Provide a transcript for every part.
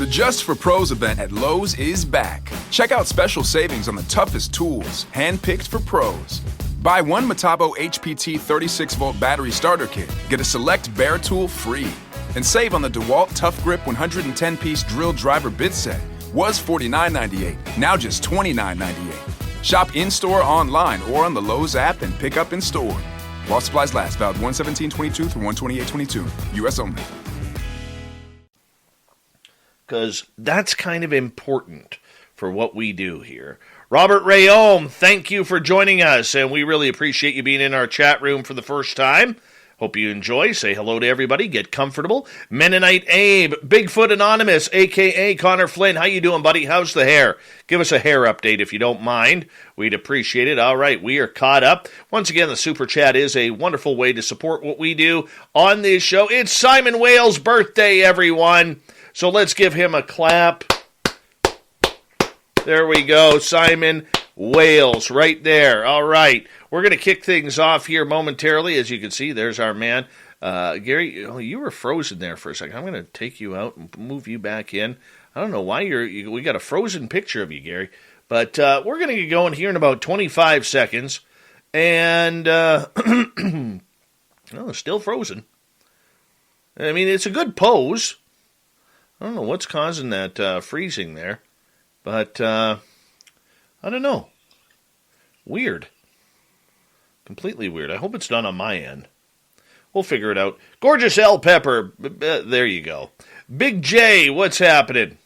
Just for Pros event at Lowe's is back. Check out special savings on the toughest tools, handpicked for pros. Buy one Metabo HPT 36-volt battery starter kit. Get a select bare tool free. And save on the DeWalt Tough Grip 110-piece drill driver bit set. Was $49.98, now just $29.98. Shop in-store, online, or on the Lowe's app and pick up in-store. While supplies last, valid 1/17/22 through 1/28/22. U.S. only. Because that's kind of important for what we do here. Robert Rayom, thank you for joining us, and we really appreciate you being in our chat room for the first time. Hope you enjoy. Say hello to everybody. Get comfortable. Mennonite Abe, Bigfoot Anonymous, a.k.a. Connor Flynn. How you doing, buddy? How's the hair? Give us a hair update if you don't mind. We'd appreciate it. All right, we are caught up. Once again, the Super Chat is a wonderful way to support what we do on this show. It's Simon Wales' birthday, everyone. So let's give him a clap. There we go. Simon Wales right there. All right. We're going to kick things off here momentarily. As you can see, there's our man. Gary, you were frozen there for a second. I'm going to take you out and move you back in. I don't know why we got a frozen picture of you, Gary. But we're going to get going here in about 25 seconds. And, still frozen. I mean, it's a good pose. I don't know what's causing that freezing there. But, I don't know. Weird. Completely weird. I hope it's not on my end. We'll figure it out. Gorgeous L. Pepper. There you go. Big J, what's happening?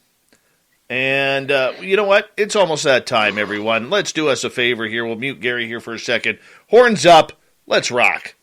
And you know what? It's almost that time, everyone. Let's do us a favor here. We'll mute Gary here for a second. Horns up. Let's rock.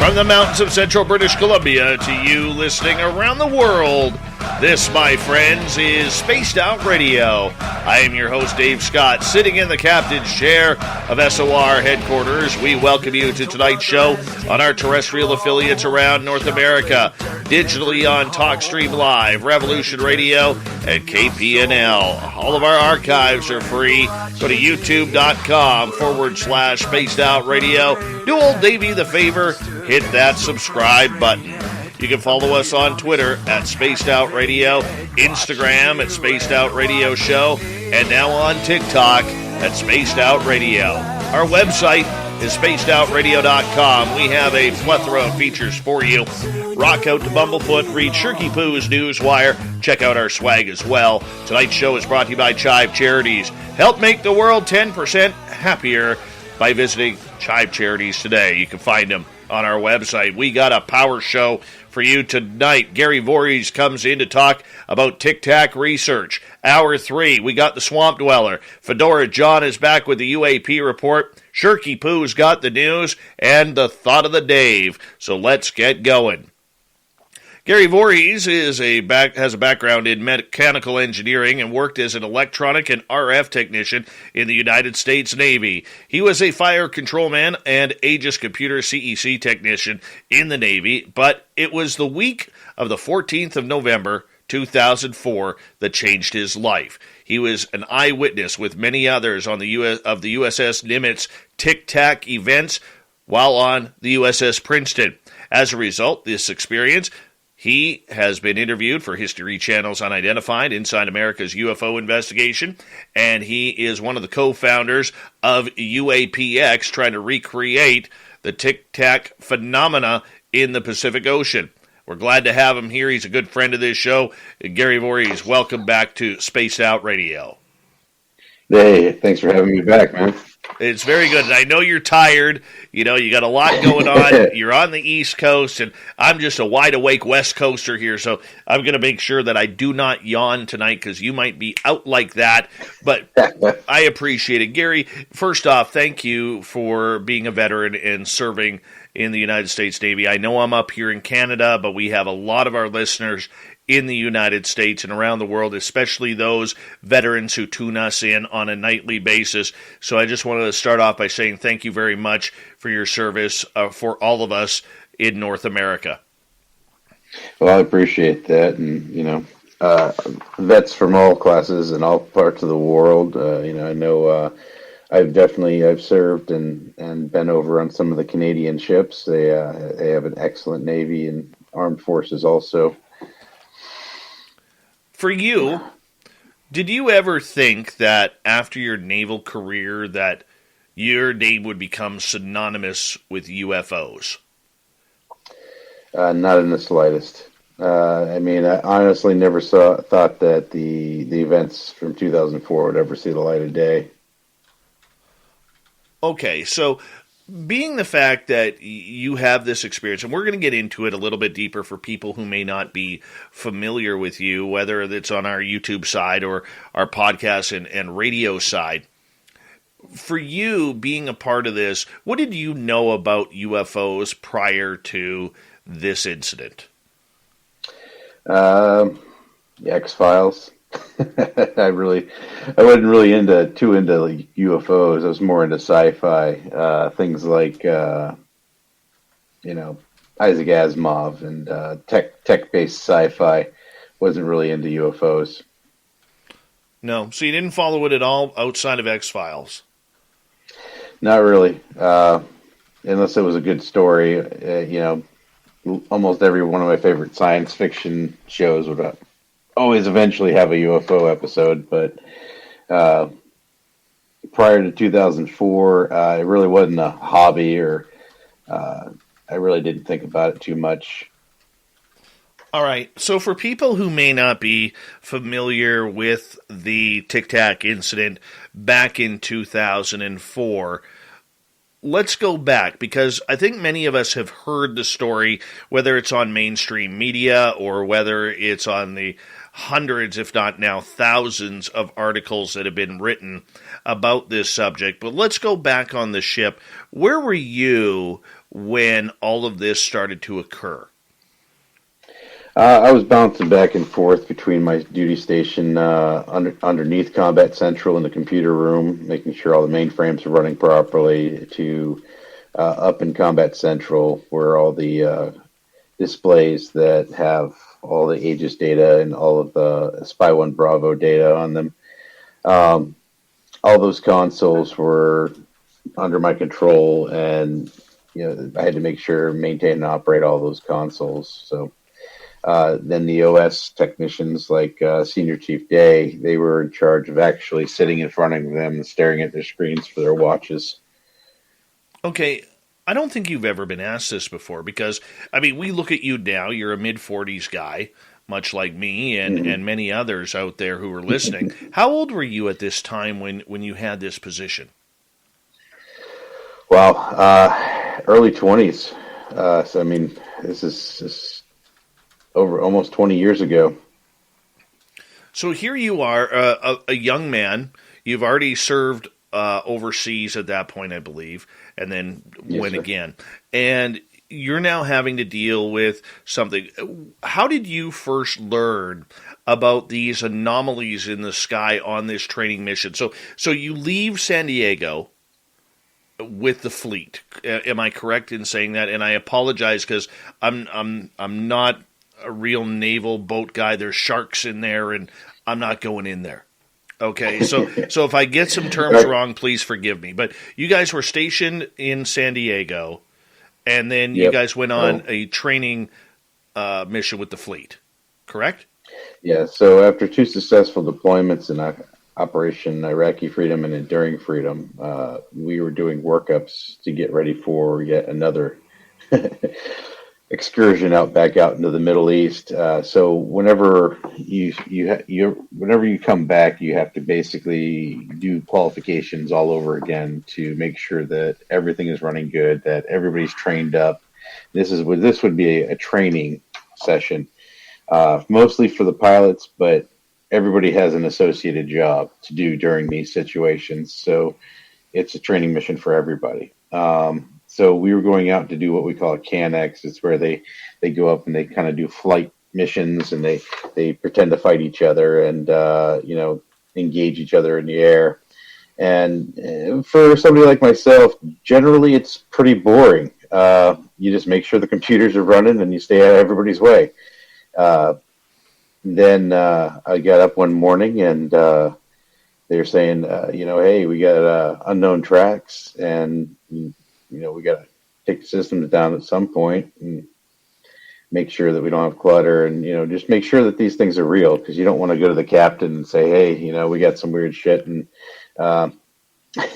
From the mountains of central British Columbia to you listening around the world, this, my friends, is Spaced Out Radio. I am your host, Dave Scott, sitting in the captain's chair of SOR headquarters. We welcome you to tonight's show on our terrestrial affiliates around North America, digitally on TalkStream Live, Revolution Radio, and KPNL. All of our archives are free. Go to youtube.com/Spaced Out Radio. Do old Davey the favor, hit that subscribe button. You can follow us on Twitter at Spaced Out Radio, Instagram at Spaced Out Radio Show, and now on TikTok at Spaced Out Radio. Our website is spacedoutradio.com. We have a plethora of features for you. Rock out to Bumblefoot, read Shirky Poo's Newswire, check out our swag as well. Tonight's show is brought to you by Chive Charities. Help make the world 10% happier by visiting Chive Charities today. You can find them on our website. We got a power show for you tonight. Gary Voorhis comes in to talk about TICTAC research. Hour 3, we got the Swamp Dweller. Fedora John is back with the UAP report. Shirky Poo's got the news and the thought of the Dave. So let's get going. Gary Voorhis has a background in mechanical engineering and worked as an electronic and RF technician in the United States Navy. He was a fire controlman and Aegis computer CEC technician in the Navy, but it was the week of the 14th of November, 2004 that changed his life. He was an eyewitness with many others on the USS Nimitz TICTAC events while on the USS Princeton. As a result, this experience, he has been interviewed for History Channel's Unidentified Inside America's UFO Investigation, and he is one of the co-founders of UAPx, trying to recreate the TICTAC phenomena in the Pacific Ocean. We're glad to have him here. He's a good friend of this show. Gary Voorhis, welcome back to Spaced Out Radio. Hey, thanks for having me back, man. It's very good. And I know you're tired. You know, you got a lot going on. You're on the East Coast, and I'm just a wide-awake West Coaster here, so I'm going to make sure that I do not yawn tonight because you might be out like that. But I appreciate it. Gary, first off, thank you for being a veteran and serving in the United States Navy. I know I'm up here in Canada, but we have a lot of our listeners in the United States and around the world, especially those veterans who tune us in on a nightly basis. So I just wanted to start off by saying thank you very much for your service for all of us in North America. Well, I appreciate that, and vets from all classes and all parts of the world. I know I've served and been over on some of the Canadian ships. They have an excellent Navy and armed forces also. For you, did you ever think that after your naval career that your name would become synonymous with UFOs? Not in the slightest. I honestly never thought that the events from 2004 would ever see the light of day. Okay, so being the fact that you have this experience, and we're going to get into it a little bit deeper for people who may not be familiar with you, whether it's on our YouTube side or our podcast and radio side. For you being a part of this, what did you know about UFOs prior to this incident? X-Files. I wasn't really too into like UFOs. I was more into sci-fi, things like Isaac Asimov and tech-based sci-fi. Wasn't really into UFOs. No, so you didn't follow it at all outside of X-Files? Not really, unless it was a good story. Almost every one of my favorite science fiction shows would always eventually have a UFO episode, but prior to 2004, it really wasn't a hobby, or I really didn't think about it too much. All right, so for people who may not be familiar with the TICTAC incident back in 2004, let's go back, because I think many of us have heard the story, whether it's on mainstream media or whether it's on the hundreds, if not now thousands, of articles that have been written about this subject. But let's go back on the ship. Where were you when all of this started to occur? I was bouncing back and forth between my duty station underneath Combat Central in the computer room, making sure all the mainframes are running properly, to up in Combat Central, where all the displays that have all the Aegis data and all of the Spy 1 Bravo data on them. All those consoles were under my control, and I had to make sure, maintain, and operate all those consoles. So then the OS technicians, like Senior Chief Day, they were in charge of actually sitting in front of them and staring at their screens for their watches. Okay, I don't think you've ever been asked this before, because, we look at you now, you're a mid-40s guy, much like me and many others out there who are listening. How old were you at this time when you had this position? Well, early 20s. This is over almost 20 years ago. So here you are, a young man. You've already served overseas at that point, I believe, and then went again. And you're now having to deal with something. How did you first learn about these anomalies in the sky on this training mission? So you leave San Diego with the fleet. Am I correct in saying that? And I apologize, because I'm not a real naval boat guy. There's sharks in there, and I'm not going in there. Okay, so if I get some terms wrong, please forgive me. But you guys were stationed in San Diego, and then you guys went on a training mission with the fleet, correct? Yeah, so after 2 successful deployments in Operation Iraqi Freedom and Enduring Freedom, we were doing workups to get ready for yet another excursion back out into the Middle East. So whenever you come back, you have to basically do qualifications all over again to make sure that everything is running good, that everybody's trained up. This would be a training session, mostly for the pilots, but everybody has an associated job to do during these situations. So it's a training mission for everybody. So we were going out to do what we call a CanX. It's where they go up and they kind of do flight missions, and they pretend to fight each other and engage each other in the air. And for somebody like myself, generally it's pretty boring. You just make sure the computers are running and you stay out of everybody's way. Then I got up one morning and they were saying, hey, we got unknown tracks, and we got to take the systems down at some point and make sure that we don't have clutter, and just make sure that these things are real, because you don't want to go to the captain and say, hey, we got some weird shit, and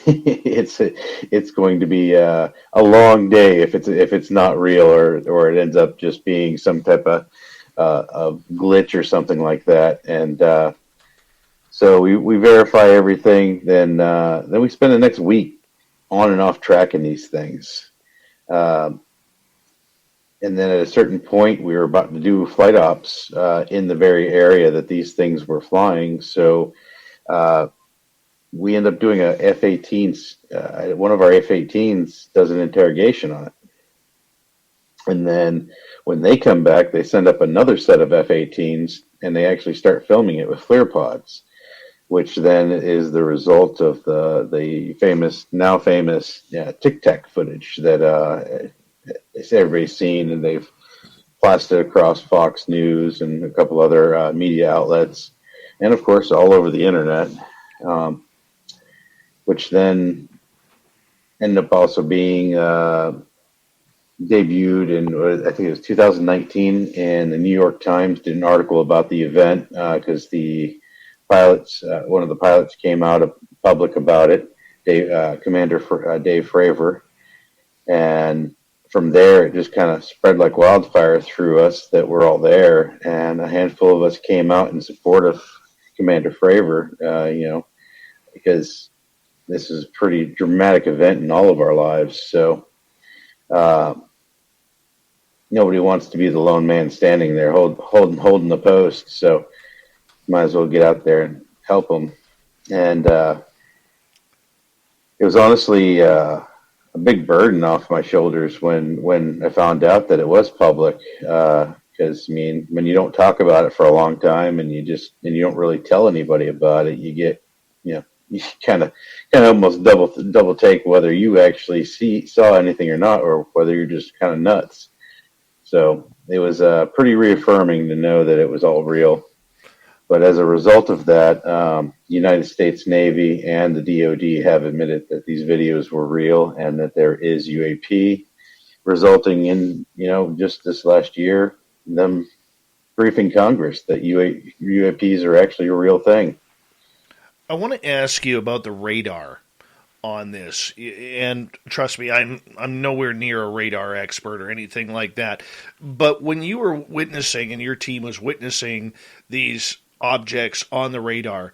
it's going to be a long day if it's not real, or it ends up just being some type of glitch or something like that. And so we verify everything, then we spend the next week on and off tracking these things. And then at a certain point, we were about to do flight ops in the very area that these things were flying. So we end up doing a F-18s. One of our F-18s does an interrogation on it. And then when they come back, they send up another set of F-18s, and they actually start filming it with FLIR pods, which then is the result of the now famous TICTAC footage that everybody's seen, and they've plastered across Fox News and a couple other media outlets, and of course all over the internet, which then ended up also being debuted in, I think it was 2019, and the New York Times did an article about the event, because the pilots, one of the pilots came out public about it, Commander Dave Fravor, and from there, it just kind of spread like wildfire through us that we're all there, and a handful of us came out in support of Commander Fravor, because this is a pretty dramatic event in all of our lives. So nobody wants to be the lone man standing there holding the post. So might as well get out there and help them. And it was honestly a big burden off my shoulders when I found out that it was public. Because when you don't talk about it for a long time, and you don't really tell anybody about it, you get, you kind of almost double take whether you actually saw anything or not, or whether you're just kind of nuts. So it was pretty reaffirming to know that it was all real. But as a result of that, the United States Navy and the DoD have admitted that these videos were real, and that there is UAP, resulting in, just this last year, them briefing Congress that UAPs are actually a real thing. I want to ask you about the radar on this, and trust me, I'm nowhere near a radar expert or anything like that. But when you were witnessing, and your team was witnessing these objects on the radar,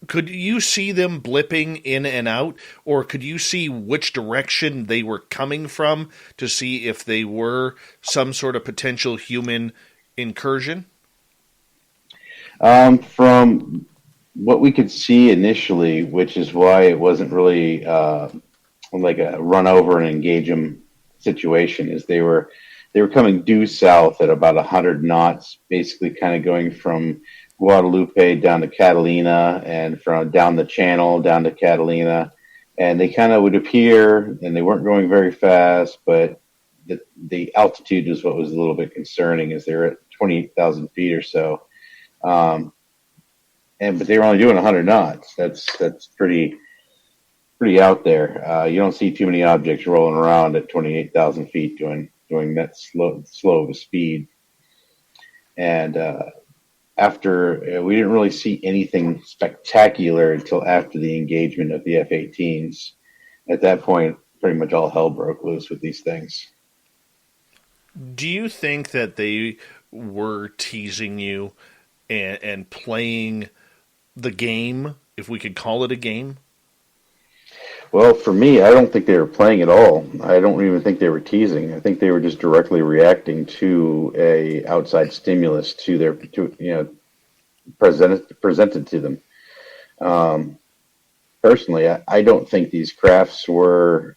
could you see them blipping in and out, or could you see which direction they were coming from to see if they were some sort of potential human incursion? From what we could see initially, which is why it wasn't really like a run over and engage them situation, is they were coming due south at about 100 knots, basically kind of going from Guadalupe down to Catalina, and from down the channel down to Catalina, and they kind of would appear, and they weren't going very fast, but the altitude was what was a little bit concerning, as they're at 28,000 feet or so. But they were only doing 100 knots. That's pretty out there. You don't see too many objects rolling around at 28,000 feet doing that slow of a speed. And after we didn't really see anything spectacular until after the engagement of the F-18s. At that point, pretty much all hell broke loose with these things. Do you think that they were teasing you and playing the game, if we could call it a game? Well, for me, I don't think they were playing at all. I don't even think they were teasing. I think they were just directly reacting to a outside stimulus presented to them. Personally, I don't think these crafts were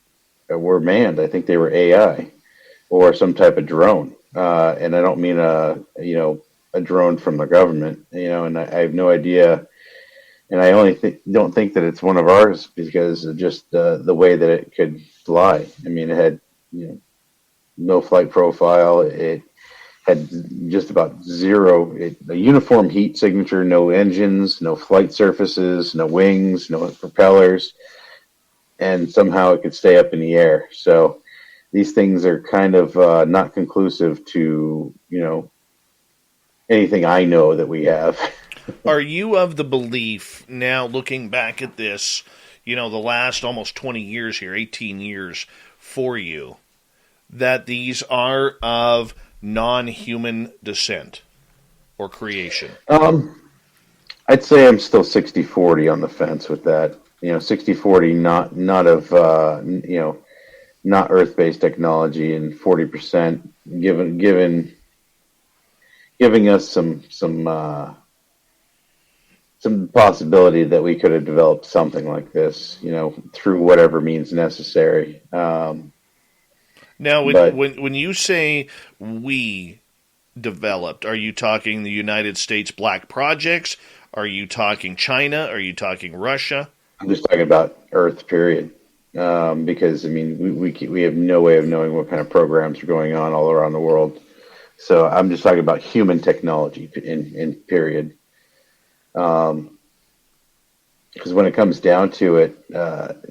manned. I think they were AI or some type of drone. And I don't mean a drone from the government, and I have no idea. And I only don't think that it's one of ours because of just the way that it could fly. I mean, it had no flight profile. It had just about zero, a uniform heat signature, no engines, no flight surfaces, no wings, no propellers, and somehow it could stay up in the air. So these things are kind of not conclusive to, anything I know that we have. Are you of the belief, now looking back at this, the last almost 20 years here, 18 years for you, that these are of non-human descent or creation? I'd say I'm still 60-40 on the fence with that. 60-40 not of not Earth-based technology, and 40% giving us some possibility that we could have developed something like this, through whatever means necessary. Now, when you say we developed, are you talking the United States Black Projects? Are you talking China? Are you talking Russia? I'm just talking about Earth, period. Because, we have no way of knowing what kind of programs are going on all around the world. So I'm just talking about human technology in period. Because when it comes down to it,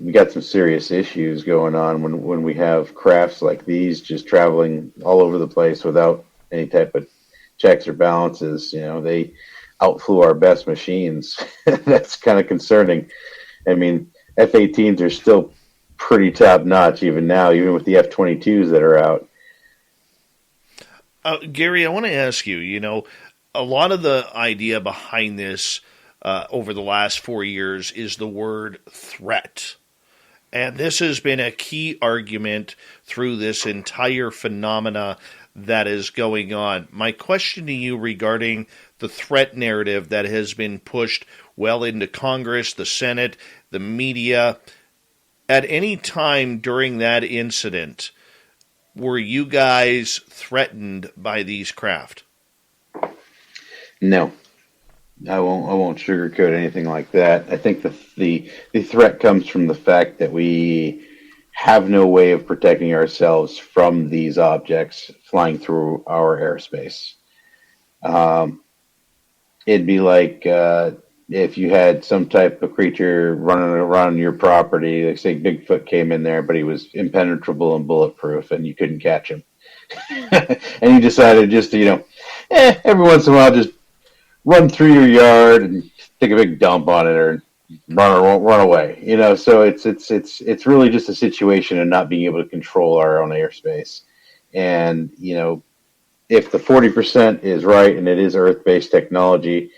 we got some serious issues going on when we have crafts like these just traveling all over the place without any type of checks or balances. They outflew our best machines. That's kind of concerning. F-18s are still pretty top notch even now, even with the F-22s that are out. Gary, I want to ask you, a lot of the idea behind this over the last 4 years is the word threat. And this has been a key argument through this entire phenomena that is going on. My question to you regarding the threat narrative that has been pushed well into Congress, the Senate, the media, at any time during that incident, were you guys threatened by these craft? No. I won't sugarcoat anything like that. I think the threat comes from the fact that we have no way of protecting ourselves from these objects flying through our airspace. It'd be like if you had some type of creature running around your property, like say Bigfoot came in there, but he was impenetrable and bulletproof, and you couldn't catch him, and you decided just to, every once in a while just run through your yard and take a big dump on it, or run away. So it's really just a situation of not being able to control our own airspace. And if the 40% is right and it is Earth-based technology,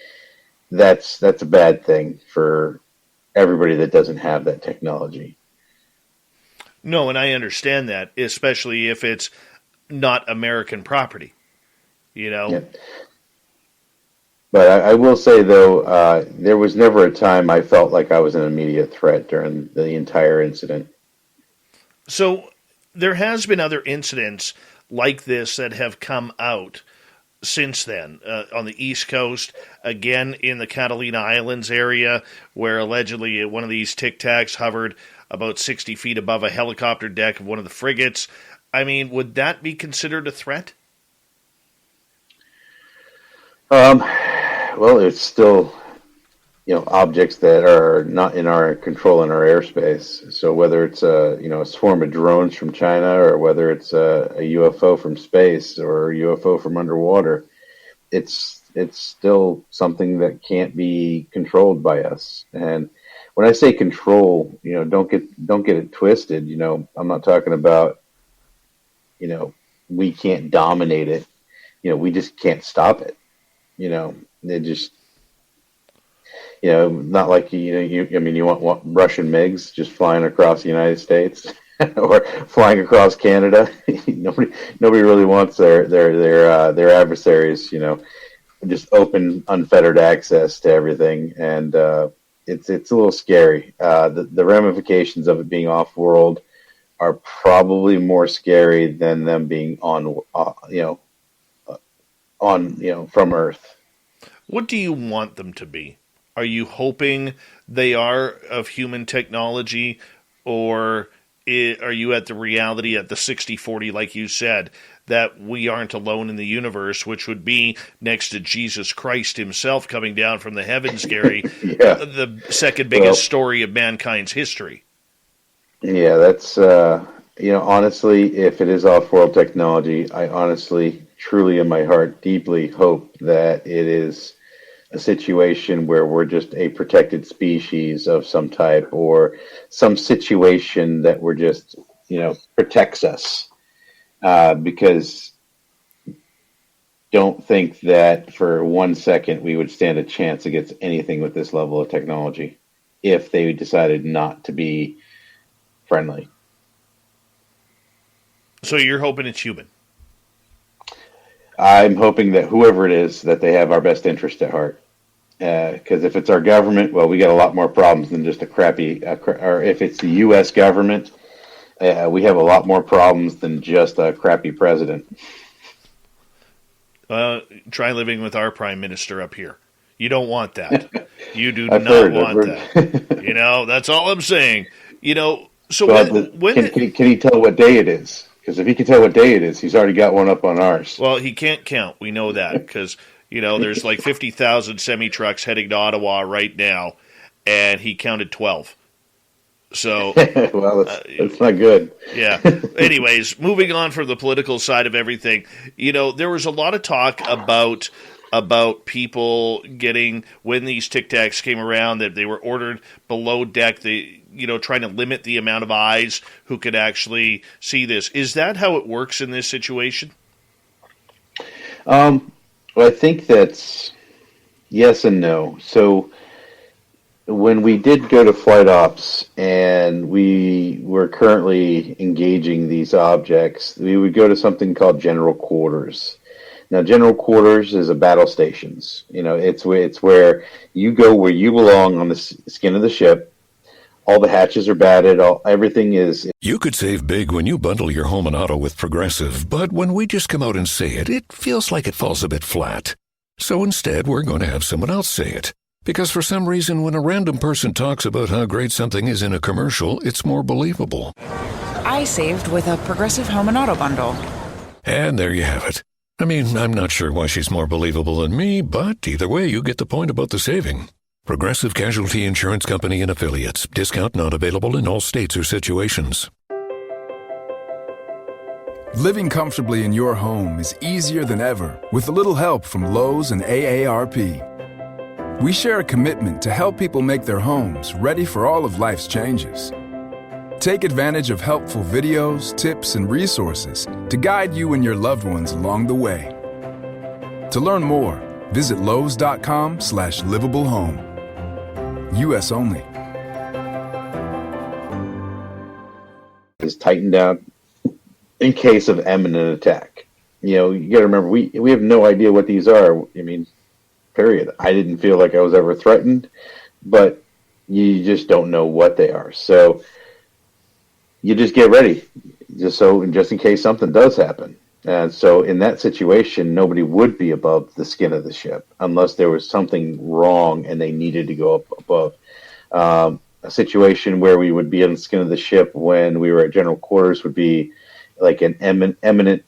that's a bad thing for everybody that doesn't have that technology. No, and I understand that, especially if it's not American property. Yeah. But I will say, though, there was never a time I felt like I was an immediate threat during the entire incident. So there has been other incidents like this that have come out since then on the East Coast, again in the Catalina Islands area, where allegedly one of these TICTACs hovered about 60 feet above a helicopter deck of one of the frigates. Would that be considered a threat? Well, it's still, objects that are not in our control in our airspace. So whether it's a swarm of drones from China, or whether it's a UFO from space or a UFO from underwater, it's still something that can't be controlled by us. And when I say control, don't get it twisted. I'm not talking about, we can't dominate it. We just can't stop it. They just, not like you want Russian MiGs just flying across the United States or flying across Canada. Nobody really wants their adversaries, just open, unfettered access to everything, and it's a little scary. The ramifications of it being off world are probably more scary than them being on on from Earth. What do you want them to be? Are you hoping they are of human technology, or are you at the reality at the 60-40, like you said, that we aren't alone in the universe, which would be next to Jesus Christ himself coming down from the heavens, Gary, the second biggest story of mankind's history? Yeah, that's, honestly, if it is off-world technology, I honestly, truly in my heart, deeply hope that it is a situation where we're just a protected species of some type, or some situation that we're just, protects us. Because don't think that for 1 second we would stand a chance against anything with this level of technology if they decided not to be friendly. So you're hoping it's human? I'm hoping that whoever it is, that they have our best interest at heart. Because if it's our government, well, we got a lot more problems than just a crappy, or if it's the U.S. government, we have a lot more problems than just a crappy president. Try living with our prime minister up here. You don't want that. You do I've not heard, want that. That's all I'm saying. So can he tell what day it is? Because if he can tell what day it is, he's already got one up on ours. Well, he can't count. We know that because, there's like 50,000 semi-trucks heading to Ottawa right now, and he counted 12. So, well, it's not good. Yeah. Anyways, moving on from the political side of everything, there was a lot of talk about people getting, when these TICTACs came around, that they were ordered below deck, trying to limit the amount of eyes who could actually see this. Is that how it works in this situation? Well, I think that's yes and no. So when we did go to flight ops and we were currently engaging these objects, we would go to something called general quarters. Now, general quarters is a battle stations. It's where you go where you belong on the skin of the ship. All the hatches are batted. Everything is. You could save big when you bundle your home and auto with Progressive, but when we just come out and say it, it feels like it falls a bit flat. So instead, we're going to have someone else say it. Because for some reason, when a random person talks about how great something is in a commercial, it's more believable. I saved with a Progressive home and auto bundle. And there you have it. I mean, I'm not sure why she's more believable than me, but either way, you get the point about the saving. Progressive Casualty Insurance Company and Affiliates. Discount not available in all states or situations. Living comfortably in your home is easier than ever with a little help from Lowe's and AARP. We share a commitment to help people make their homes ready for all of life's changes. Take advantage of helpful videos, tips, and resources to guide you and your loved ones along the way. To learn more, visit lowes.com/livablehome. U.S. only. Is tightened down in case of imminent attack. You got to remember, we have no idea what these are. I mean, period. I didn't feel like I was ever threatened, but you just don't know what they are. So you just get ready, just in case something does happen. And so in that situation, nobody would be above the skin of the ship unless there was something wrong and they needed to go up above. A situation where we would be on the skin of the ship when we were at general quarters would be like an imminent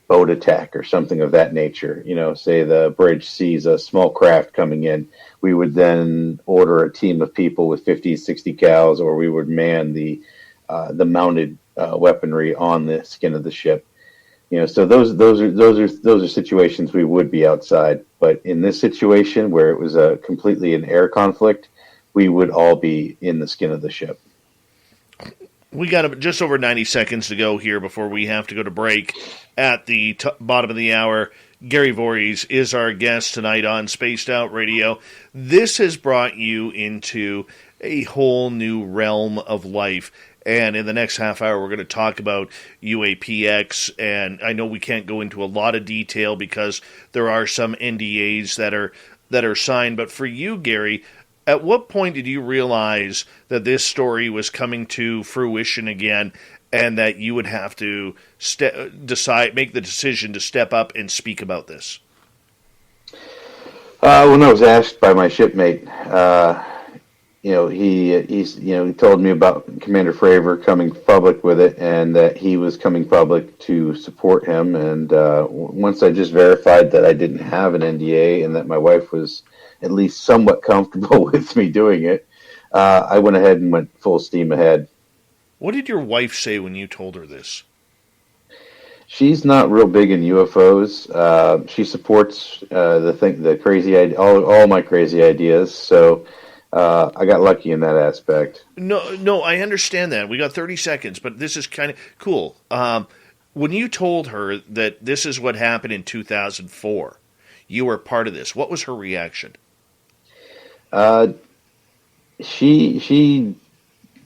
boat attack or something of that nature. Say the bridge sees a small craft coming in. We would then order a team of people with 50, 60 cals, or we would man the mounted weaponry on the skin of the ship. So those are situations we would be outside. But in this situation where it was completely an air conflict, we would all be in the skin of the ship. We got just over 90 seconds to go here before we have to go to break. At the bottom of the hour, Gary Voorhis is our guest tonight on Spaced Out Radio. This has brought you into a whole new realm of life. And in the next half hour, we're going to talk about UAPx. And I know we can't go into a lot of detail because there are some NDAs that are signed. But for you, Gary, at what point did you realize that this story was coming to fruition again, and that you would have to make the decision to step up and speak about this? When I was asked by my shipmate, he told me about Commander Fravor coming public with it, and that he was coming public to support him. And once I just verified that I didn't have an NDA and that my wife was at least somewhat comfortable with me doing it, I went ahead and went full steam ahead. What did your wife say when you told her this? She's not real big in UFOs. She supports the crazy all my crazy ideas. So I got lucky in that aspect. No, I understand that. We got 30 seconds, but this is kind of cool. When you told her that this is what happened in 2004, you were part of this. What was her reaction? She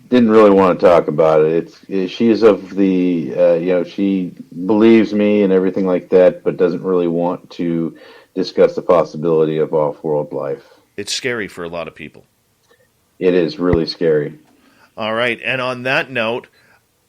didn't really want to talk about it. She is of the she believes me and everything like that, but doesn't really want to discuss the possibility of off-world life. It's scary for a lot of people. It is really scary. All right, and on that note,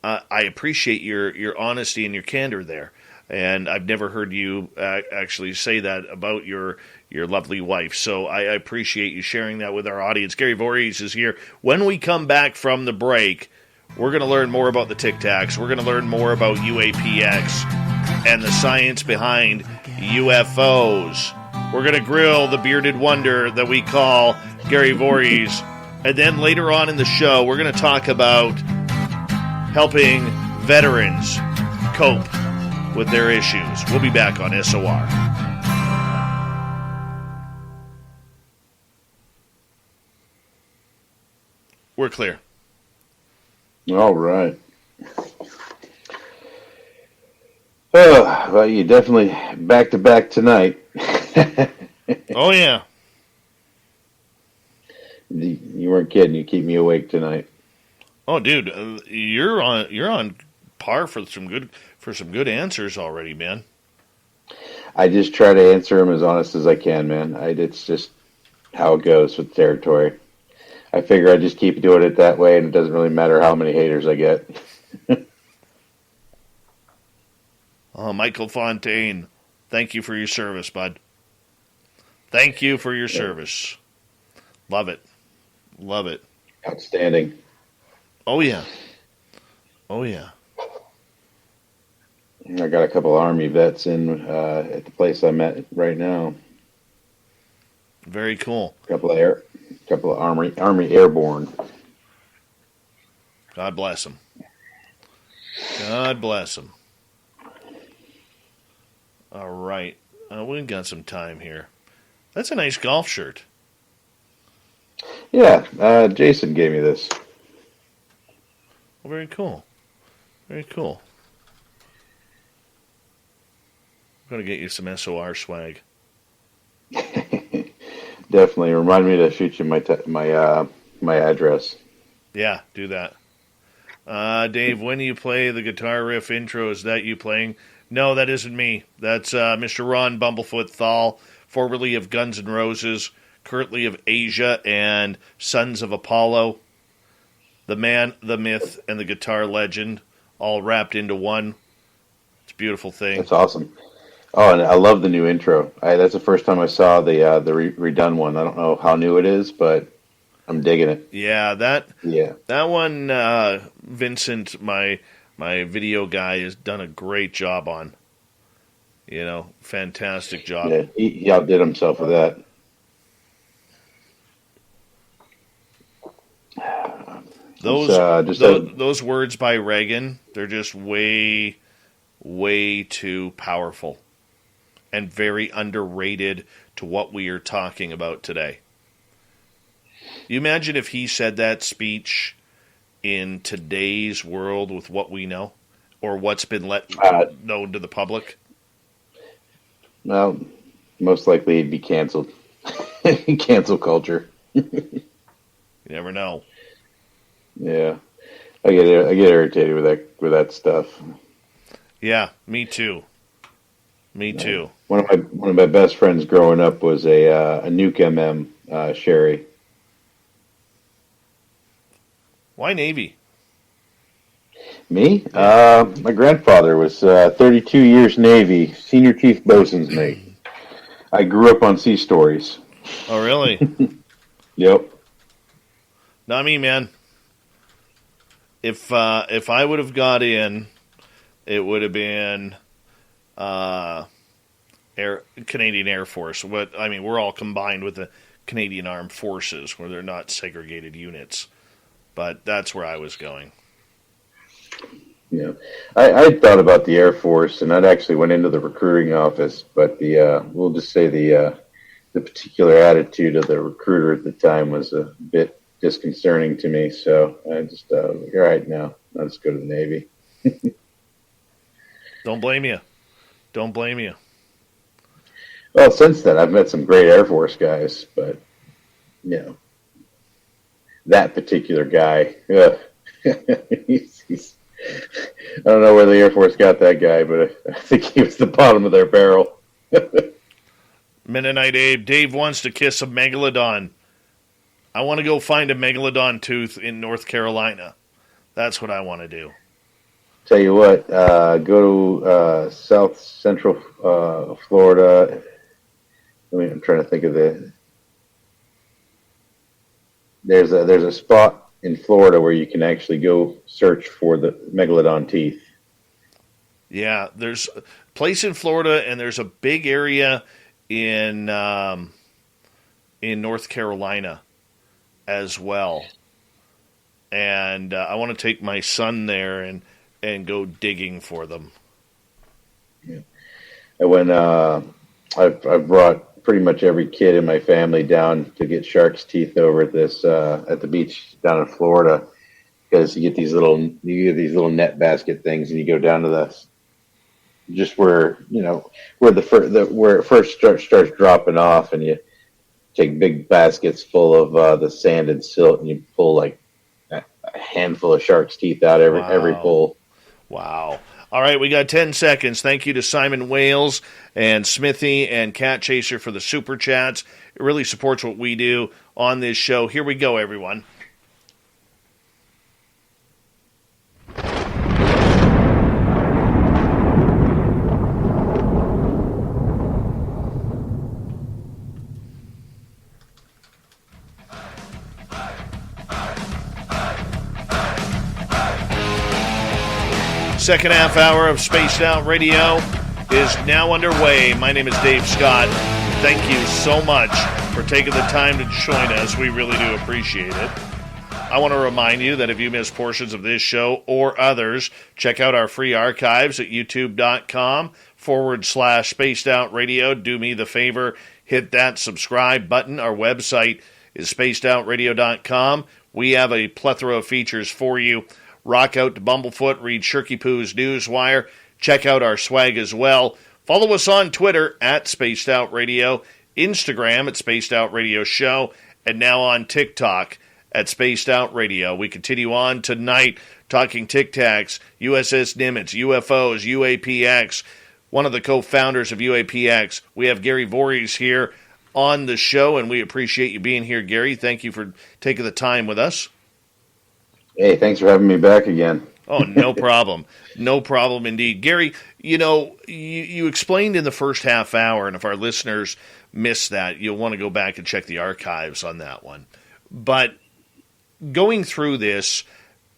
I appreciate your honesty and your candor there. And I've never heard you actually say that about your lovely wife. So I appreciate you sharing that with our audience. Gary Voorhis is here. When we come back from the break, we're going to learn more about the TICTACs. We're going to learn more about UAPx and the science behind UFOs. We're going to grill the bearded wonder that we call Gary Voorhis. And then later on in the show, we're going to talk about helping veterans cope with their issues. We'll be back on SOR. We're clear. All right. Oh, well, you definitely back-to-back tonight. Oh, yeah. You weren't kidding. You keep me awake tonight. Oh, dude, you're on par for some good answers already, man. I just try to answer them as honest as I can, man. It's just how it goes with territory. I figure I just keep doing it that way, and it doesn't really matter how many haters I get. Oh, Michael Fontaine, thank you for your service, bud. Thank you for your service. Love it. Love it. Outstanding. Oh, yeah. Oh, yeah. I got a couple Army vets in at the place I'm at right now. Very cool. A couple of Army Airborne. God bless them. God bless them. All right. We've got some time here. That's a nice golf shirt. Yeah, Jason gave me this. Well, very cool. Very cool. I'm going to get you some SOR swag. Definitely. Remind me to shoot you my address. Yeah, do that. Dave, when do you play the guitar riff intro? Is that you playing? No, that isn't me. That's Mr. Ron Bumblefoot Thal, formerly of Guns N' Roses, currently of Asia and Sons of Apollo. The man, the myth, and the guitar legend, all wrapped into one. It's a beautiful thing. That's awesome. Oh, and I love the new intro. That's the first time I saw the redone one. I don't know how new it is, but I'm digging it. Yeah, that one, Vincent, my video guy, has done a great job on. You know, fantastic job. Yeah, he outdid himself with that. Those words by Reagan, they're just way, way too powerful and very underrated to what we are talking about today. You imagine if he said that speech in today's world with what we know, or what's been known to the public? Well, most likely he'd be canceled. Cancel culture. You never know. Yeah, I get irritated with that stuff. Yeah, me too. Me too. One of my best friends growing up was a Nuke MM Sherry. Why Navy? Me? My grandfather was 32 years Navy, senior chief bosun's mate. I grew up on sea stories. Oh, really? Yep. Not me, man. If I would have got in, it would have been Canadian Air Force. We're all combined with the Canadian Armed Forces, where they're not segregated units. But that's where I was going. Yeah, I thought about the Air Force, and I actually went into the recruiting office, but we'll just say the particular attitude of the recruiter at the time was a bit disconcerting to me. So I just, you're right now, I'll just go to the Navy. Don't blame you. Don't blame you. Well, since then, I've met some great Air Force guys, but, that particular guy, he's I don't know where the Air Force got that guy, but I think he was the bottom of their barrel. Mennonite Abe. Dave wants to kiss a megalodon. I want to go find a megalodon tooth in North Carolina. That's what I want to do. Tell you what, go to South Central Florida. I'm trying to think of there's a spot in Florida where you can actually go search for the megalodon teeth. Yeah, there's a place in Florida, and there's a big area in North Carolina as well. And I want to take my son there and go digging for them. Yeah. And when I've brought pretty much every kid in my family down to get shark's teeth over at the beach down in Florida, because you get these little net basket things, and you go down to just where where it first starts dropping off, and you take big baskets full of the sand and silt, and you pull like a handful of shark's teeth out every pull. Wow. All right, we got 10 seconds. Thank you to Simon Wales and Smithy and Cat Chaser for the super chats. It really supports what we do on this show. Here we go, everyone. Second half hour of Spaced Out Radio is now underway. My name is Dave Scott. Thank you so much for taking the time to join us. We really do appreciate it. I want to remind you that if you miss portions of this show or others, check out our free archives at youtube.com/Spaced Out Radio. Do me the favor, hit that subscribe button. Our website is spacedoutradio.com. We have a plethora of features for you. Rock out to Bumblefoot, read Shirky Poo's Newswire, check out our swag as well. Follow us on Twitter at Spaced Out Radio, Instagram at Spaced Out Radio Show, and now on TikTok at Spaced Out Radio. We continue on tonight talking TICTACs, USS Nimitz, UFOs, UAPx. One of the co-founders of UAPx. We have Gary Voorhis here on the show, and we appreciate you being here, Gary. Thank you for taking the time with us. Hey, thanks for having me back again. Oh, no problem. No problem indeed. Gary, you explained in the first half hour, and if our listeners missed that, you'll want to go back and check the archives on that one. But going through this,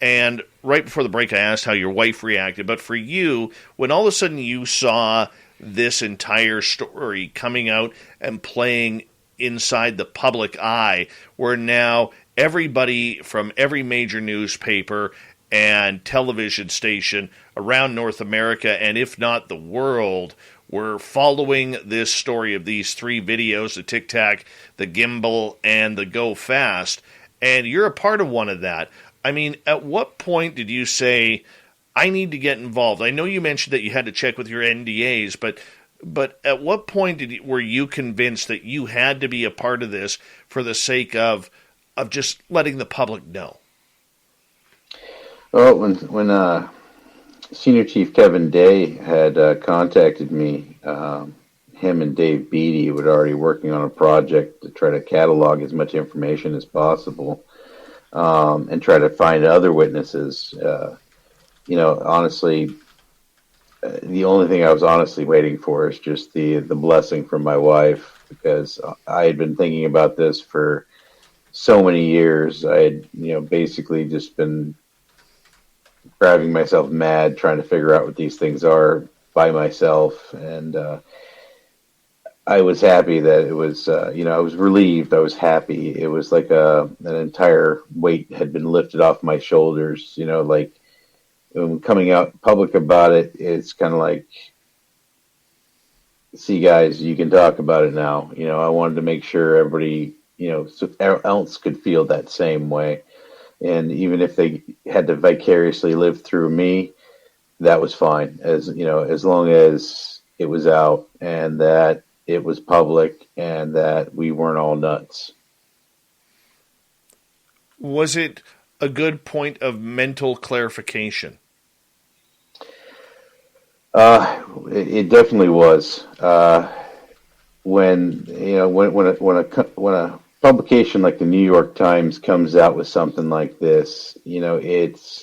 and right before the break I asked how your wife reacted, but for you, when all of a sudden you saw this entire story coming out and playing inside the public eye, where now everybody from every major newspaper and television station around North America, and if not the world, were following this story of these three videos, the Tic Tac, the Gimbal, and the Go Fast, and you're a part of one of that. I mean, at what point did you say, I need to get involved? I know you mentioned that you had to check with your NDAs, but at what point were you convinced that you had to be a part of this for the sake of just letting the public know? Well, when Senior Chief Kevin Day had contacted me, him and Dave Beatty were already working on a project to try to catalog as much information as possible, and try to find other witnesses. Honestly, the only thing I was honestly waiting for is just the blessing from my wife, because I had been thinking about this for so many years. I had, basically just been driving myself mad trying to figure out what these things are by myself, and I was happy that it was, I was relieved. I was happy. It was like an entire weight had been lifted off my shoulders. Like when coming out public about it, it's kind of like, see, guys, you can talk about it now. I wanted to make sure everybody, so else could feel that same way. And even if they had to vicariously live through me, that was fine. As long as it was out and that it was public and that we weren't all nuts. Was it a good point of mental clarification? It definitely was. When a publication like the New York Times comes out with something like this, it's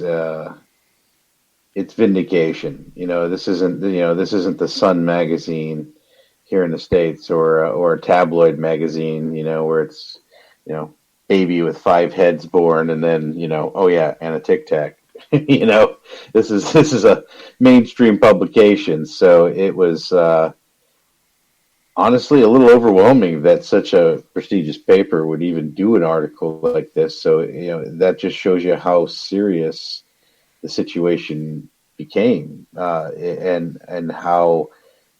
vindication. This isn't the Sun magazine here in the States, or a tabloid magazine, where it's, baby with 5 heads born, and then, oh yeah, and a Tic Tac. This is a mainstream publication, so it was honestly a little overwhelming that such a prestigious paper would even do an article like this. So that just shows you how serious the situation became, and how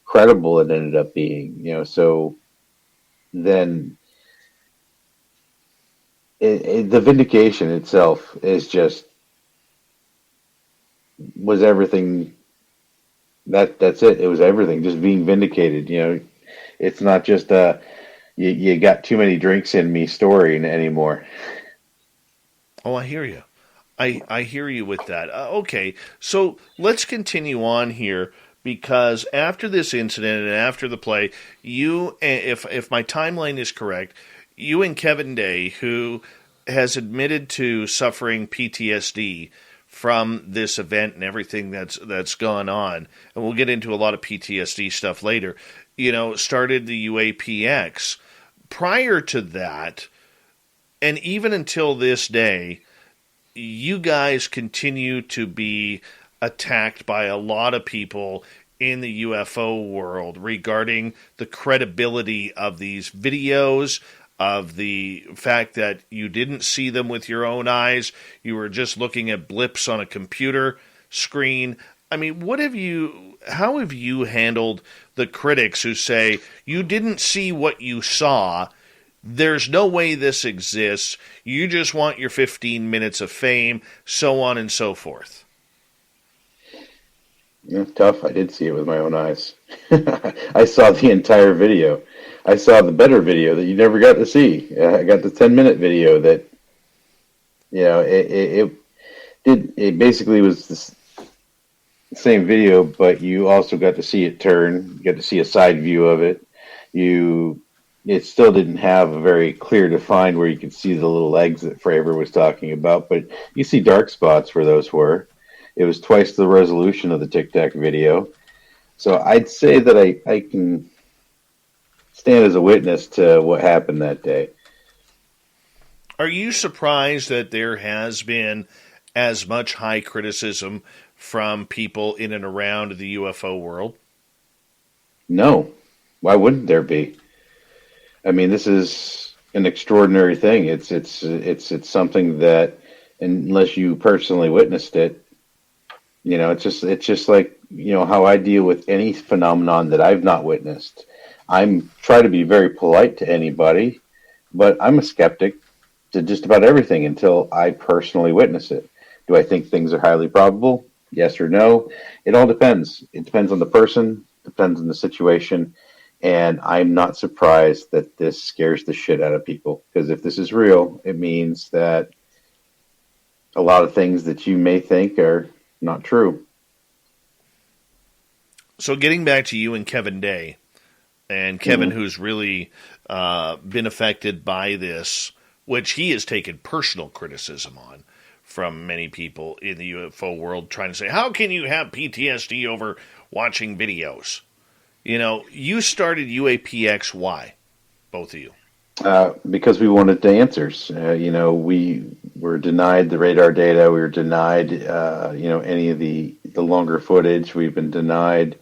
credible it ended up being. So then the vindication itself was everything. That's it. It was everything, just being vindicated. It's not just you got too many drinks in me story anymore. Oh, I hear you. I hear you with that. Okay, so let's continue on here, because after this incident and after the play, you, if my timeline is correct, you and Kevin Day, who has admitted to suffering PTSD from this event and everything that's gone on, and we'll get into a lot of PTSD stuff later, started the UAPx. Prior to that, and even until this day, you guys continue to be attacked by a lot of people in the UFO world regarding the credibility of these videos, of the fact that you didn't see them with your own eyes, you were just looking at blips on a computer screen. I mean, how have you handled the critics who say, you didn't see what you saw, there's no way this exists, you just want your 15 minutes of fame, so on and so forth? Yeah, tough. I did see it with my own eyes. I saw the entire video. I saw the better video that you never got to see. I got the 10-minute video that, it basically was the same video, but you also got to see it turn. You got to see a side view of it. It still didn't have a very clear defined where you could see the little legs that Fravor was talking about, but you see dark spots where those were. It was twice the resolution of the Tic Tac video. So I'd say that I can stand as a witness to what happened that day. Are you surprised that there has been as much high criticism from people in and around the UFO world? No. Why wouldn't there be? I mean, this is an extraordinary thing. It's something that, unless you personally witnessed it, it's just like, how I deal with any phenomenon that I've not witnessed. I'm try to be very polite to anybody, but I'm a skeptic to just about everything until I personally witness it. Do I think things are highly probable? Yes or no? It all depends. It depends on the person, depends on the situation, and I'm not surprised that this scares the shit out of people, because if this is real, it means that a lot of things that you may think are not true. So getting back to you and Kevin Day, and Kevin, who's really been affected by this, which he has taken personal criticism on from many people in the UFO world trying to say, how can you have PTSD over watching videos? You know, you started UAPx. Why? Both of you. Because we wanted the answers. We were denied the radar data. We were denied, any of the longer footage. We've been denied,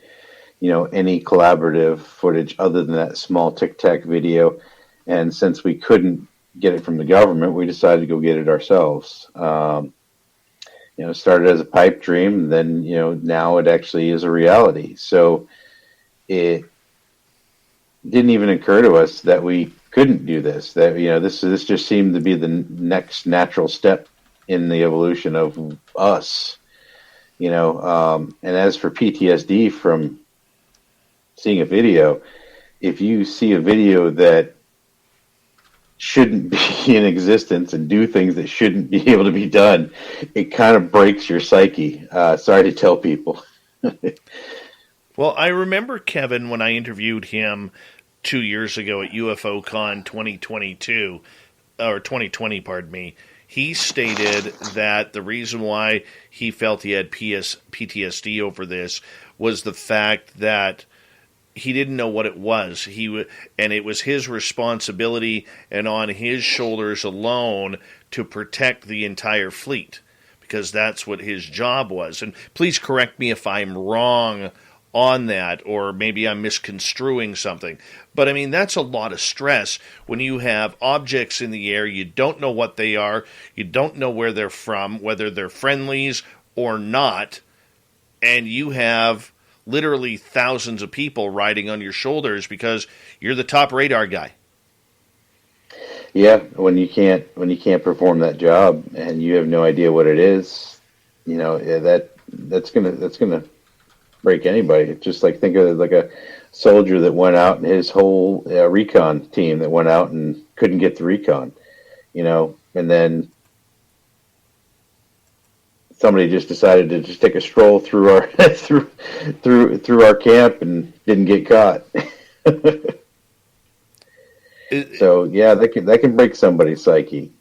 any collaborative footage other than that small TICTAC video. And since we couldn't get it from the government, we decided to go get it ourselves. Started as a pipe dream, then, now it actually is a reality. So it didn't even occur to us that we couldn't do this. That this just seemed to be the next natural step in the evolution of us. And as for PTSD from seeing a video, if you see a video that shouldn't be in existence and do things that shouldn't be able to be done, it kind of breaks your psyche. Sorry to tell people. Well, I remember Kevin when I interviewed him 2 years ago at UFOCon 2022, or 2020, pardon me. He stated that the reason why he felt he had PTSD over this was the fact that he didn't know what it was. And it was his responsibility and on his shoulders alone to protect the entire fleet, because that's what his job was. And please correct me if I'm wrong on that, or maybe I'm misconstruing something. But I mean, that's a lot of stress when you have objects in the air, you don't know what they are, you don't know where they're from, whether they're friendlies or not, and you have literally thousands of people riding on your shoulders because you're the top radar guy. Yeah, when you can't perform that job and you have no idea what it is, that's gonna break anybody. It's just like, think of it like a soldier that went out and his whole recon team that went out and couldn't get the recon, and then somebody just decided to just take a stroll through our through our camp and didn't get caught. So yeah, that can break somebody's psyche.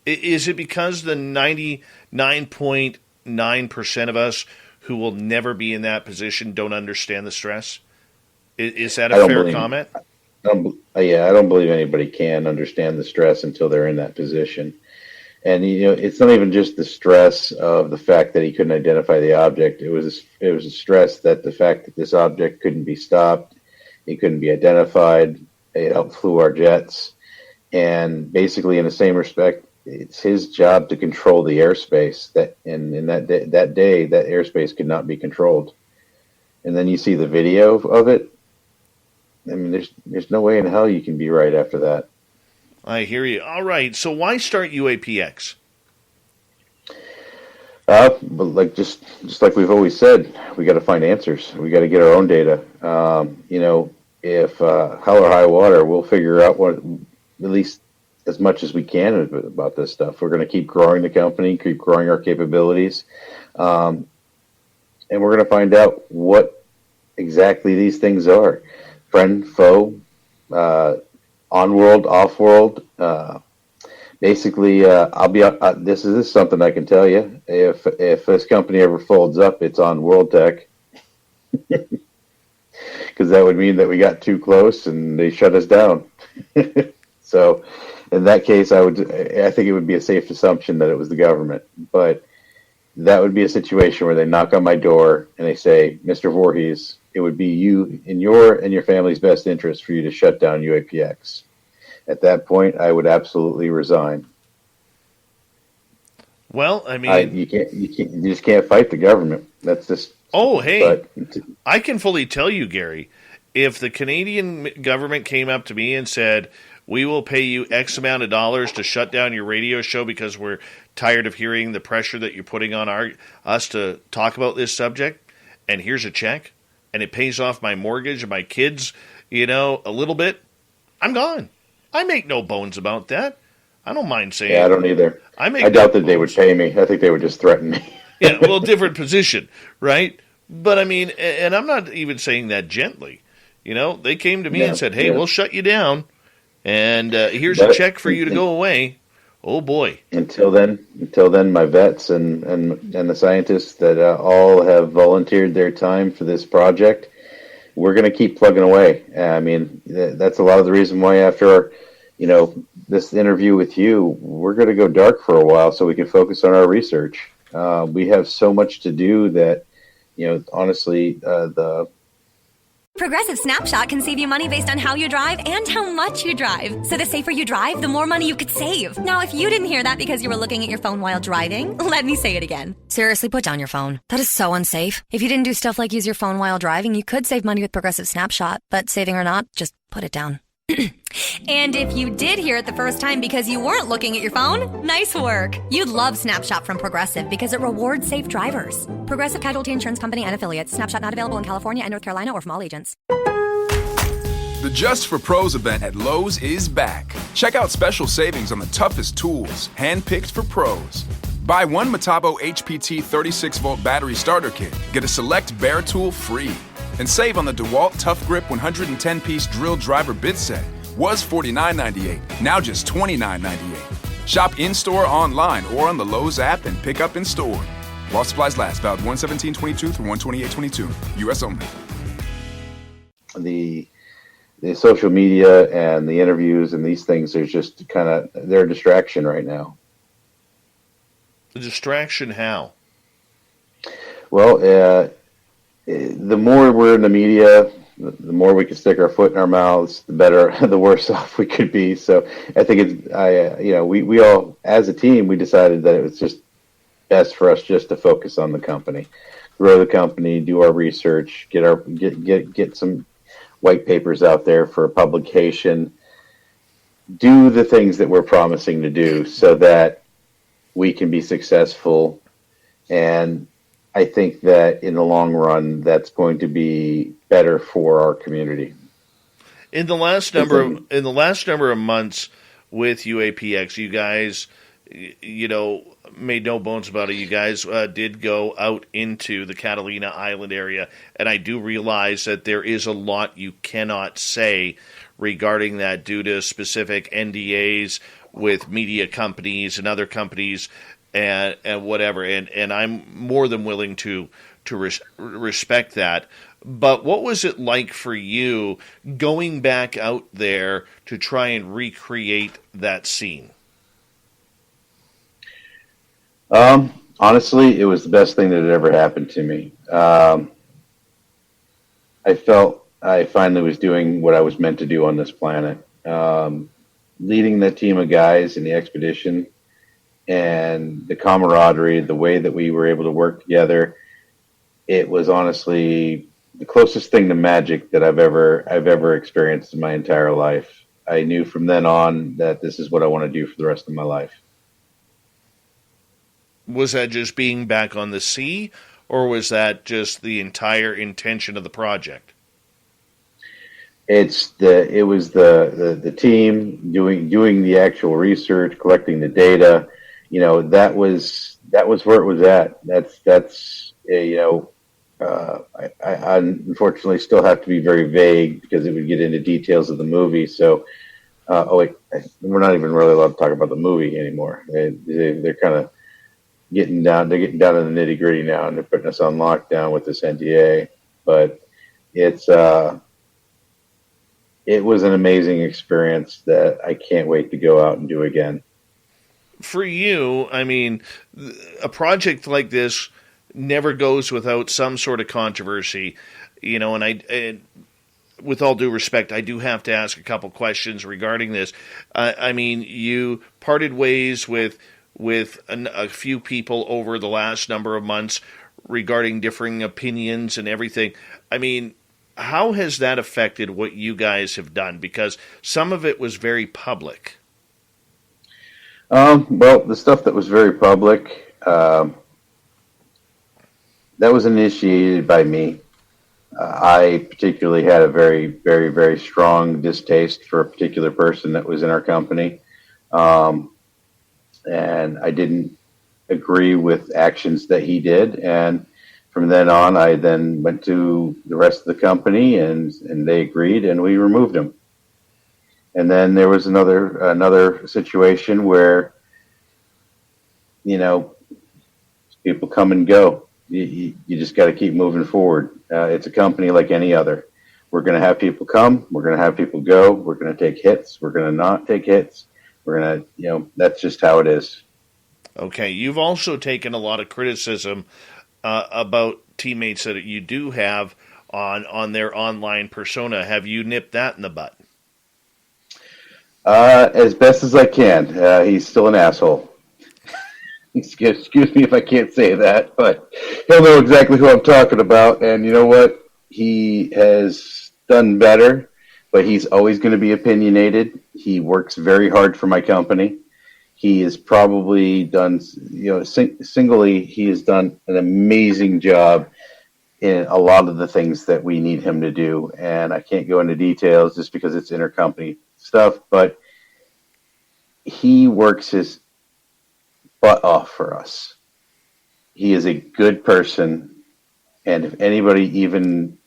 Is it because the 99.9% of us who will never be in that position don't understand the stress? Is that a fair comment? I don't believe anybody can understand the stress until they're in that position. And it's not even just the stress of the fact that he couldn't identify the object. It was a stress that the fact that this object couldn't be stopped, it couldn't be identified, it outflew our jets, and basically in the same respect, it's his job to control the airspace. In that day, that airspace could not be controlled. And then you see the video of it. I mean, there's no way in hell you can be right after that. I hear you. All right. So why start UAPx? But like just like we've always said, we got to find answers. We got to get our own data. If hell or high water, we'll figure out what, at least as much as we can about this stuff. We're going to keep growing the company, keep growing our capabilities, and we're going to find out what exactly these things are: friend, foe, on-world, off-world. Basically, this is something I can tell you. If this company ever folds up, it's on World Tech, because that would mean that we got too close and they shut us down. So, in that case, I think it would be a safe assumption that it was the government. But that would be a situation where they knock on my door and they say, "Mr. Voorhis, it would be in your family's best interest for you to shut down UAPx." At that point, I would absolutely resign. Well, I mean, you just can't fight the government. That's just. Oh, hey, I can fully tell you, Gary, if the Canadian government came up to me and said, "We will pay you X amount of dollars to shut down your radio show because we're tired of hearing the pressure that you're putting on us to talk about this subject, and here's a check, and it pays off my mortgage and my kids, a little bit," I'm gone. I make no bones about that. I don't mind saying. Yeah, I don't either. I doubt that they would pay me. I think they would just threaten me. Yeah, well, different position, right? But I mean, and I'm not even saying that gently. They came to me and said, "Hey, we'll shut you down, and here's a check for you to go away." Oh boy. Until then, my vets and the scientists that all have volunteered their time for this project, we're going to keep plugging away. I mean, that's a lot of the reason why after this interview with you, we're going to go dark for a while so we can focus on our research. We have so much to do that, honestly, the Progressive Snapshot can save you money based on how you drive and how much you drive. So the safer you drive, the more money you could save. Now, if you didn't hear that because you were looking at your phone while driving, let me say it again. Seriously, put down your phone. That is so unsafe. If you didn't do stuff like use your phone while driving, you could save money with Progressive Snapshot. But saving or not, just put it down. And if you did hear it the first time because you weren't looking at your phone, nice work. You'd love Snapshot from Progressive because it rewards safe drivers. Progressive Casualty Insurance Company and Affiliates. Snapshot not available in California and North Carolina or from all agents. The Just for Pros event at Lowe's is back. Check out special savings on the toughest tools, handpicked for pros. Buy one Metabo HPT 36-volt battery starter kit. Get a select bare tool free. And save on the DeWalt Tough Grip 110-piece drill driver bit set. Was $49.98, now just $29.98. Shop in-store, online, or on the Lowe's app and pick up in-store. While supplies last, valid 1/17/22 through 1/28/22. U.S. only. The social media and the interviews and these things are just they're a distraction right now. The distraction how? Well, the more we're in the media, the more we can stick our foot in our mouths, the better, the worse off we could be. So I think we all, as a team, we decided that it was just best for us just to focus on the company, grow the company, do our research, get some white papers out there for publication, do the things that we're promising to do so that we can be successful. And I think that in the long run, that's going to be better for our community. In the last number of months with UAPx, you guys, made no bones about it. You guys did go out into the Catalina Island area, and I do realize that there is a lot you cannot say regarding that due to specific NDAs with media companies and other companies and whatever. And I'm more than willing to respect that. But what was it like for you going back out there to try and recreate that scene? Honestly, it was the best thing that had ever happened to me. I felt I finally was doing what I was meant to do on this planet. Leading the team of guys in the expedition and the camaraderie, the way that we were able to work together, it was honestly the closest thing to magic that I've ever experienced in my entire life. I knew from then on that this is what I want to do for the rest of my life. Was that just being back on the sea, or was that just the entire intention of the project? It was the team doing the actual research, collecting the data. That was where it was at. I unfortunately still have to be very vague because it would get into details of the movie. So, we're not even really allowed to talk about the movie anymore. They're kind of getting down to the nitty gritty now, and they're putting us on lockdown with this NDA. But it was an amazing experience that I can't wait to go out and do again. For you, I mean, a project like this never goes without some sort of controversy, and with all due respect, I do have to ask a couple questions regarding this. I mean, you parted ways with a few people over the last number of months regarding differing opinions and everything. I mean, how has that affected what you guys have done? Because some of it was very public. Well, the stuff that was very public, that was initiated by me. I particularly had a very, very, very strong distaste for a particular person that was in our company. And I didn't agree with actions that he did. And from then on, I then went to the rest of the company and they agreed and we removed him. And then there was another situation where people come and go. You just got to keep moving forward. It's a company like any other. We're going to have people come. We're going to have people go. We're going to take hits. We're going to not take hits. We're going to, that's just how it is. Okay. You've also taken a lot of criticism about teammates that you do have on their online persona. Have you nipped that in the butt? As best as I can. He's still an asshole. Excuse me if I can't say that, but he'll know exactly who I'm talking about. And you know what? He has done better, but he's always going to be opinionated. He works very hard for my company. He has probably done, singly, he has done an amazing job in a lot of the things that we need him to do. And I can't go into details just because it's intercompany stuff, but he works his butt off for us. He is a good person. And if anybody even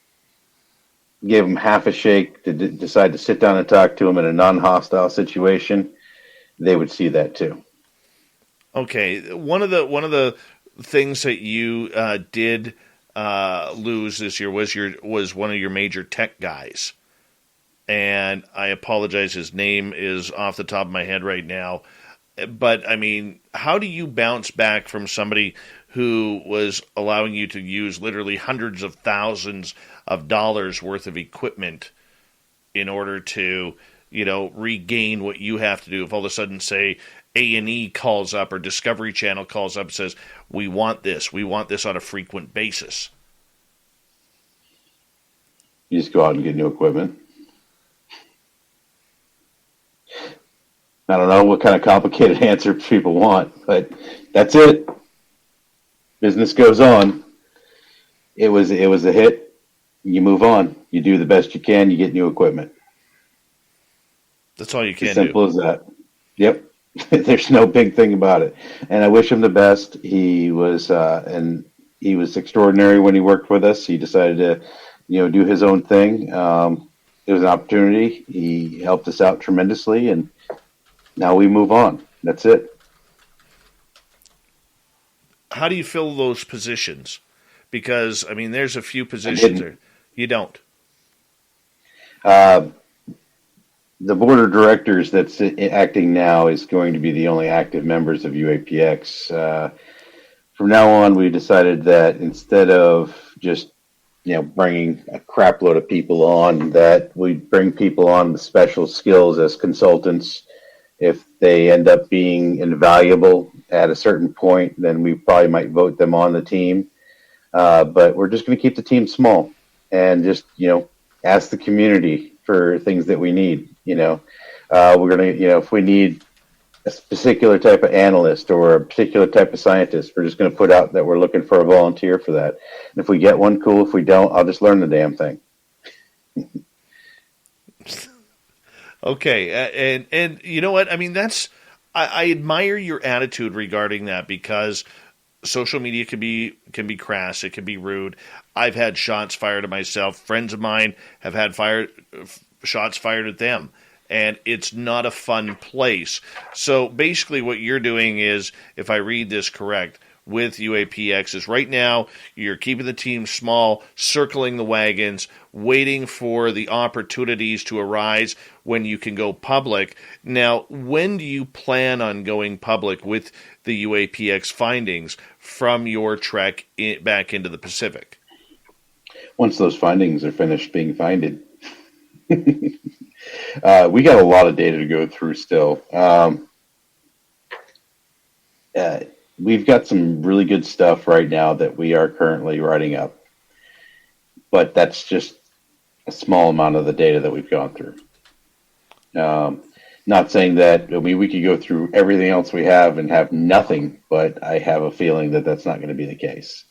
gave him half a shake to decide to sit down and talk to him in a non-hostile situation, they would see that too. Okay, one of the things that you did lose this year was one of your major tech guys, and I apologize, his name is off the top of my head right now. But I mean, how do you bounce back from somebody who was allowing you to use literally hundreds of thousands of dollars worth of equipment in order to, regain what you have to do? If all of a sudden, say, A&E calls up or Discovery Channel calls up and says, we want this on a frequent basis. You just go out and get new equipment. I don't know what kind of complicated answer people want, but that's it. Business goes on. It was a hit. You move on. You do the best you can. You get new equipment. That's all you can do. As simple as that. Yep. There's no big thing about it. And I wish him the best. He was extraordinary when he worked with us. He decided to, do his own thing. It was an opportunity. He helped us out tremendously, and now we move on. That's it. How do you fill those positions? Because, I mean, there's a few positions there. You don't. The board of directors that's acting now is going to be the only active members of UAPx. From now on, we decided that instead of just, bringing a crap load of people on, that we bring people on with special skills as consultants. If they end up being invaluable at a certain point, then we probably might vote them on the team. But we're just going to keep the team small and just, ask the community for things that we need. We're going to, if we need a particular type of analyst or a particular type of scientist, we're just going to put out that we're looking for a volunteer for that. And if we get one, cool. If we don't, I'll just learn the damn thing. Okay, and you know what? I mean, I admire your attitude regarding that, because social media can be crass, it can be rude. I've had shots fired at myself. Friends of mine have had shots fired at them, and it's not a fun place. So basically, what you're doing is, if I read this correct, with UAPx is right now you're keeping the team small, circling the wagons, waiting for the opportunities to arise when you can go public. Now, when do you plan on going public with the UAPx findings from your trek back into the Pacific? Once those findings are finished being finded. We got a lot of data to go through still. We've got some really good stuff right now that we are currently writing up, but that's just a small amount of the data that we've gone through. Not saying that, we could go through everything else we have and have nothing, but I have a feeling that that's not going to be the case.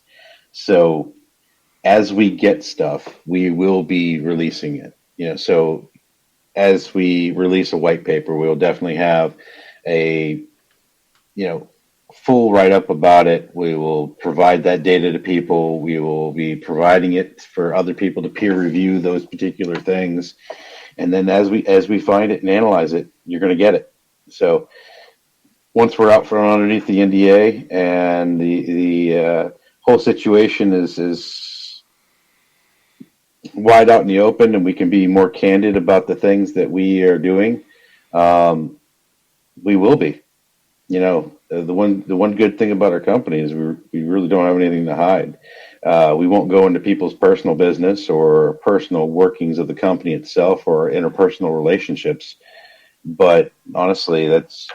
So as we get stuff, we will be releasing it. So as we release a white paper, we'll definitely have a, full write-up about it. We will provide that data to people. We will be providing it for other people to peer review those particular things. And then as we find it and analyze it, you're going to get it. So once we're out from underneath the NDA and the whole situation is wide out in the open, and we can be more candid about the things that we are doing, we will be. You know, the one good thing about our company is we really don't have anything to hide. We won't go into people's personal business or personal workings of the company itself or interpersonal relationships. But honestly, that's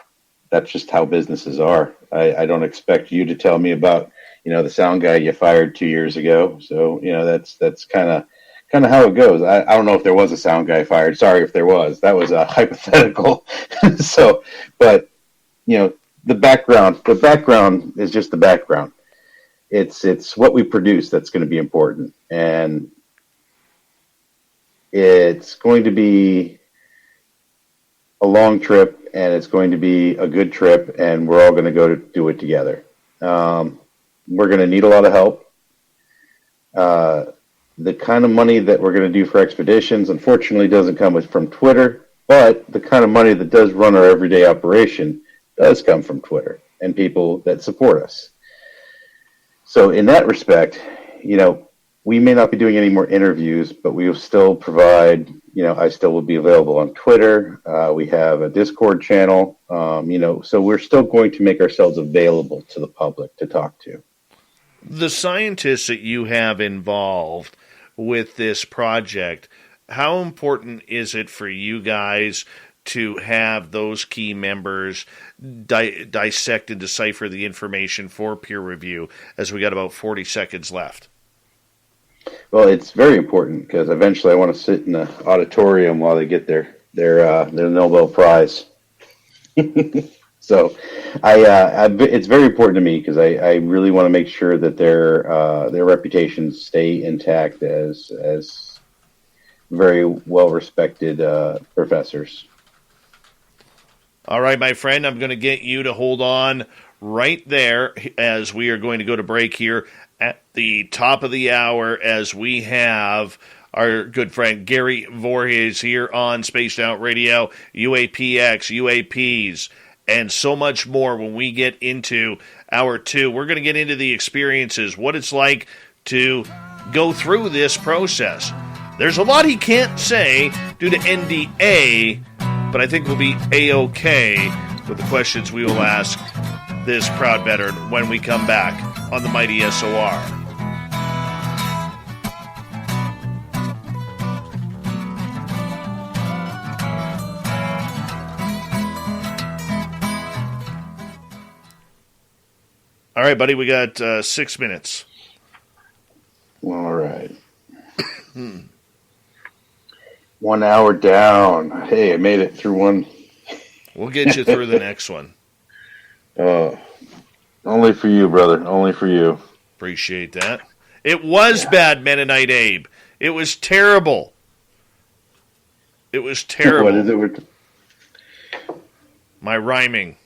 just how businesses are. I don't expect you to tell me about, you know, the sound guy you fired 2 years ago. So, you know, that's kind of how it goes. I don't know if there was a sound guy fired. Sorry if there was. That was a hypothetical. So, but, you know, the background is just the background. It's what we produce that's going to be important. And it's going to be a long trip, and it's going to be a good trip, and we're all going to go to do it together. We're going to need a lot of help. The kind of money that we're going to do for expeditions, unfortunately, doesn't come from Twitter, but the kind of money that does run our everyday operation does come from Twitter and people that support us. So in that respect, you know, we may not be doing any more interviews, but we will still provide, you know, I still will be available on Twitter. We have a Discord channel, you know, so we're still going to make ourselves available to the public to talk to. The scientists that you have involved with this project, how important is it for you guys to have those key members dissect and decipher the information for peer review, as we got about 40 seconds left? Well, it's very important because eventually I want to sit in the auditorium while they get their Nobel Prize. So it's very important to me because I really want to make sure that their reputations stay intact as very well-respected professors. All right, my friend, I'm going to get you to hold on right there as we are going to go to break here at the top of the hour, as we have our good friend Gary Voorhis here on Spaced Out Radio, UAPx, UAPs, and so much more when we get into hour two. We're going to get into the experiences, what it's like to go through this process. There's a lot he can't say due to NDA, but I think we'll be A-OK with the questions we will ask this proud veteran when we come back on the mighty SOR. All right, buddy, we got 6 minutes. All right. 1 hour down. Hey, I made it through one. We'll get you through the next one. Only for you, brother. Only for you. Appreciate that. It was bad, Mennonite Abe. It was terrible. It was terrible. What is it? My rhyming.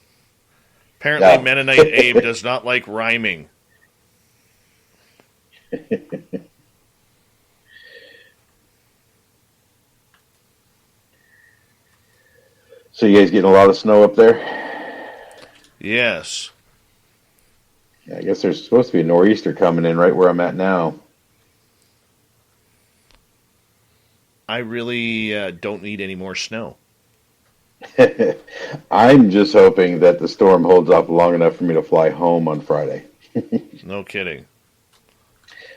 Apparently, Mennonite Abe does not like rhyming. So you guys getting a lot of snow up there? Yes. Yeah, I guess there's supposed to be a nor'easter coming in right where I'm at now. I really don't need any more snow. I'm just hoping that the storm holds up long enough for me to fly home on Friday. No kidding.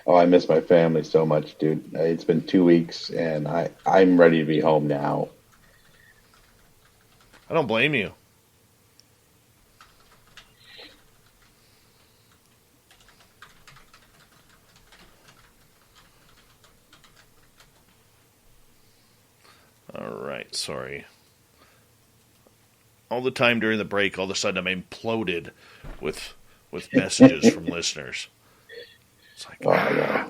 Oh, I miss my family so much, dude. It's been 2 weeks, and I'm ready to be home now. I don't blame you. All right, sorry. All the time during the break, all of a sudden I'm imploded with messages from listeners. It's like, oh, yeah.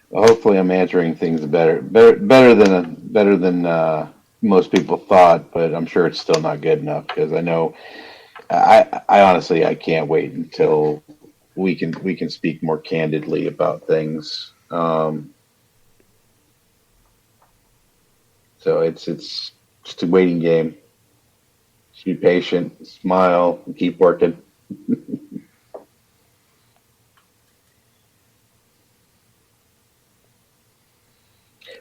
Well, hopefully, I'm answering things better than most people thought. But I'm sure it's still not good enough because I know. I honestly I can't wait until we can speak more candidly about things So it's just a waiting game. Just be patient, smile, and keep working.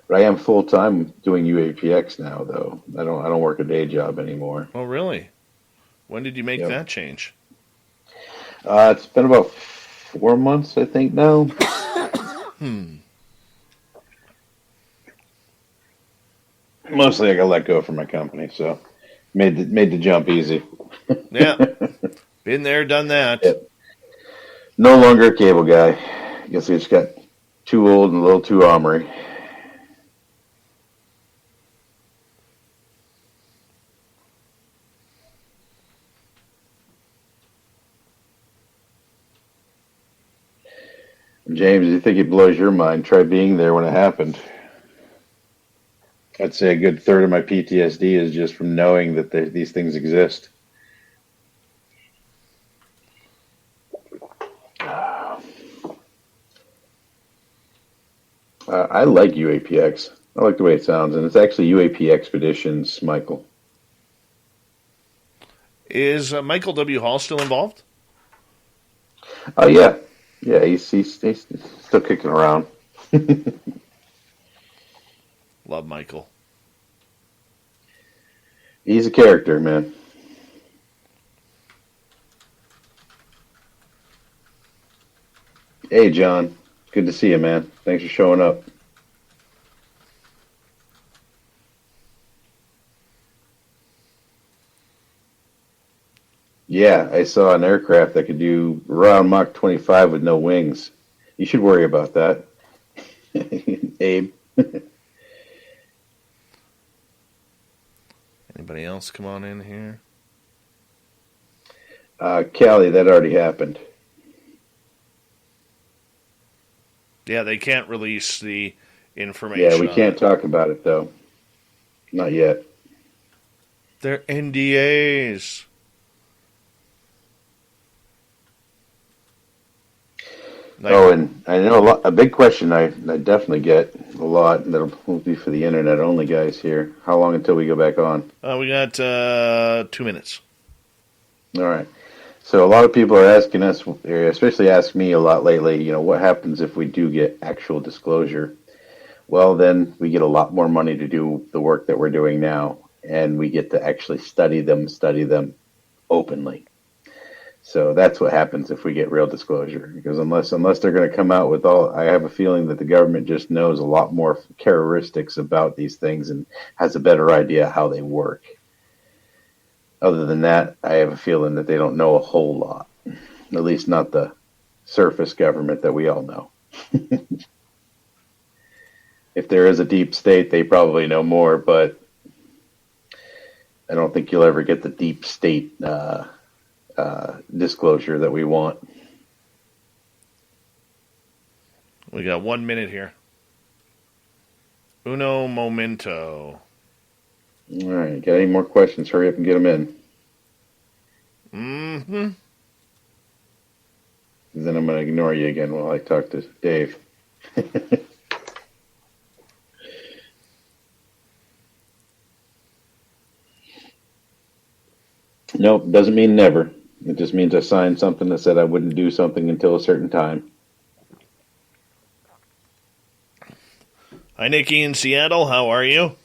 But I am full time doing UAPx now, though. I don't work a day job anymore. Oh, really? When did you make that change? It's been about 4 months, I think, now. Mostly I got let go from my company, so made the jump easy. Yeah. Been there, done that. Yep. No longer a cable guy. Guess we just got too old and a little too ornery. James, you think it blows your mind? Try being there when it happened. I'd say a good third of my PTSD is just from knowing that these things exist. I like UAPx. I like the way it sounds, and it's actually UAP Expeditions, Michael. Is Michael W. Hall still involved? Oh, yeah. Yeah, he's still kicking around. Love Michael. He's a character, man. Hey, John. Good to see you, man. Thanks for showing up. Yeah, I saw an aircraft that could do around Mach 25 with no wings. You should worry about that, Abe. Anybody else come on in here? Callie, that already happened. Yeah, they can't release the information. Yeah, we can't talk about it, though. Not yet. They're NDAs. Oh, and I know a big question I definitely get a lot, and that'll be for the internet only guys here. How long until we go back on? We got 2 minutes. All right. So a lot of people are asking us, especially ask me a lot lately, what happens if we do get actual disclosure? Well, then we get a lot more money to do the work that we're doing now, and we get to actually study them openly. So that's what happens if we get real disclosure, because unless they're going to come out with I have a feeling that the government just knows a lot more characteristics about these things and has a better idea how they work. Other than that, I have a feeling that they don't know a whole lot, at least not the surface government that we all know. If there is a deep state, they probably know more, but I don't think you'll ever get the deep state disclosure that we want. We got 1 minute here. Uno momento. All right, got any more questions? Hurry up and get them in. Mm-hmm. Then I'm going to ignore you again while I talk to Dave. Nope, doesn't mean never. It just means I signed something that said I wouldn't do something until a certain time. Hi, Nikki in Seattle. How are you?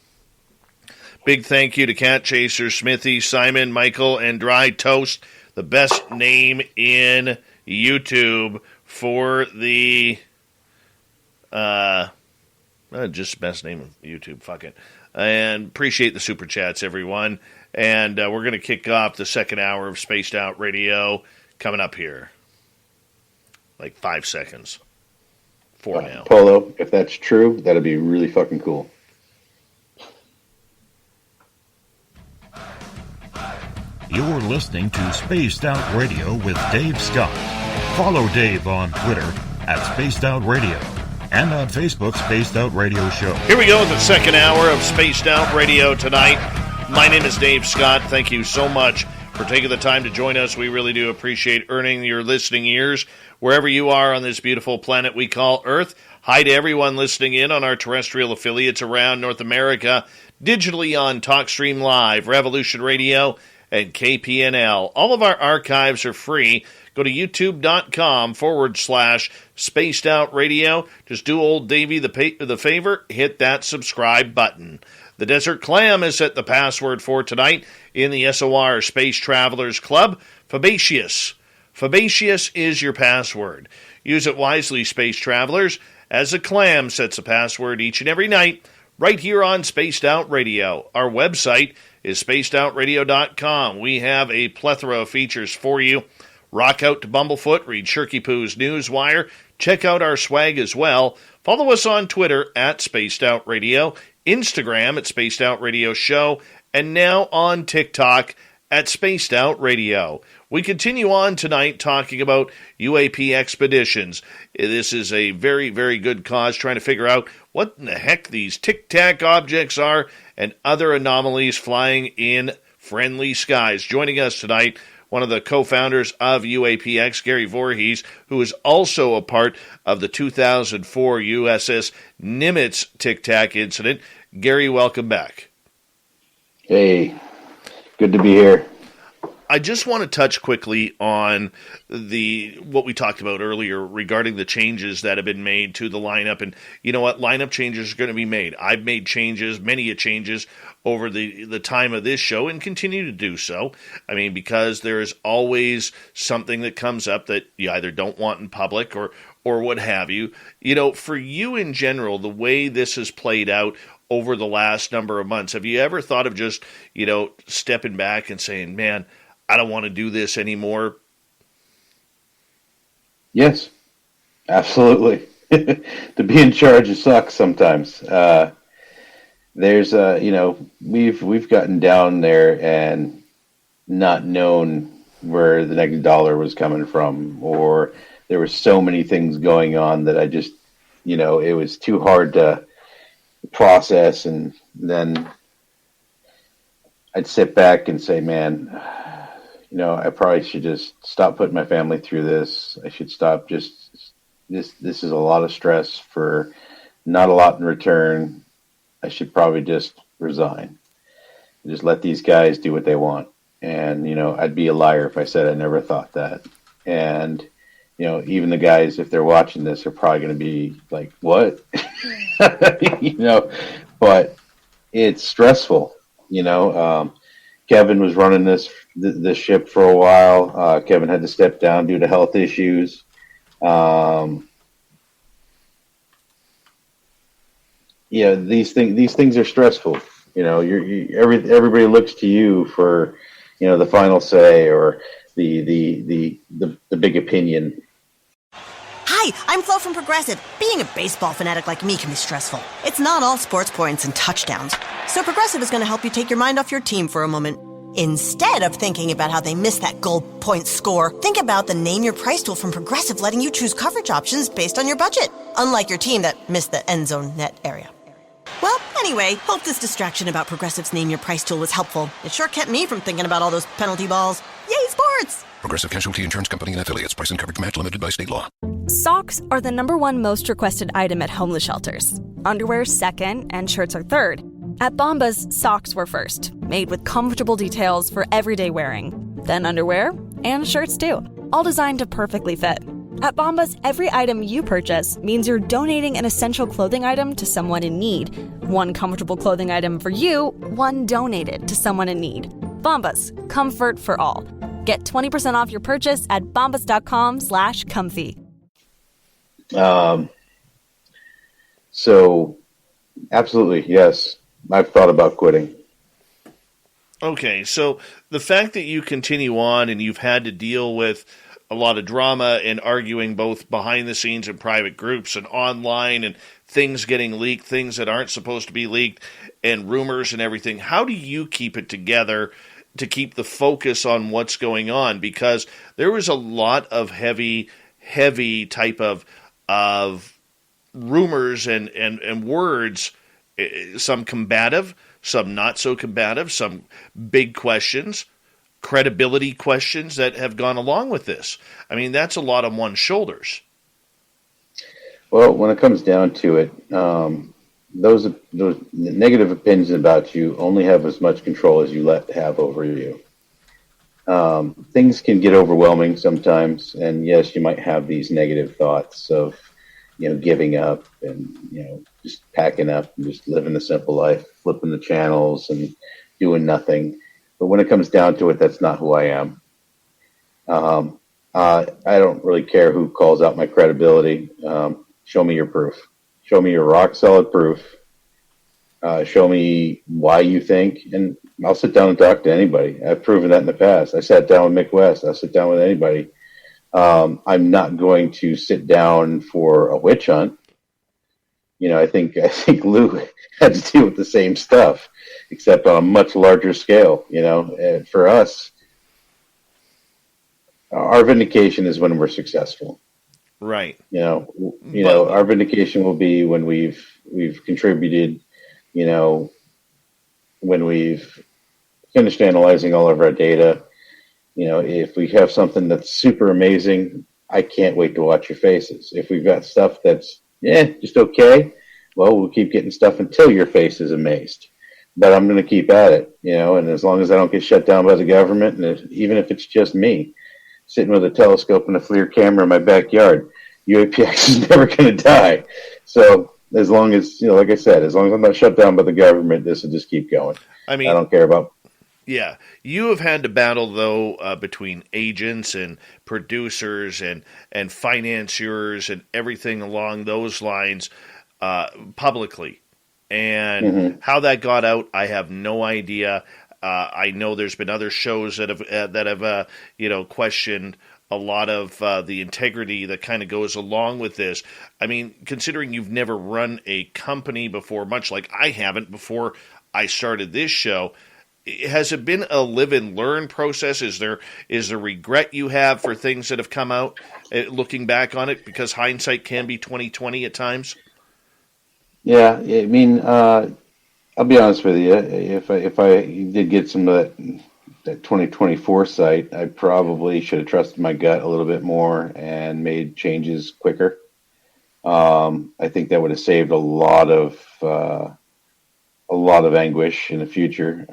Big thank you to Cat Chaser, Smithy, Simon, Michael, and Dry Toast, the best name in YouTube for the just best name of YouTube. Fuck it. And appreciate the super chats, everyone. And we're going to kick off the second hour of Spaced Out Radio coming up here. Like 5 seconds. 4 now. Polo, if that's true, that'd be really fucking cool. You're listening to Spaced Out Radio with Dave Scott. Follow Dave on Twitter at Spaced Out Radio and on Facebook, Spaced Out Radio Show. Here we go with the second hour of Spaced Out Radio tonight. My name is Dave Scott. Thank you so much for taking the time to join us. We really do appreciate earning your listening ears wherever you are on this beautiful planet we call Earth. Hi to everyone listening in on our terrestrial affiliates around North America, digitally on TalkStream Live, Revolution Radio, and KPNL. All of our archives are free. Go to youtube.com/Spaced Out Radio. Just do old Davey the favor, hit that subscribe button. The Desert Clam is set the password for tonight in the SOR Space Travelers Club. Fabaceous. Fabaceous is your password. Use it wisely, Space Travelers, as the Clam sets a password each and every night right here on Spaced Out Radio. Our website is spacedoutradio.com. We have a plethora of features for you. Rock out to Bumblefoot, read Shirky Poo's Newswire, check out our swag as well. Follow us on Twitter at Spaced Out Radio, Instagram at Spaced Out Radio Show, and now on TikTok at Spaced Out Radio. We continue on tonight talking about UAP expeditions. This is a very, very good cause, trying to figure out what in the heck these tic-tac objects are and other anomalies flying in friendly skies. Joining us tonight, one of the co-founders of UAPx, Gary Voorhis, who is also a part of the 2004 USS Nimitz tic-tac incident. Gary, welcome back. Hey, good to be here. I just want to touch quickly on what we talked about earlier regarding the changes that have been made to the lineup. And you know what? Lineup changes are going to be made. I've made changes, many changes over the time of this show and continue to do so. I mean, because there is always something that comes up that you either don't want in public or what have you. You know, for you in general, the way this has played out over the last number of months, have you ever thought of just, stepping back and saying, man, I don't want to do this anymore? Yes, absolutely. To be in charge sucks sometimes. There's we've gotten down there and not known where the next dollar was coming from, or there were so many things going on that I just, it was too hard to process. And then I'd sit back and say, man, I probably should just stop putting my family through this. I should stop this is a lot of stress for not a lot in return. I should probably just resign. Just let these guys do what they want. And, I'd be a liar if I said I never thought that. And, even the guys, if they're watching this, are probably going to be like, what? But it's stressful, Kevin was running this ship for a while. Kevin had to step down due to health issues. These things are stressful. Everybody looks to you for, the final say or the big opinion. Hi, I'm Flo from Progressive. Being a baseball fanatic like me can be stressful. It's not all sports points and touchdowns. So Progressive is going to help you take your mind off your team for a moment. Instead of thinking about how they missed that goal point score, think about the Name Your Price tool from Progressive, letting you choose coverage options based on your budget, unlike your team that missed the end zone net area. Well, anyway, hope this distraction about Progressive's Name Your Price tool was helpful. It sure kept me from thinking about all those penalty balls. Yay, sports! Progressive Casualty Insurance Company and Affiliates. Price and coverage match limited by state law. Socks are the #1 most requested item at homeless shelters. Underwear second, and shirts are third. At Bombas, socks were first, made with comfortable details for everyday wearing. Then underwear, and shirts too, all designed to perfectly fit. At Bombas, every item you purchase means you're donating an essential clothing item to someone in need. One comfortable clothing item for you, one donated to someone in need. Bombas, comfort for all. Get 20% off your purchase at bombas.com/comfy. So, absolutely, yes. I've thought about quitting. Okay, so the fact that you continue on and you've had to deal with a lot of drama and arguing both behind the scenes in private groups and online and things getting leaked, things that aren't supposed to be leaked, and rumors and everything, how do you keep it together to keep the focus on what's going on? Because there was a lot of heavy type of rumors and words, some combative, some not so combative, some big questions, credibility questions that have gone along with this. I mean, that's a lot on one's shoulders. Well, when it comes down to it, those negative opinions about you only have as much control as you let have over you. Things can get overwhelming sometimes, and yes, you might have these negative thoughts of, giving up and, just packing up and just living the simple life, flipping the channels and doing nothing. But when it comes down to it, that's not who I am. I don't really care who calls out my credibility. Show me your proof. Show me your rock solid proof. Show me why you think, and I'll sit down and talk to anybody. I've proven that in the past. I sat down with Mick West. I'll sit down with anybody. I'm not going to sit down for a witch hunt. I think Lou had to deal with the same stuff, except on a much larger scale. And for us, our vindication is when we're successful. Right. Our vindication will be when we've contributed. When we've finished analyzing all of our data. If we have something that's super amazing, I can't wait to watch your faces. If we've got stuff that's just okay, well, we'll keep getting stuff until your face is amazed. But I'm going to keep at it, and as long as I don't get shut down by the government, and even if it's just me sitting with a telescope and a FLIR camera in my backyard, UAPx is never going to die. So as long as, like I said, as long as I'm not shut down by the government, this will just keep going. I don't care about. Yeah, you have had to battle, though, between agents and producers and financiers and everything along those lines publicly. And how that got out, I have no idea. I know there's been other shows that have questioned a lot of the integrity that kind of goes along with this. I mean, considering you've never run a company before, much like I haven't before I started this show, has it been a live and learn process? Is there regret you have for things that have come out, looking back on it, because hindsight can be 20/20 at times? Yeah, I mean, I'll be honest with you. If I did get some of that 2020 foresight, I probably should have trusted my gut a little bit more and made changes quicker. I think that would have saved a lot of anguish in the future.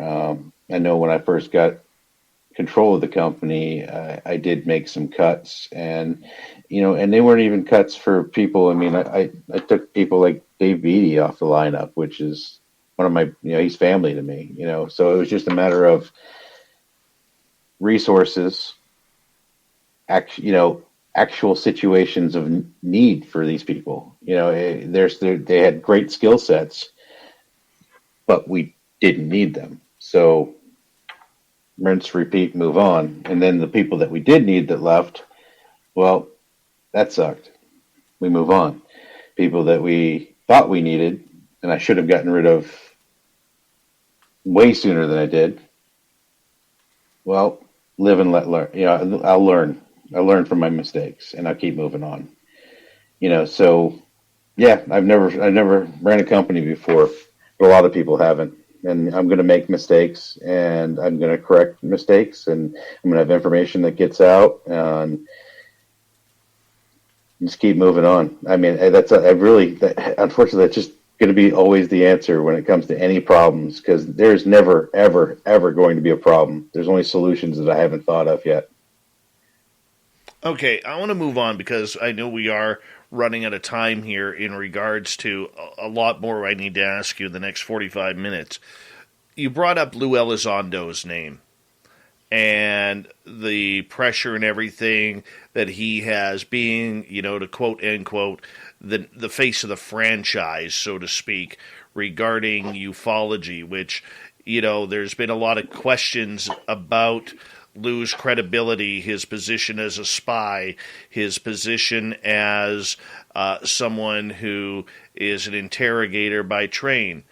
I know when I first got control of the company, I did make some cuts, and they weren't even cuts for people. I mean, I took people like Dave Beatty off the lineup, which is one of my, he's family to me. So it was just a matter of resources, actual situations of need for these people. They had great skill sets, but we didn't need them. So rinse, repeat, move on. And then the people that we did need that left, well, that sucked. We move on. People that we thought we needed, and I should have gotten rid of way sooner than I did. Well, live and let learn. I'll learn. I learn from my mistakes, and I'll keep moving on. So yeah, I've never ran a company before. But a lot of people haven't, and I'm going to make mistakes, and I'm going to correct mistakes, and I'm going to have information that gets out, and just keep moving on. I mean, unfortunately, that's just going to be always the answer when it comes to any problems, because there's never, ever, ever going to be a problem. There's only solutions that I haven't thought of yet. Okay, I want to move on because I know we are running out of time here in regards to a lot more I need to ask you in the next 45 minutes. You brought up Lou Elizondo's name and the pressure and everything that he has being, to quote, end quote, the face of the franchise, so to speak, regarding ufology, which, there's been a lot of questions about Lou's credibility, his position as a spy, his position as someone who is an interrogator by trade,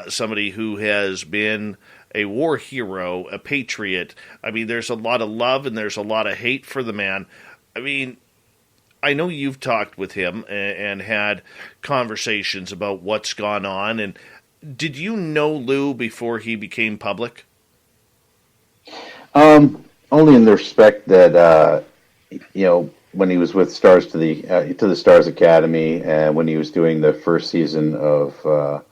somebody who has been a war hero, a patriot. I mean, there's a lot of love and there's a lot of hate for the man. I mean, I know you've talked with him and had conversations about what's gone on. And did you know Lou before he became public? Only in the respect that, when he was with Stars to the Stars Academy, and when he was doing the first season of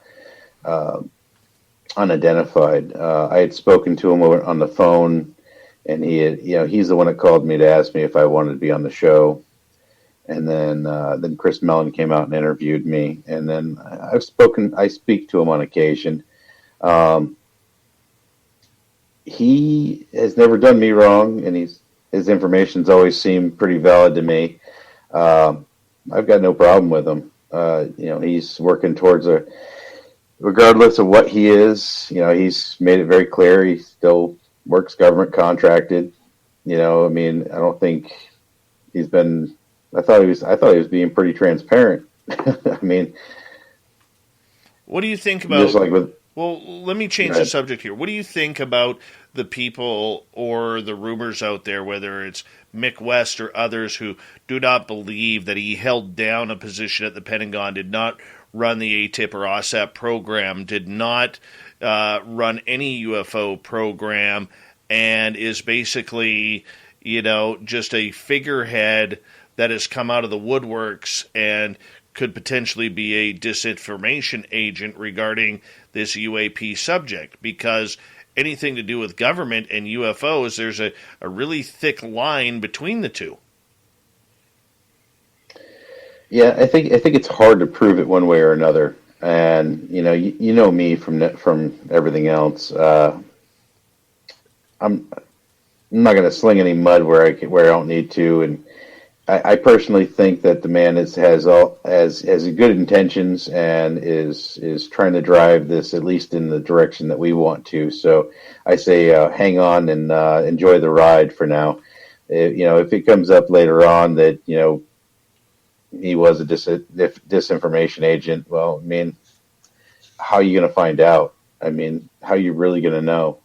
Unidentified. I had spoken to him on the phone, and he's the one that called me to ask me if I wanted to be on the show. And then Chris Mellon came out and interviewed me, and then I speak to him on occasion. He has never done me wrong, and his information's always seemed pretty valid to me. I've got no problem with him. He's working towards regardless of what he is, he's made it very clear he still works government contracted. I don't think he's been. I thought he was being pretty transparent. What do you think about? Just like with, well, let me change the subject here. What do you think about the people or the rumors out there, whether it's Mick West or others, who do not believe that he held down a position at the Pentagon, did not run the ATIP or OSAP program, did not run any UFO program, and is basically, just a figurehead that has come out of the woodworks and could potentially be a disinformation agent regarding this UAP subject? Because anything to do with government and UFOs, there's a really thick line between the two. Yeah, I think it's hard to prove it one way or another. And you know me from everything else. I'm not going to sling any mud where I don't need to, and I personally think that the man has good intentions and is trying to drive this at least in the direction that we want to. So I say hang on and enjoy the ride for now. If it comes up later on that he was a disinformation agent, well, how are you going to find out? How are you really going to know?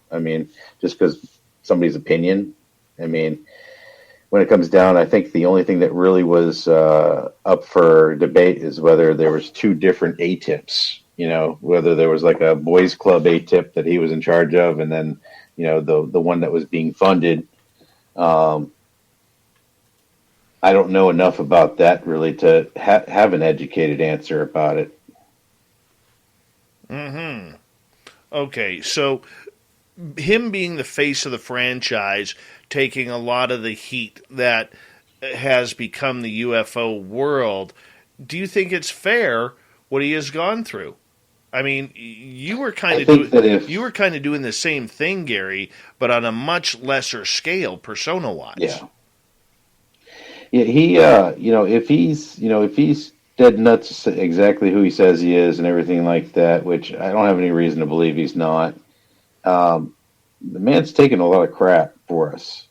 Just because somebody's opinion? When it comes down, I think the only thing that really was up for debate is whether there was two different ATIPs, whether there was like a boys club ATIP that he was in charge of, and then, the one that was being funded. I don't know enough about that really to have an educated answer about it. Mm-hmm. Okay, so him being the face of the franchise, taking a lot of the heat that has become the UFO world, do you think it's fair what he has gone through? You were kind of doing the same thing, Gary, but on a much lesser scale, persona-wise. Yeah. Yeah, he, if he's dead nuts exactly who he says he is and everything like that, which I don't have any reason to believe he's not. The man's taking a lot of crap for us.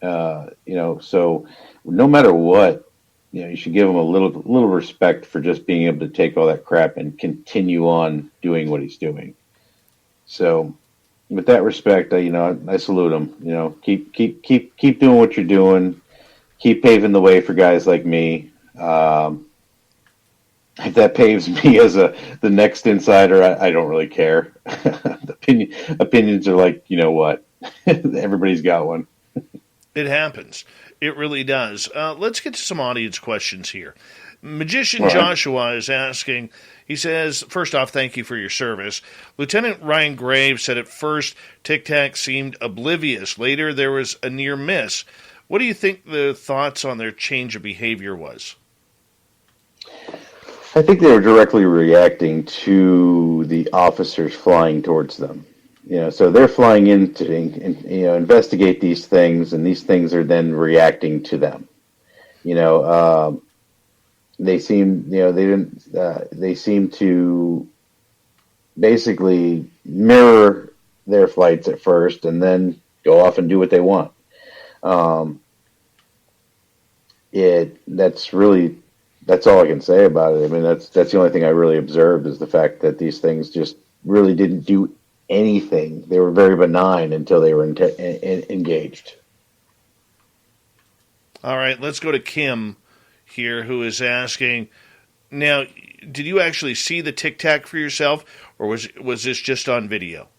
So no matter what, you should give him a little respect for just being able to take all that crap and continue on doing what he's doing. So with that respect, I salute him. Keep doing what you're doing. Keep paving the way for guys like me. If that paves me as the next insider, I don't really care. Opinions are like, what? Everybody's got one. It happens. It really does. Let's get to some audience questions here. Magician right. Joshua is asking, he says, first off, thank you for your service. Lieutenant Ryan Graves said at first TICTACs seemed oblivious. Later there was a near miss. What do you think the thoughts on their change of behavior was? I think they were directly reacting to the officers flying towards them. So they're flying in to investigate these things, and these things are then reacting to them. They seem they seem to basically mirror their flights at first, and then go off and do what they want. That's all I can say about it. That's the only thing I really observed is the fact that these things just really didn't do anything. They were very benign until they were engaged. All right, let's go to Kim here, who is asking, now, did you actually see the TICTAC for yourself, or was this just on video?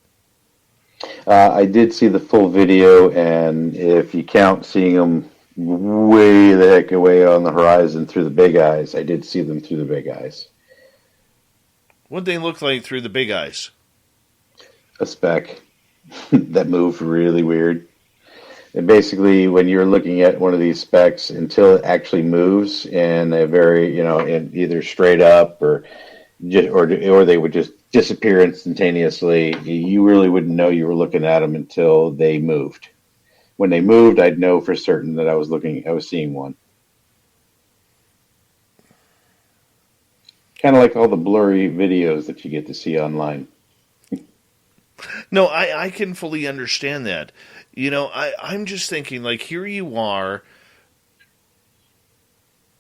I did see the full video, and if you count seeing them way the heck away on the horizon through the big eyes. I did see them through the big eyes. What'd they look like through the big eyes? A speck that moved really weird. And basically, when you're looking at one of these specks, until it actually moves in a very, in either straight up or they would just disappear instantaneously, you really wouldn't know you were looking at them until they moved. When they moved, I'd know for certain that I was seeing one. Kind of like all the blurry videos that you get to see online. No, I can fully understand that. I'm just thinking, like, here you are.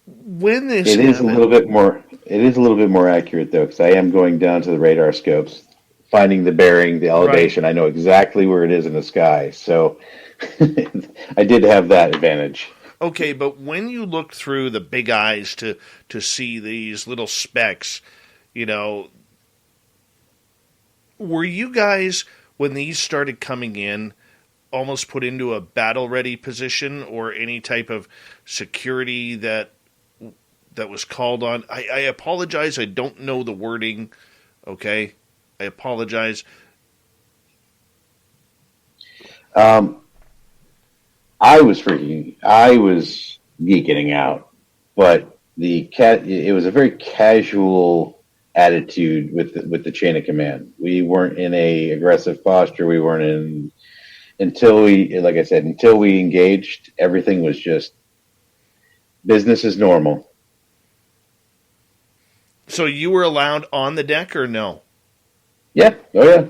When this It is a little bit more accurate, though, because I am going down to the radar scopes, finding the bearing, the elevation. Right. I know exactly where it is in the sky. So I did have that advantage. Okay, but when you look through the big eyes to see these little specks, were you guys, when these started coming in, almost put into a battle-ready position or any type of security that was called on? I apologize. I don't know the wording. Okay? I apologize. I was geeking out, but it was a very casual attitude with the chain of command. We weren't in a aggressive posture. We weren't until we engaged. Everything was just business as normal. So you were allowed on the deck or no? Yeah. Oh yeah.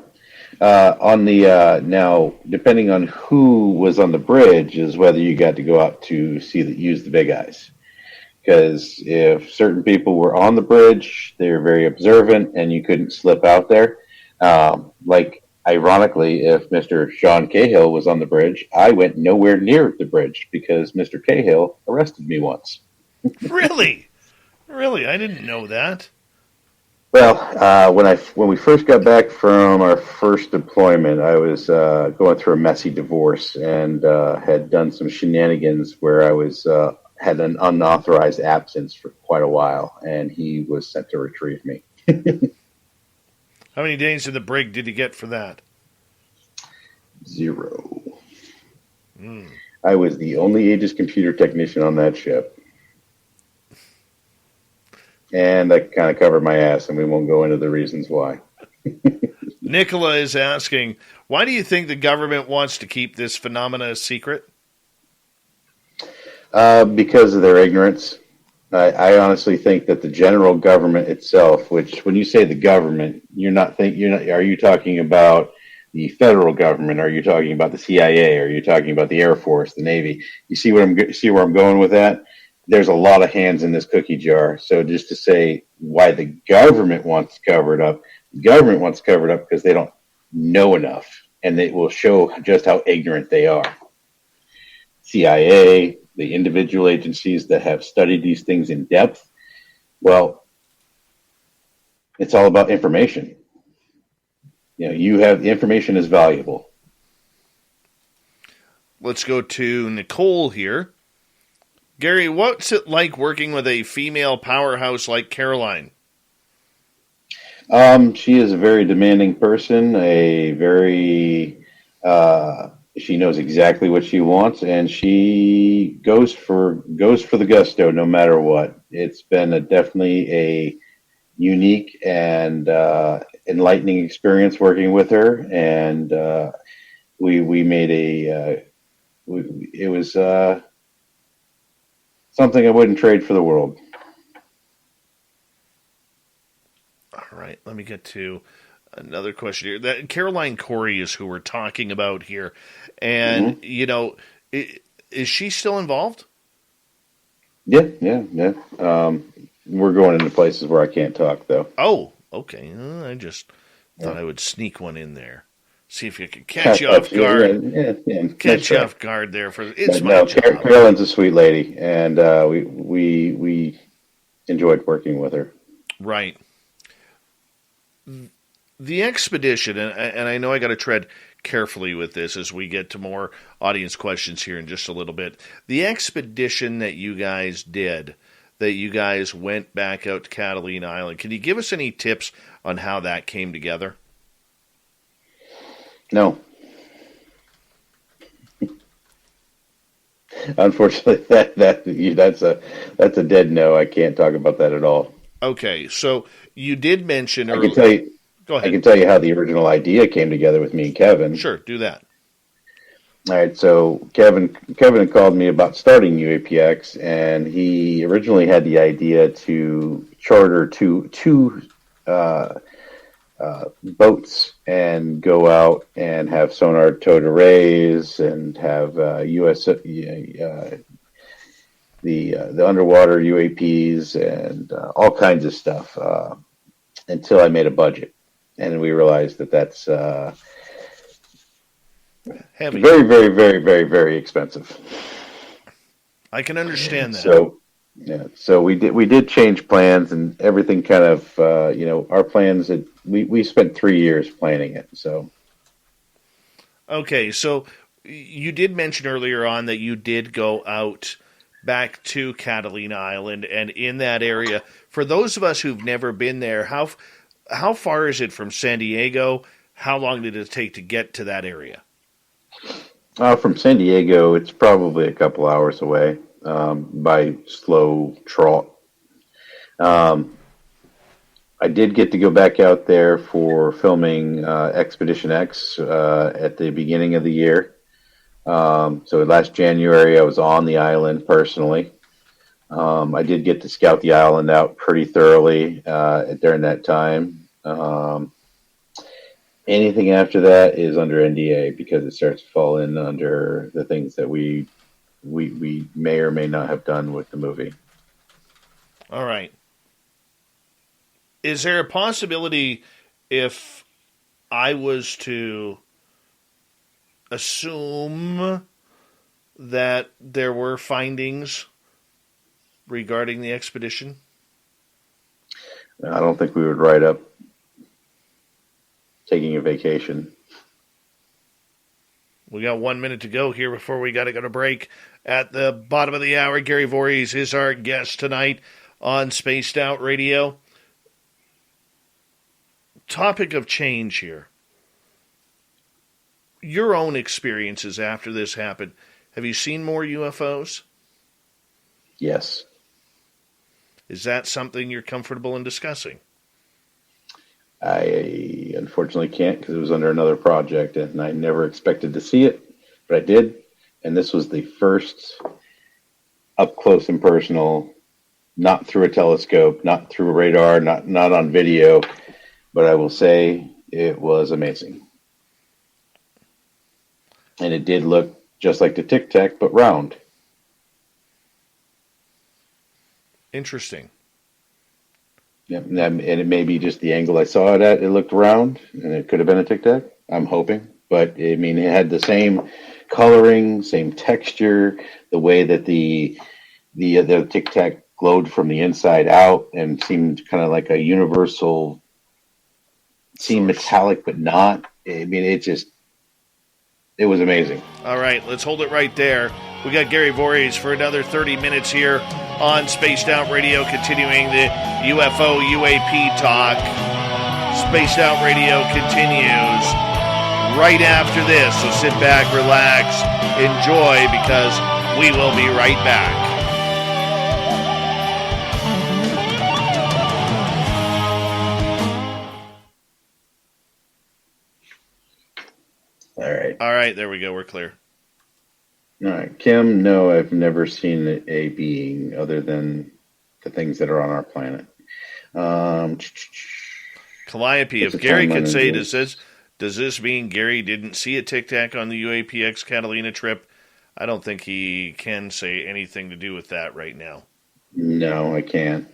On the now, depending on who was on the bridge, is whether you got to go out to use the big eyes. Because if certain people were on the bridge, they were very observant, and you couldn't slip out there. Like, ironically, if Mr. Sean Cahill was on the bridge, I went nowhere near the bridge because Mr. Cahill arrested me once. Really? Really? I didn't know that. Well, when we first got back from our first deployment, I was going through a messy divorce and had done some shenanigans where I was had an unauthorized absence for quite a while, and he was sent to retrieve me. How many days in the brig did you get for that? 0. I was the only Aegis computer technician on that ship. And I kind of covered my ass, and we won't go into the reasons why. Nicola is asking, why do you think the government wants to keep this phenomena a secret? Because of their ignorance. I honestly think that the general government itself, which when you say the government, are you talking about the federal government? Are you talking about the CIA? Are you talking about the Air Force, the Navy? You see where I'm going with that? There's a lot of hands in this cookie jar. So just to say why the government wants to cover it up, the government wants to cover it up because they don't know enough, and it will show just how ignorant they are. CIA, the individual agencies that have studied these things in depth, well, it's all about information. Information is valuable. Let's go to Nicole here. Gary, what's it like working with a female powerhouse like Caroline? She is a very demanding person, she knows exactly what she wants, and she goes for the gusto no matter what. It's been definitely a unique and enlightening experience working with her, and we made it was something I wouldn't trade for the world. All right, let me get to another question here. That Caroline Corey is who we're talking about here. And, is she still involved? Yeah. We're going into places where I can't talk, though. Oh, okay. I just thought I would sneak one in there. See if you could catch you off guard. Yeah. Catch you off guard there. Carolyn's a sweet lady, and we enjoyed working with her. Right. The expedition, and I know I got to tread carefully with this as we get to more audience questions here in just a little bit. The expedition that you guys did, that you guys went back out to Catalina Island, can you give us any tips on how that came together? No. Unfortunately, that's a dead no. I can't talk about that at all. Okay, so you did mention. I can tell you. Go ahead. I can tell you how the original idea came together with me and Kevin. Sure, do that. All right, so Kevin had called me about starting UAPx, and he originally had the idea to charter two boats and go out and have sonar towed arrays and have the underwater UAPs and all kinds of stuff until I made a budget, and we realized that's heavy. Very, very, very, very, very expensive. I can understand that. So we did change plans, and everything kind of our plans. We spent 3 years planning it. So okay, so you did mention earlier on that you did go out back to Catalina Island, and in that area, for those of us who've never been there, how far is it from San Diego? How long did it take to get to that area? From San Diego, it's probably a couple hours away by slow trot. I did get to go back out there for filming Expedition X at the beginning of the year. So last January, I was on the island personally. I did get to scout the island out pretty thoroughly during that time. Anything after that is under NDA because it starts to fall in under the things that we may or may not have done with the movie. All right. Is there a possibility if I was to assume that there were findings regarding the expedition? I don't think we would write up taking a vacation. We got 1 minute to go here before we got to go to break. At the bottom of the hour, Gary Voorhis is our guest tonight on Spaced Out Radio. Topic of change here. Your own experiences after this happened. Have you seen more UFOs? Yes. Is that something you're comfortable in discussing? I unfortunately can't because it was under another project and I never expected to see it, but I did. And this was the first up close and personal, not through a telescope, not through a radar, not on video, but I will say it was amazing. And it did look just like the Tic Tac, but round. Interesting. Yeah, and it may be just the angle I saw it at. It looked round, and it could have been a Tic Tac. I'm hoping, but I mean, it had the same coloring, same texture, the way that the Tic Tac glowed from the inside out, and seemed kind of like a universal. Seemed metallic, but not. I mean, it was amazing. All right, let's hold it right there. We got Gary Voorhis for another 30 minutes here on Spaced Out Radio, continuing the UFO UAP talk. Spaced Out Radio continues right after this, so sit back, relax, enjoy, because we will be right back. All right, there we go. We're clear. All right, Kim, no, I've never seen a being other than the things that are on our planet. Calliope, if Gary could say, does this mean Gary didn't see a Tic Tac on the UAPX Catalina trip? I don't think he can say anything to do with that right now. No, I can't.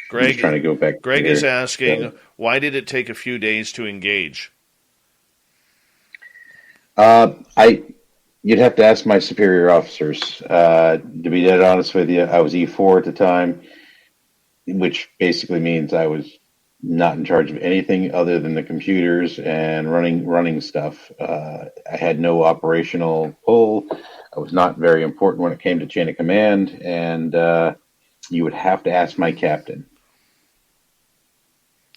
Greg, trying to go back. Greg is asking, why did it take a few days to engage? You'd have to ask my superior officers. To be dead honest with you, I was E4 at the time, which basically means I was not in charge of anything other than the computers and running stuff. I had no operational pull. I was not very important when it came to chain of command, and you would have to ask my captain.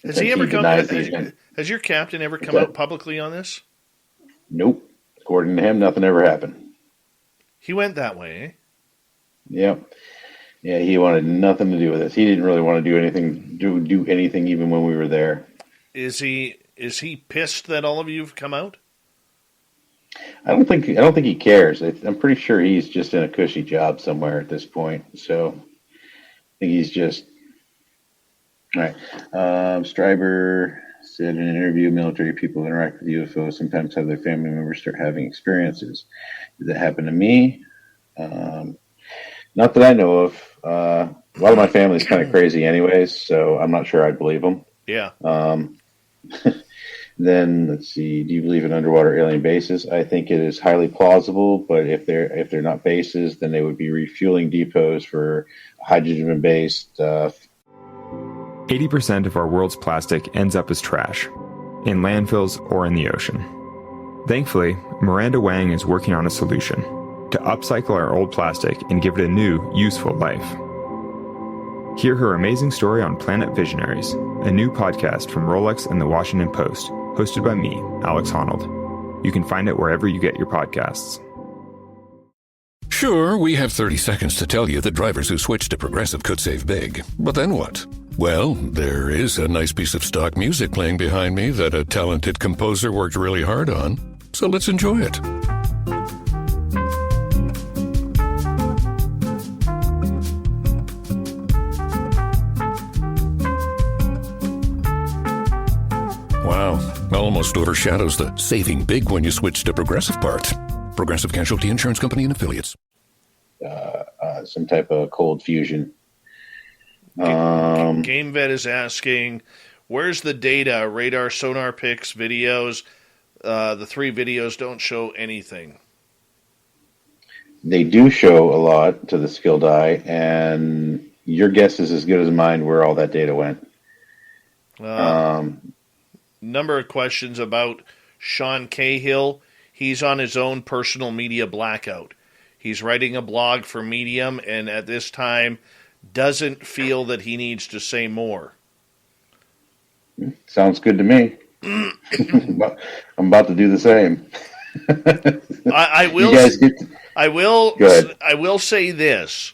Has he ever come? Has your captain ever come out publicly on this? Nope. According to him, nothing ever happened. He went that way, eh? Yep. Yeah, he wanted nothing to do with this. He didn't really want to do anything even when we were there. Is he pissed that all of you have come out? I don't think he cares. I'm pretty sure he's just in a cushy job somewhere at this point. So I think he's just all right. Stryber said in an interview, military people who interact with UFOs sometimes have their family members start having experiences. Did that happen to me? Not that I know of. A lot of my family is kind of crazy anyways, so I'm not sure I'd believe them. Yeah. Then let's see. Do you believe in underwater alien bases? I think it is highly plausible, but if they're not bases, then they would be refueling depots for hydrogen-based. 80% of our world's plastic ends up as trash, in landfills or in the ocean. Thankfully, Miranda Wang is working on a solution to upcycle our old plastic and give it a new, useful life. Hear her amazing story on Planet Visionaries, a new podcast from Rolex and the Washington Post, hosted by me, Alex Honnold. You can find it wherever you get your podcasts. Sure, we have 30 seconds to tell you that drivers who switch to Progressive could save big. But then what? Well, there is a nice piece of stock music playing behind me that a talented composer worked really hard on. So let's enjoy it. Wow, almost overshadows the saving big when you switch to Progressive part. Progressive Casualty Insurance Company and Affiliates. Some type of cold fusion. Game Vet is asking, where's the data? Radar, sonar pics, videos. The 3 videos don't show anything. They do show a lot to the skilled eye, and your guess is as good as mine where all that data went. Number of questions about Sean Cahill. He's on his own personal media blackout. He's writing a blog for Medium, and at this time doesn't feel that he needs to say more. Sounds good to me. I'm about to do the same. I will say this,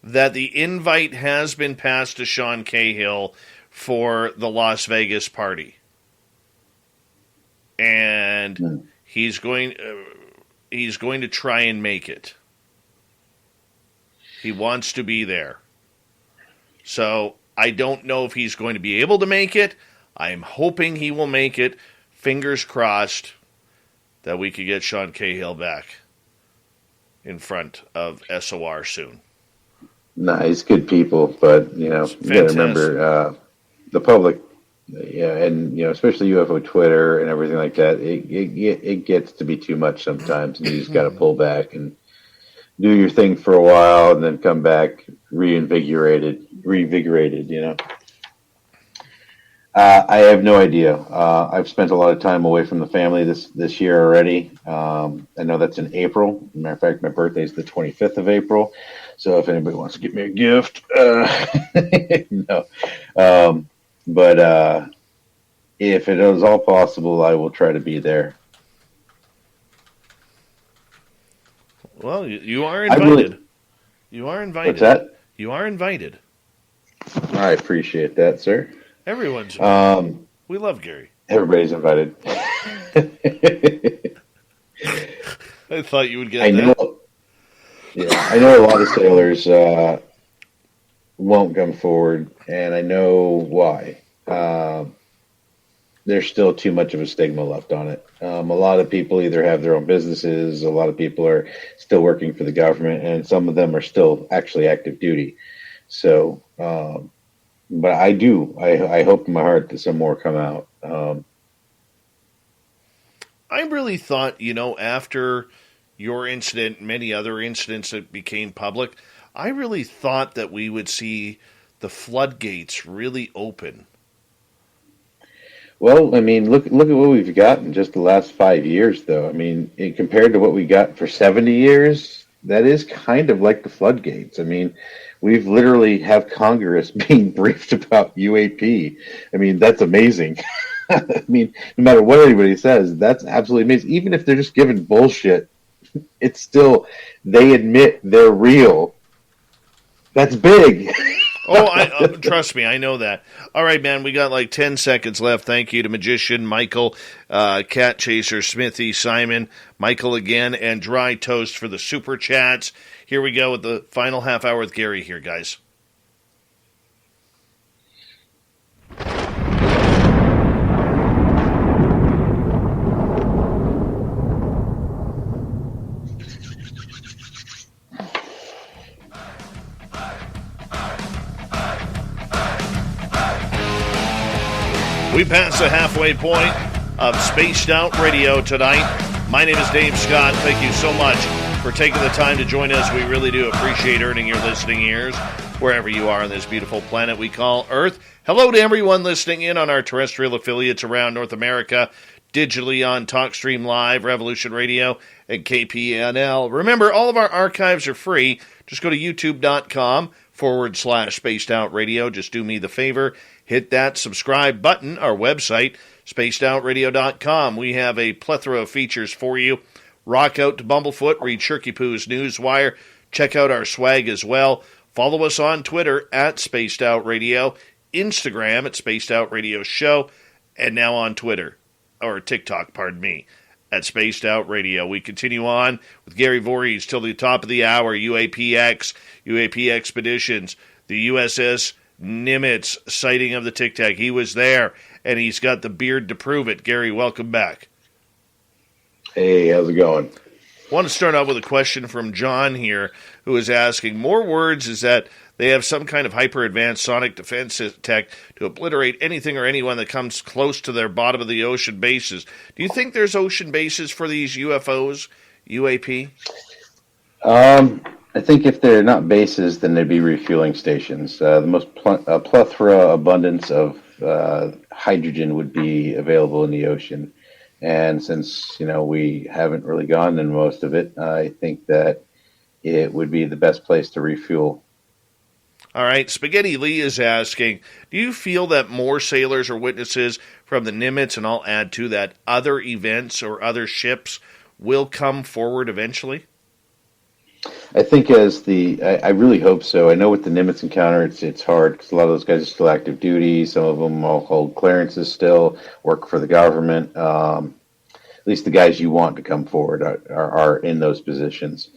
that the invite has been passed to Sean Cahill for the Las Vegas party. And he's going to try and make it. He wants to be there. So I don't know if he's going to be able to make it. I'm hoping he will make it. Fingers crossed that we could get Sean Cahill back in front of SOR soon. Nah, he's good people, but you got to remember the public. Yeah, and especially UFO Twitter and everything like that. It gets to be too much sometimes, and you just got to pull back and do your thing for a while, and then come back reinvigorated. I have no idea. I've spent a lot of time away from the family this year already. I know that's in April. As a matter of fact, my birthday is the 25th of April. So if anybody wants to give me a gift, no. But if it is all possible, I will try to be there. Well, you are invited. You are invited. What's that? You are invited. I appreciate that, sir. Everyone's invited. We love Gary. Everybody's invited. I thought you would get that. I know a lot of sailors won't come forward, and I know why. There's still too much of a stigma left on it. A lot of people either have their own businesses, a lot of people are still working for the government, and some of them are still actually active duty. So, but I hope in my heart that some more come out. I really thought, after your incident, many other incidents that became public, I really thought that we would see the floodgates really open Well, I mean, look at what we've got in just the last 5 years, though. I mean, compared to what we got for 70 years, that is kind of like the floodgates. I mean, we've literally have Congress being briefed about UAP. I mean, that's amazing. I mean, no matter what anybody says, that's absolutely amazing. Even if they're just giving bullshit, it's still, they admit they're real. That's big. Trust me, I know that. All right, man, we got like 10 seconds left. Thank you to Magician, Michael, Cat Chaser, Smithy, Simon, Michael again, and Dry Toast for the Super Chats. Here we go with the final half hour with Gary here, guys. We passed the halfway point of Spaced Out Radio tonight. My name is Dave Scott. Thank you so much for taking the time to join us. We really do appreciate earning your listening ears wherever you are on this beautiful planet we call Earth. Hello to everyone listening in on our terrestrial affiliates around North America, digitally on TalkStream Live, Revolution Radio, and KPNL. Remember, all of our archives are free. Just go to youtube.com/Spaced Out Radio. Just do me the favor. Hit that subscribe button, our website, spacedoutradio.com. We have a plethora of features for you. Rock out to Bumblefoot, read Shirky Poo's Newswire. Check out our swag as well. Follow us on Twitter at Spaced Out Radio, Instagram at Spaced Out Radio Show, and now on Twitter, or TikTok, pardon me, at Spaced Out Radio. We continue on with Gary Voorhis till the top of the hour. UAPx, UAP Expeditions, the USS Nimitz sighting of the Tic Tac. He was there, and he's got the beard to prove it. Gary, welcome back. Hey, how's it going? I want to start out with a question from John here, who is asking, more words is that they have some kind of hyper-advanced sonic defense tech to obliterate anything or anyone that comes close to their bottom of the ocean bases. Do you think there's ocean bases for these UFOs, UAP? I think if they're not bases, then they'd be refueling stations. The most plethora abundance of hydrogen would be available in the ocean. And since, we haven't really gone in most of it, I think that it would be the best place to refuel. All right, Spaghetti Lee is asking, do you feel that more sailors or witnesses from the Nimitz, and I'll add to that, other events or other ships will come forward eventually? I think I really hope so. I know with the Nimitz encounter, it's hard because a lot of those guys are still active duty. Some of them all hold clearances still, work for the government. At least the guys you want to come forward are in those positions.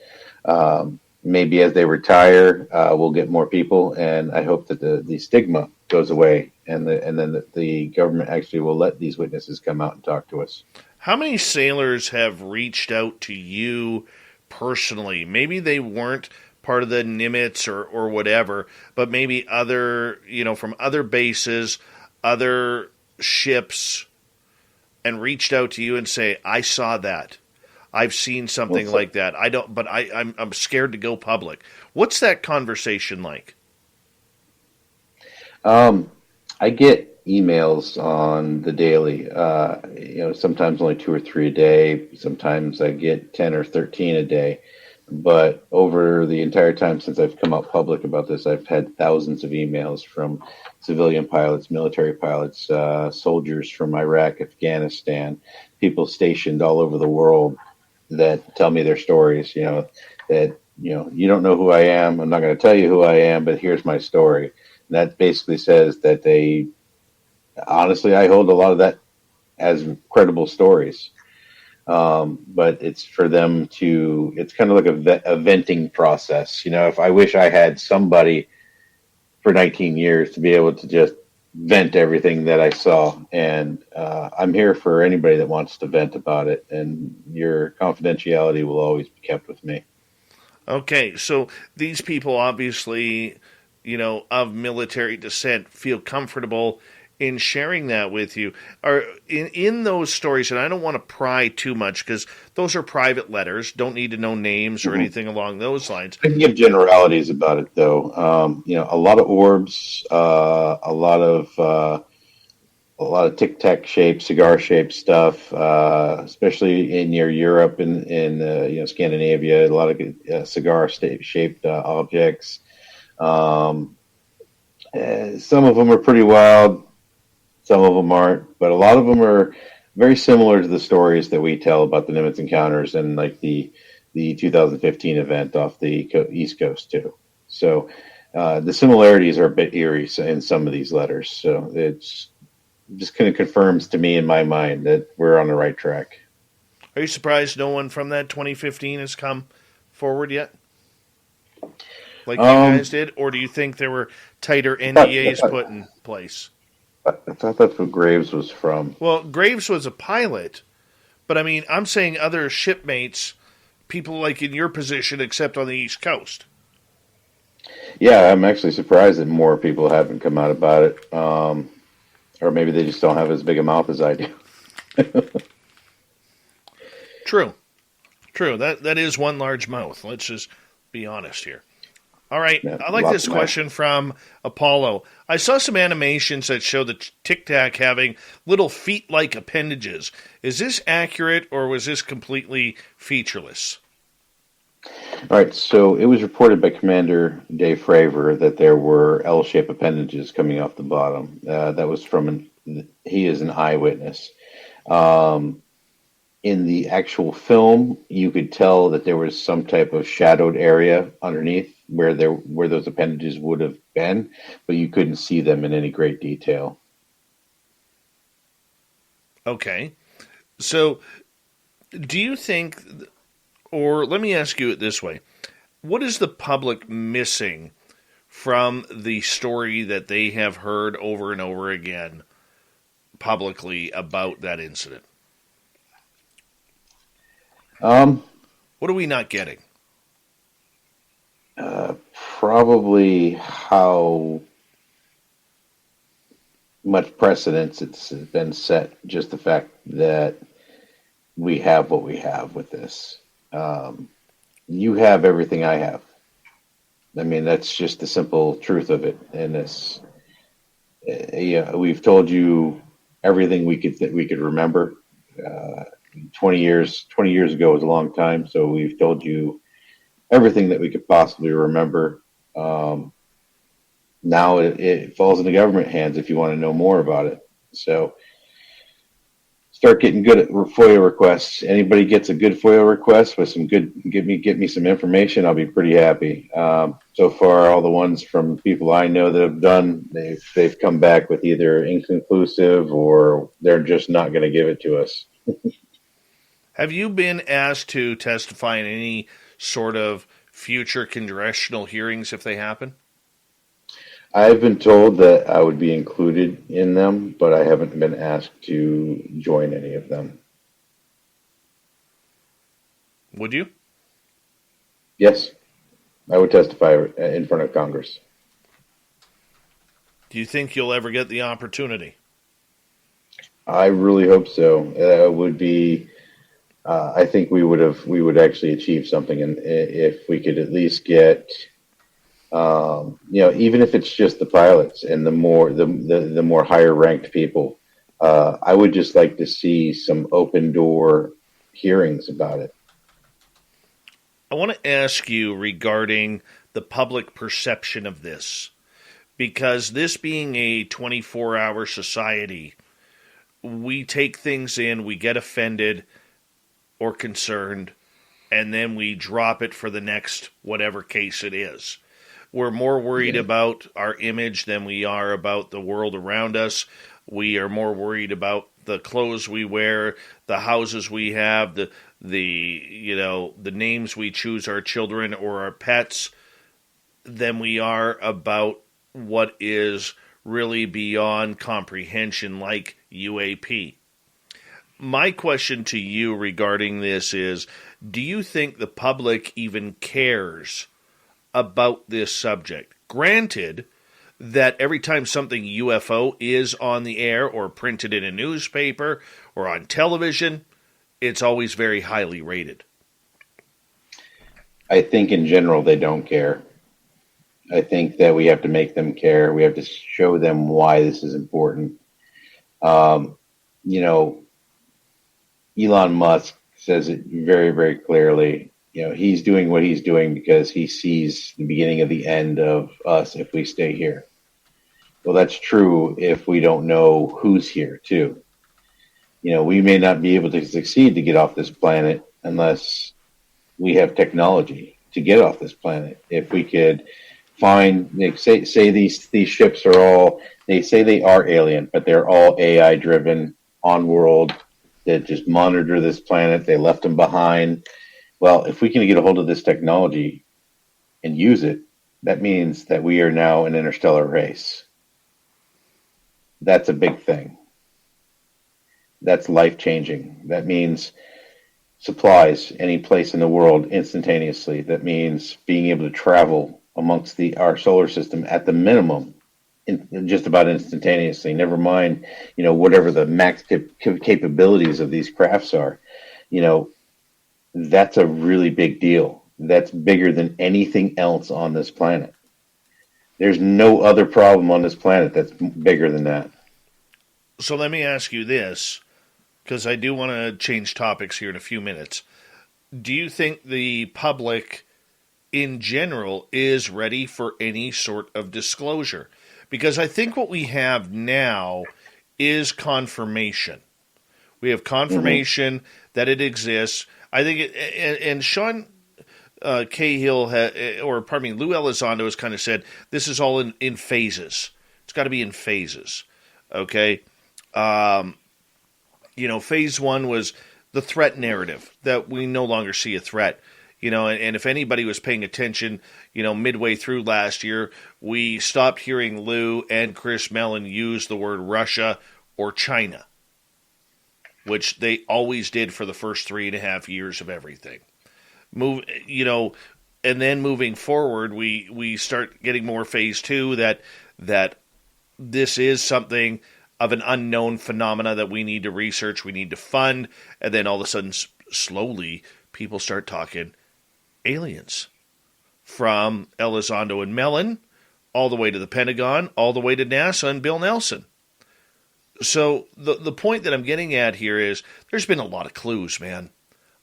Maybe as they retire, we'll get more people, and I hope that the stigma goes away, and then the government actually will let these witnesses come out and talk to us. How many sailors have reached out to you personally? Maybe they weren't part of the Nimitz or whatever, but maybe other, from other bases, other ships, and reached out to you and say, I saw that. I've seen something like that. I'm scared to go public. What's that conversation like? I get emails on the daily, sometimes only 2 or 3 a day. Sometimes I get 10 or 13 a day. But over the entire time since I've come out public about this, I've had thousands of emails from civilian pilots, military pilots, soldiers from Iraq, Afghanistan, people stationed all over the world that tell me their stories, that, you don't know who I am. I'm not going to tell you who I am, but here's my story. And that basically says that honestly, I hold a lot of that as credible stories. But it's for them it's kind of like a venting process. If I wish I had somebody for 19 years to be able to just vent everything that I saw. And I'm here for anybody that wants to vent about it. And your confidentiality will always be kept with me. Okay, so these people obviously, of military descent feel comfortable in sharing that with you. Are in those stories, and I don't want to pry too much because those are private letters, don't need to know names or anything along those lines. I can give generalities about it, though. A lot of orbs, a lot of a lot of tic tac shaped, cigar shaped stuff, especially in near Europe and in Scandinavia. A lot of cigar shaped objects. Some of them are pretty wild. Some of them aren't, but a lot of them are very similar to the stories that we tell about the Nimitz encounters and like the 2015 event off the East Coast too. So the similarities are a bit eerie in some of these letters. So it's just kind of confirms to me in my mind that we're on the right track. Are you surprised no one from that 2015 has come forward yet? Like you guys did? Or do you think there were tighter NDAs put in place? I thought that's what Graves was from. Well, Graves was a pilot, but I mean, I'm saying other shipmates, people like in your position, except on the East Coast. Yeah, I'm actually surprised that more people haven't come out about it. Or maybe they just don't have as big a mouth as I do. True. That is one large mouth. Let's just be honest here. All right, yeah, I like this question from Apollo. I saw some animations that show the Tic Tac having little feet-like appendages. Is this accurate, or was this completely featureless? All right, so it was reported by Commander Dave Fravor that there were L-shaped appendages coming off the bottom. That was he is an eyewitness. In the actual film, you could tell that there was some type of shadowed area underneath where those appendages would have been, but you couldn't see them in any great detail. Okay. So, do you think, or let me ask you it this way, what is the public missing from the story that they have heard over and over again publicly about that incident? What are we not getting? Probably how much precedence it's been set. Just the fact that we have what we have with this. You have everything I have. I mean, that's just the simple truth of it. And this, we've told you everything we could remember. 20 years ago was a long time, so we've told you everything that we could possibly remember. Now it falls in the government hands if you want to know more about it. So start getting good at FOIA requests. Anybody gets a good FOIA request with some good, get me some information, I'll be pretty happy. So far, all the ones from people I know that have done, they've come back with either inconclusive or they're just not going to give it to us. Have you been asked to testify in any sort of future congressional hearings if they happen? I've been told that I would be included in them, but I haven't been asked to join any of them. Would you? Yes, I would testify in front of Congress. Do you think you'll ever get the opportunity? I really hope so. It would be. I think we would actually achieve something, and if we could at least get, even if it's just the pilots and the more higher ranked people, I would just like to see some open door hearings about it. I want to ask you regarding the public perception of this, because this being a 24-hour society, we take things in, we get offended or concerned, and then we drop it for the next whatever case it is. We're more worried about our image than we are about the world around us. We are more worried about the clothes we wear, the houses we have, the names we choose our children or our pets, than we are about what is really beyond comprehension, like UAP. My question to you regarding this is, do you think the public even cares about this subject? Granted that every time something UFO is on the air or printed in a newspaper or on television, it's always very highly rated. I think in general they don't care. I think that we have to make them care. We have to show them why this is important. Um, you know, Elon Musk says it very, very clearly. He's doing what he's doing because he sees the beginning of the end of us if we stay here. Well, that's true if we don't know who's here, too. We may not be able to succeed to get off this planet unless we have technology to get off this planet. If we could find, say these ships are all, they say they are alien, but they're all AI driven on world that just monitor this planet. They left them behind. Well, if we can get a hold of this technology and use it, that means that we are now an interstellar race. That's a big thing. That's life changing. That means supplies any place in the world instantaneously. That means being able to travel amongst our solar system at the minimum just about instantaneously. Never mind, whatever the max capabilities of these crafts are. That's a really big deal. That's bigger than anything else on this planet. There's no other problem on this planet that's bigger than that. So let me ask you this, because I do want to change topics here in a few minutes. Do you think the public in general is ready for any sort of disclosure? Because I think what we have now is confirmation. We have confirmation that it exists. I think, and Sean Cahill, Lou Elizondo has kind of said, this is all in phases. It's got to be in phases, okay? Phase one was the threat narrative, that we no longer see a threat. And if anybody was paying attention, midway through last year, we stopped hearing Lou and Chris Mellon use the word Russia or China, which they always did for the first 3.5 years of everything. And then moving forward, we start getting more phase two, that this is something of an unknown phenomena that we need to research, we need to fund, and then all of a sudden, slowly, people start talking aliens. From Elizondo and Mellon, all the way to the Pentagon, all the way to NASA and Bill Nelson. So the point that I'm getting at here is there's been a lot of clues, man.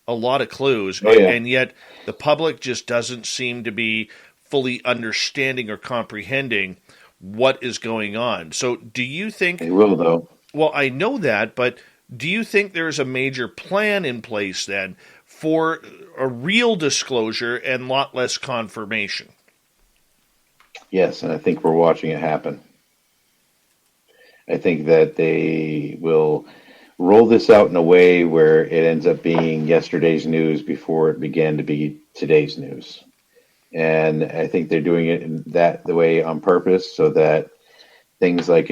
A lot of clues. Oh, yeah. And yet the public just doesn't seem to be fully understanding or comprehending what is going on. So do you think... They will, though. Well, I know that, but do you think there's a major plan in place then for a real disclosure and a lot less confirmation? Yes, and I think we're watching it happen. I think that they will roll this out in a way where it ends up being yesterday's news before it began to be today's news. And I think they're doing it in the way on purpose, so that things like,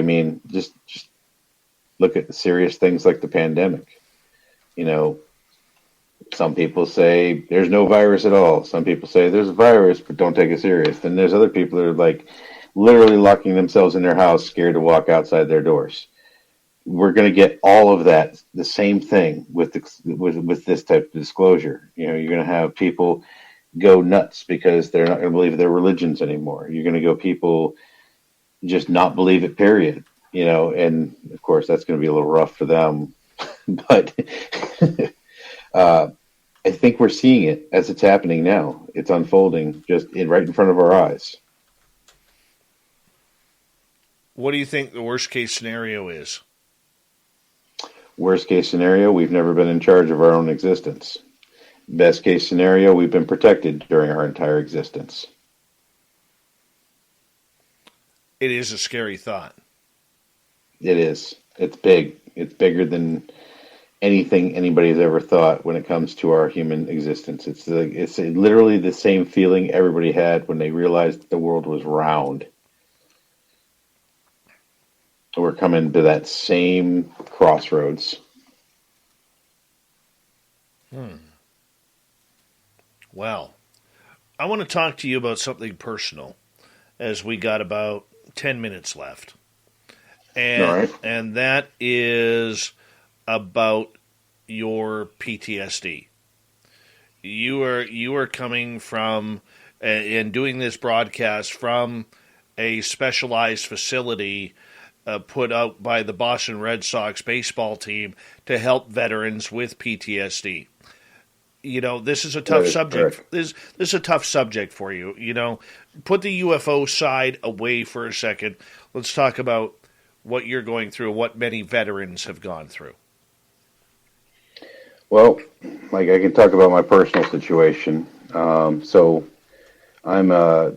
just look at the serious things like the pandemic. Some people say there's no virus at all. Some people say there's a virus, but don't take it serious. Then there's other people that are like literally locking themselves in their house, scared to walk outside their doors. We're going to get all of that, the same thing with this type of disclosure. You're going to have people go nuts because they're not going to believe their religions anymore. You're going to go people just not believe it, period. And of course that's going to be a little rough for them, but I think we're seeing it as it's happening now. It's unfolding just right in front of our eyes. What do you think the worst case scenario is? Worst case scenario, we've never been in charge of our own existence. Best case scenario, we've been protected during our entire existence. It is a scary thought. It is. It's big. It's bigger than anything anybody's ever thought when it comes to our human existence. It's literally the same feeling everybody had when they realized the world was round. We're coming to that same crossroads. Well, I want to talk to you about something personal, as we got about 10 minutes left. And, all right. And that is about your PTSD. You are coming from and doing this broadcast from a specialized facility put out by the Boston Red Sox baseball team to help veterans with PTSD. This is a tough subject. This is a tough subject for you. Put the UFO side away for a second. Let's talk about what you're going through, what many veterans have gone through. Well, I can talk about my personal situation. So I'm a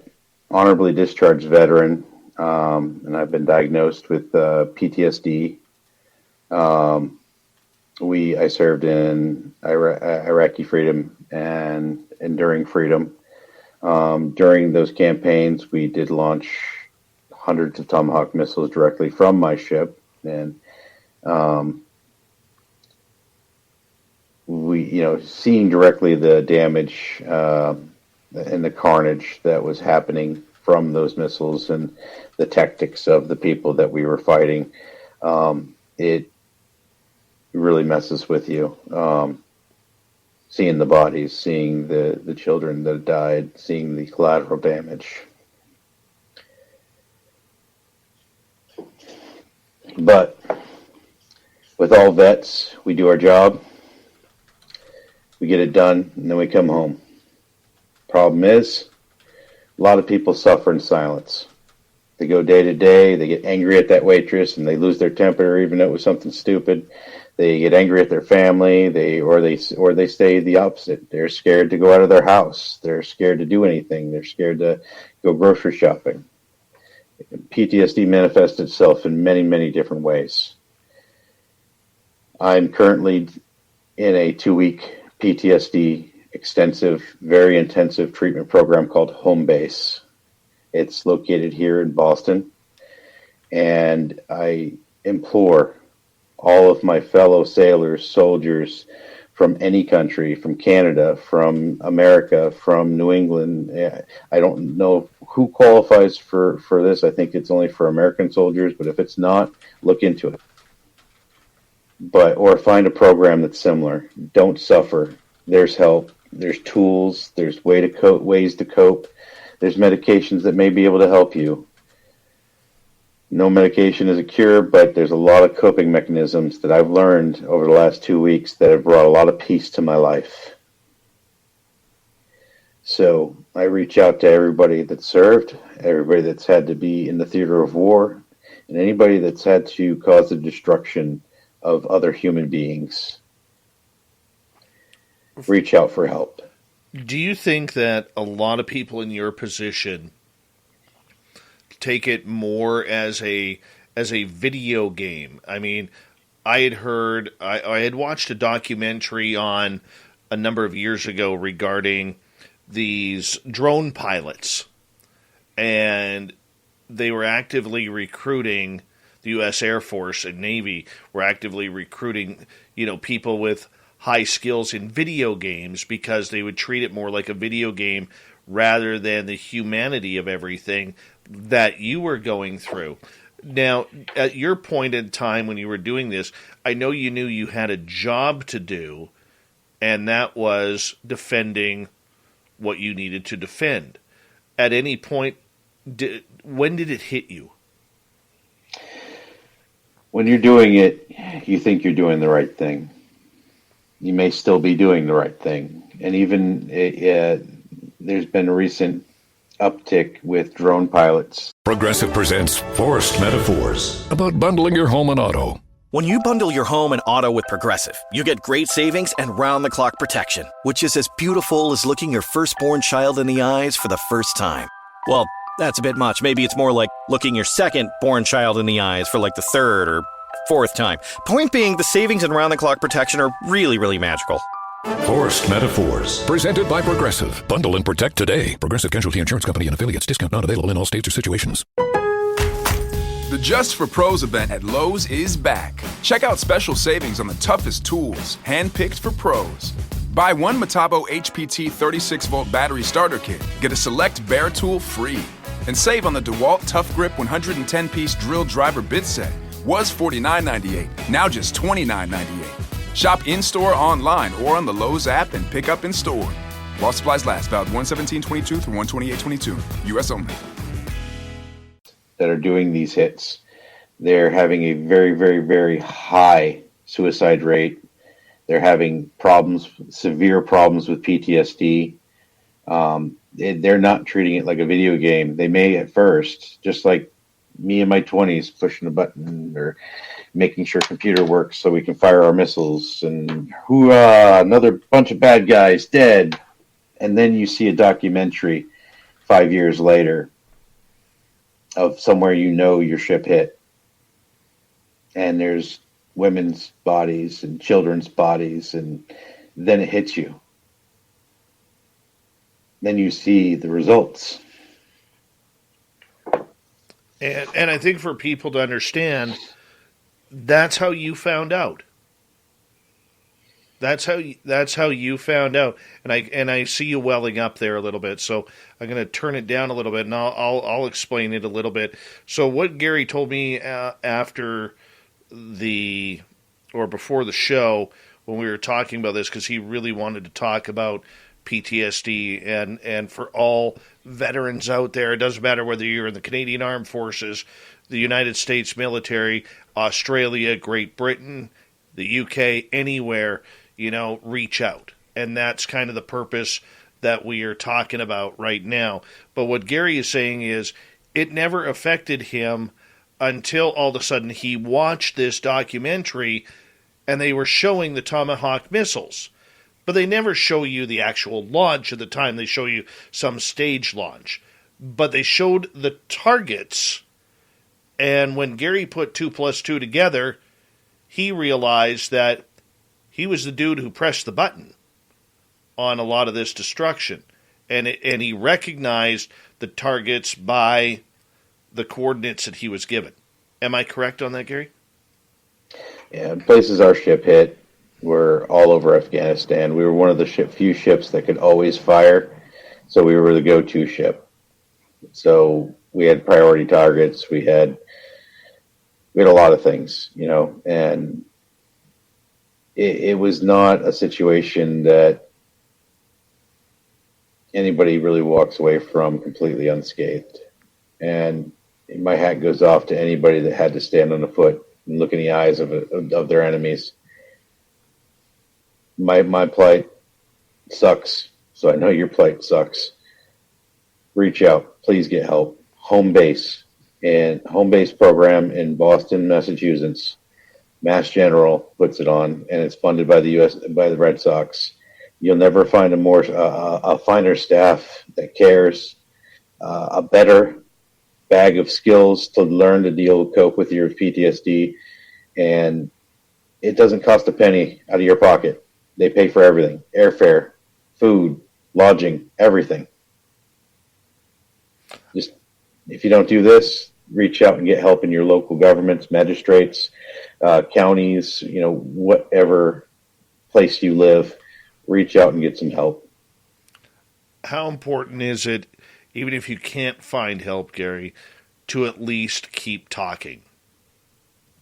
honorably discharged veteran, and I've been diagnosed with PTSD. I served in Iraqi Freedom and Enduring Freedom. During those campaigns, we did launch hundreds of Tomahawk missiles directly from my ship, and seeing directly the damage and the carnage that was happening from those missiles and the tactics of the people that we were fighting, it really messes with you. Seeing the bodies, seeing the children that died, seeing the collateral damage. But with all vets, we do our job, we get it done, and then we come home. Problem is, a lot of people suffer in silence. They go day to day, they get angry at that waitress, and they lose their temper even though it was something stupid. They get angry at their family, or they say the opposite. They're scared to go out of their house. They're scared to do anything. They're scared to go grocery shopping. PTSD manifests itself in many, many different ways. I'm currently in a 2-week PTSD extensive, very intensive treatment program called Home Base. It's located here in Boston, and I implore all of my fellow sailors, soldiers from any country, from Canada, from America, from New England. I don't know who qualifies for this. I think it's only for American soldiers, but if it's not, look into it. Or find a program that's similar. Don't suffer. There's help. There's tools. There's ways to cope. There's medications that may be able to help you. No medication is a cure, but there's a lot of coping mechanisms that I've learned over the last 2 weeks that have brought a lot of peace to my life. So I reach out to everybody that's served, everybody that's had to be in the theater of war, and anybody that's had to cause the destruction of other human beings. Reach out for help. Do you think that a lot of people in your position take it more as a video game? I mean, I had watched a documentary on a number of years ago regarding these drone pilots, and they were actively recruiting, the U.S. Air Force and Navy were actively recruiting, people with high skills in video games because they would treat it more like a video game rather than the humanity of everything that you were going through. Now, at your point in time when you were doing this, I know you knew you had a job to do, and that was defending what you needed to defend. At any point, when did it hit you? When you're doing it, you think you're doing the right thing. You may still be doing the right thing. And even there's been a recent uptick with drone pilots. Progressive presents Forced Metaphors about bundling your home and auto. When you bundle your home and auto with Progressive, you get great savings and round-the-clock protection, which is as beautiful as looking your firstborn child in the eyes for the first time. Well, that's a bit much. Maybe it's more like looking your second-born child in the eyes for like the third or fourth time. Point being, the savings and round-the-clock protection are really, really magical. Forced Metaphors, presented by Progressive. Bundle and protect today. Progressive Casualty Insurance Company and affiliates. Discount not available in all states or situations. The Just for Pros event at Lowe's is back. Check out special savings on the toughest tools, handpicked for pros. Buy one Metabo HPT 36-volt battery starter kit. Get a select bare tool free. And save on the DeWalt Tough Grip 110-piece drill driver bit set. Was $49.98, now just $29.98. Shop in-store, online, or on the Lowe's app and pick up in store. While supplies last, valid 1/17/22 through 1/28/22. U.S. only. That are doing these hits. They're having a very, very, very high suicide rate. They're having severe problems with PTSD. They're not treating it like a video game. They may at first, just like me in my 20s, pushing a button or making sure computer works so we can fire our missiles, and hoorah, another bunch of bad guys dead. And then you see a documentary 5 years later of somewhere your ship hit, and there's women's bodies and children's bodies, and then it hits you. Then you see the results. And I think for people to understand, that's how you found out. That's how you found out. And I see you welling up there a little bit, so I'm going to turn it down a little bit, and I'll explain it a little bit. So what Gary told me after before the show when we were talking about this, because he really wanted to talk about PTSD, and for all veterans out there, it doesn't matter whether you're in the Canadian Armed Forces, the United States military, Australia, Great Britain, the UK, anywhere, reach out. And that's kind of the purpose that we are talking about right now. But what Gary is saying is it never affected him until all of a sudden he watched this documentary and they were showing the Tomahawk missiles. But they never show you the actual launch at the time. They show you some stage launch. But they showed the targets. And when Gary put 2 plus 2 together, he realized that he was the dude who pressed the button on a lot of this destruction. And he recognized the targets by the coordinates that he was given. Am I correct on that, Gary? Yeah, places our ship hit were all over Afghanistan. We were one of the few ships that could always fire, so we were the go-to ship. So we had priority targets. We had a lot of things, and it was not a situation that anybody really walks away from completely unscathed. And my hat goes off to anybody that had to stand on a foot and look in the eyes of their enemies. My plight sucks, so I know your plight sucks. Reach out. Please get help. Home base program in Boston, Massachusetts. Mass General puts it on, and it's funded by the Red Sox. You'll never find a finer staff that cares, a better bag of skills to learn to cope with your PTSD, and it doesn't cost a penny out of your pocket. They pay for everything: airfare, food, lodging, everything. Just, if you don't do this, reach out and get help in your local governments, magistrates, counties, whatever place you live. Reach out and get some help. How important is it, even if you can't find help, Gary, to at least keep talking?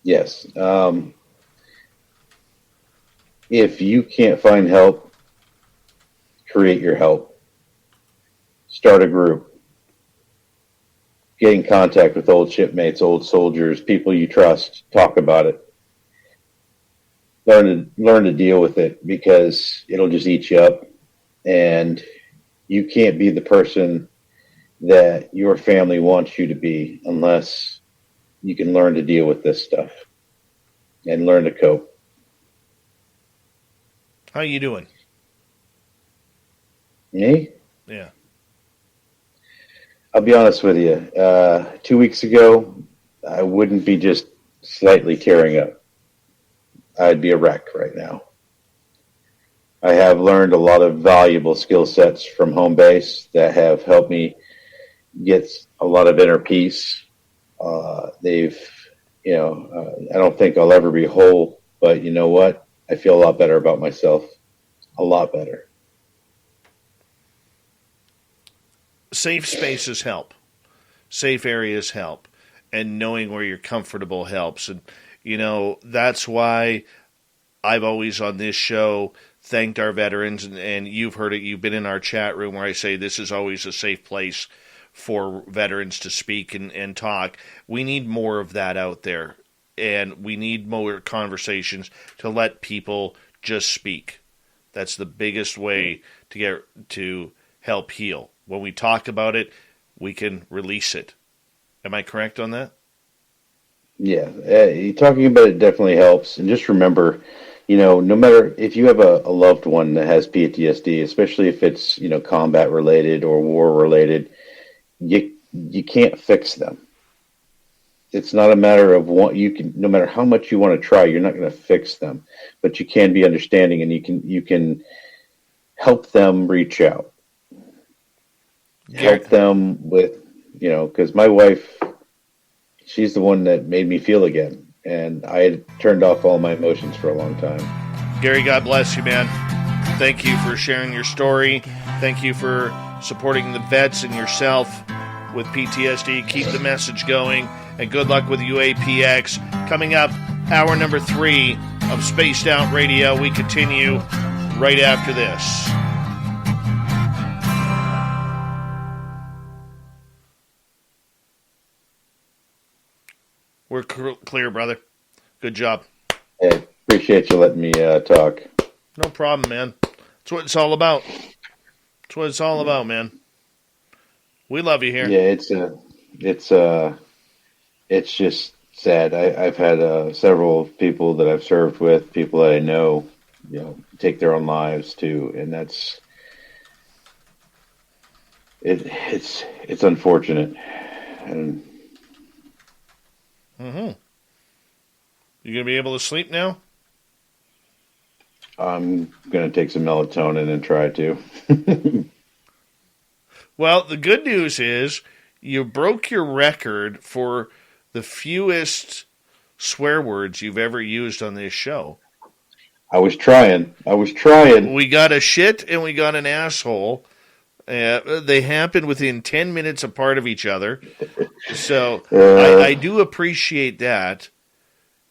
Yes. If you can't find help, create your help. Start a group. Get in contact with old shipmates, old soldiers, people you trust. Talk about it. Learn to deal with it, because it'll just eat you up, and you can't be the person that your family wants you to be unless you can learn to deal with this stuff and learn to cope. How you doing? Me? Yeah. I'll be honest with you. 2 weeks ago, I wouldn't be just slightly tearing up. I'd be a wreck right now. I have learned a lot of valuable skill sets from home base that have helped me get a lot of inner peace. I don't think I'll ever be whole, but you know what? I feel a lot better about myself. A lot better. Safe spaces help. Safe areas help. And knowing where you're comfortable helps. And, that's why I've always on this show thanked our veterans. And you've heard it. You've been in our chat room where I say this is always a safe place for veterans to speak and talk. We need more of that out there, and we need more conversations to let people just speak. That's the biggest way to help heal. When we talk about it, we can release it. Am I correct on that? Yeah, talking about it definitely helps. And just remember, no matter if you have a loved one that has PTSD, especially if it's, combat related or war related, you can't fix them. It's not a matter of no matter how much you want to try, you're not going to fix them, but you can be understanding, and you can help them reach out. Help them with, because my wife, she's the one that made me feel again. And I had turned off all my emotions for a long time. Gary, God bless you, man. Thank you for sharing your story. Thank you for supporting the vets and yourself with PTSD. Keep the message going. And good luck with UAPx. Coming up, hour number 3 of Spaced Out Radio. We continue right after this. We're clear, brother. Good job. Hey, appreciate you letting me talk. No problem, man. That's what it's all about. That's what it's all about, man. We love you here. Yeah, it's just sad. I've had several people that I've served with, people that I know, take their own lives too, and it's unfortunate. And You gonna be able to sleep now? I'm gonna take some melatonin and try to. Well, the good news is you broke your record for the fewest swear words you've ever used on this show. I was trying. We got a shit and we got an asshole. They happen within 10 minutes apart of each other. So I do appreciate that.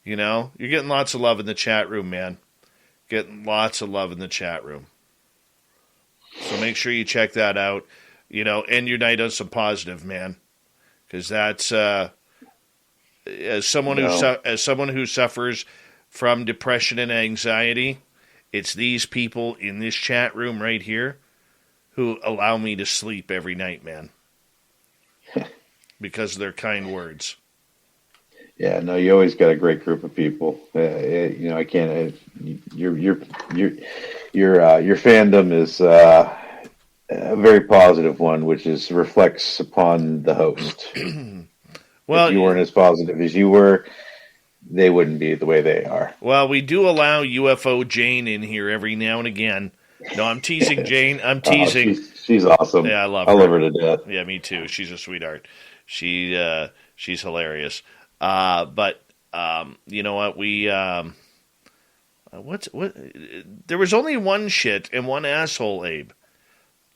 You're getting lots of love in the chat room, man. Getting lots of love in the chat room. So make sure you check that out. End your night on some positive, man. Because that's as someone who suffers from depression and anxiety, it's these people in this chat room right here who allow me to sleep every night, man. Because of their kind words. Yeah, no, you always got a great group of people. I can't. Your fandom is a very positive one, which reflects upon the host. Well, if you weren't as positive as you were, they wouldn't be the way they are. Well, we do allow UFO Jane in here every now and again. No, I'm teasing Jane. I'm teasing. She's awesome. Yeah, I love her. I love her to death. Yeah, me too. She's a sweetheart. She's hilarious. But you know what? We there was only one shit and one asshole, Abe.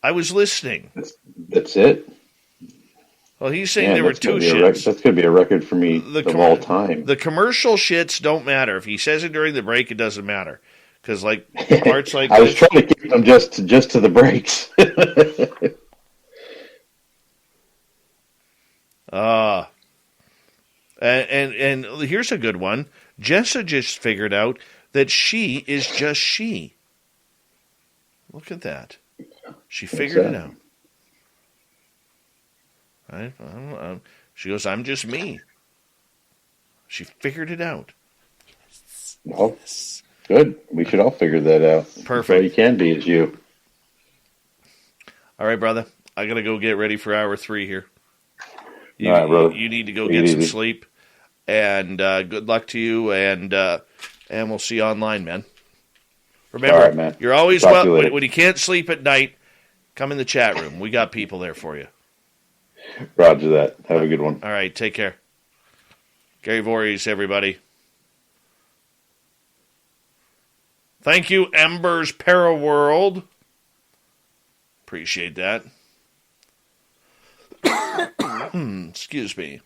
I was listening. That's it. Well, he's saying there were two shits. That's going to be a record for me of all time. The commercial shits don't matter. If he says it during the break, it doesn't matter. Because parts like I was trying to keep them just to the breaks. And here's a good one. Jessa just figured out that she is just she. Look at that. She figured it out. She goes, I'm just me. She figured it out. Well, good. We should all figure that out. Perfect. All you can be is you. All right, brother. I got to go get ready for hour 3 here. All right, brother. You need to go get some sleep. And good luck to you. And we'll see you online, man. Remember, all right, man. You're always welcome. When you can't sleep at night, come in the chat room. We got people there for you. Roger that. Have a good one. All right, take care. Gary Voorhis, everybody. Thank you, Ember's Paraworld. Appreciate that. Excuse me.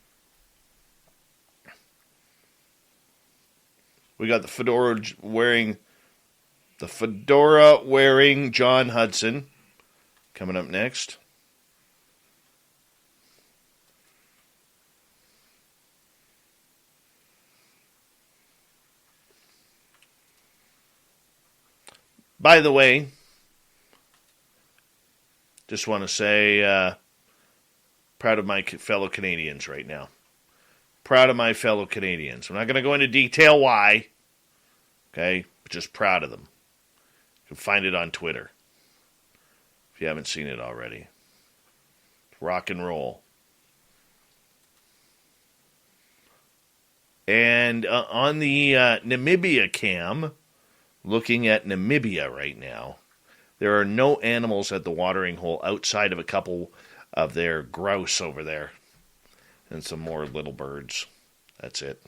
We got the fedora wearing John Hudson coming up next. By the way, just want to say, proud of my fellow Canadians right now. Proud of my fellow Canadians. I'm not going to go into detail why, okay, but just proud of them. You can find it on Twitter if you haven't seen it already. Rock and roll. And on the Namibia cam, looking at Namibia right now, there are no animals at the watering hole outside of a couple of their grouse over there. And some more little birds. That's it.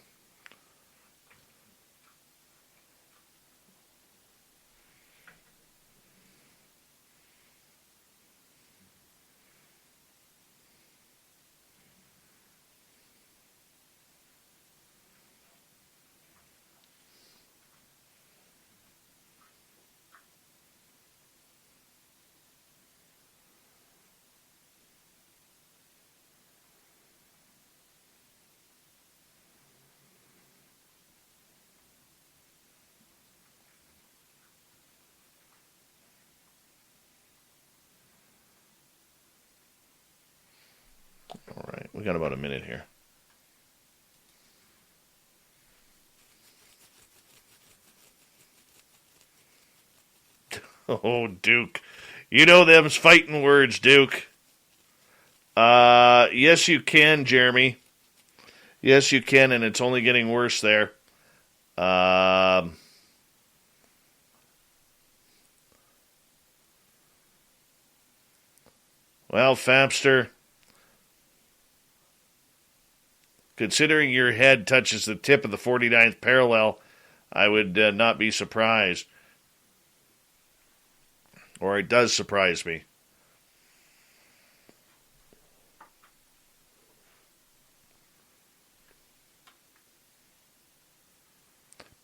All right, we got about a minute here. Oh, Duke. You know them's fighting words, Duke. Yes, you can, Jeremy. Yes, you can, and it's only getting worse there. Well, Fapster, considering your head touches the tip of the 49th parallel, I would not be surprised. Or it does surprise me.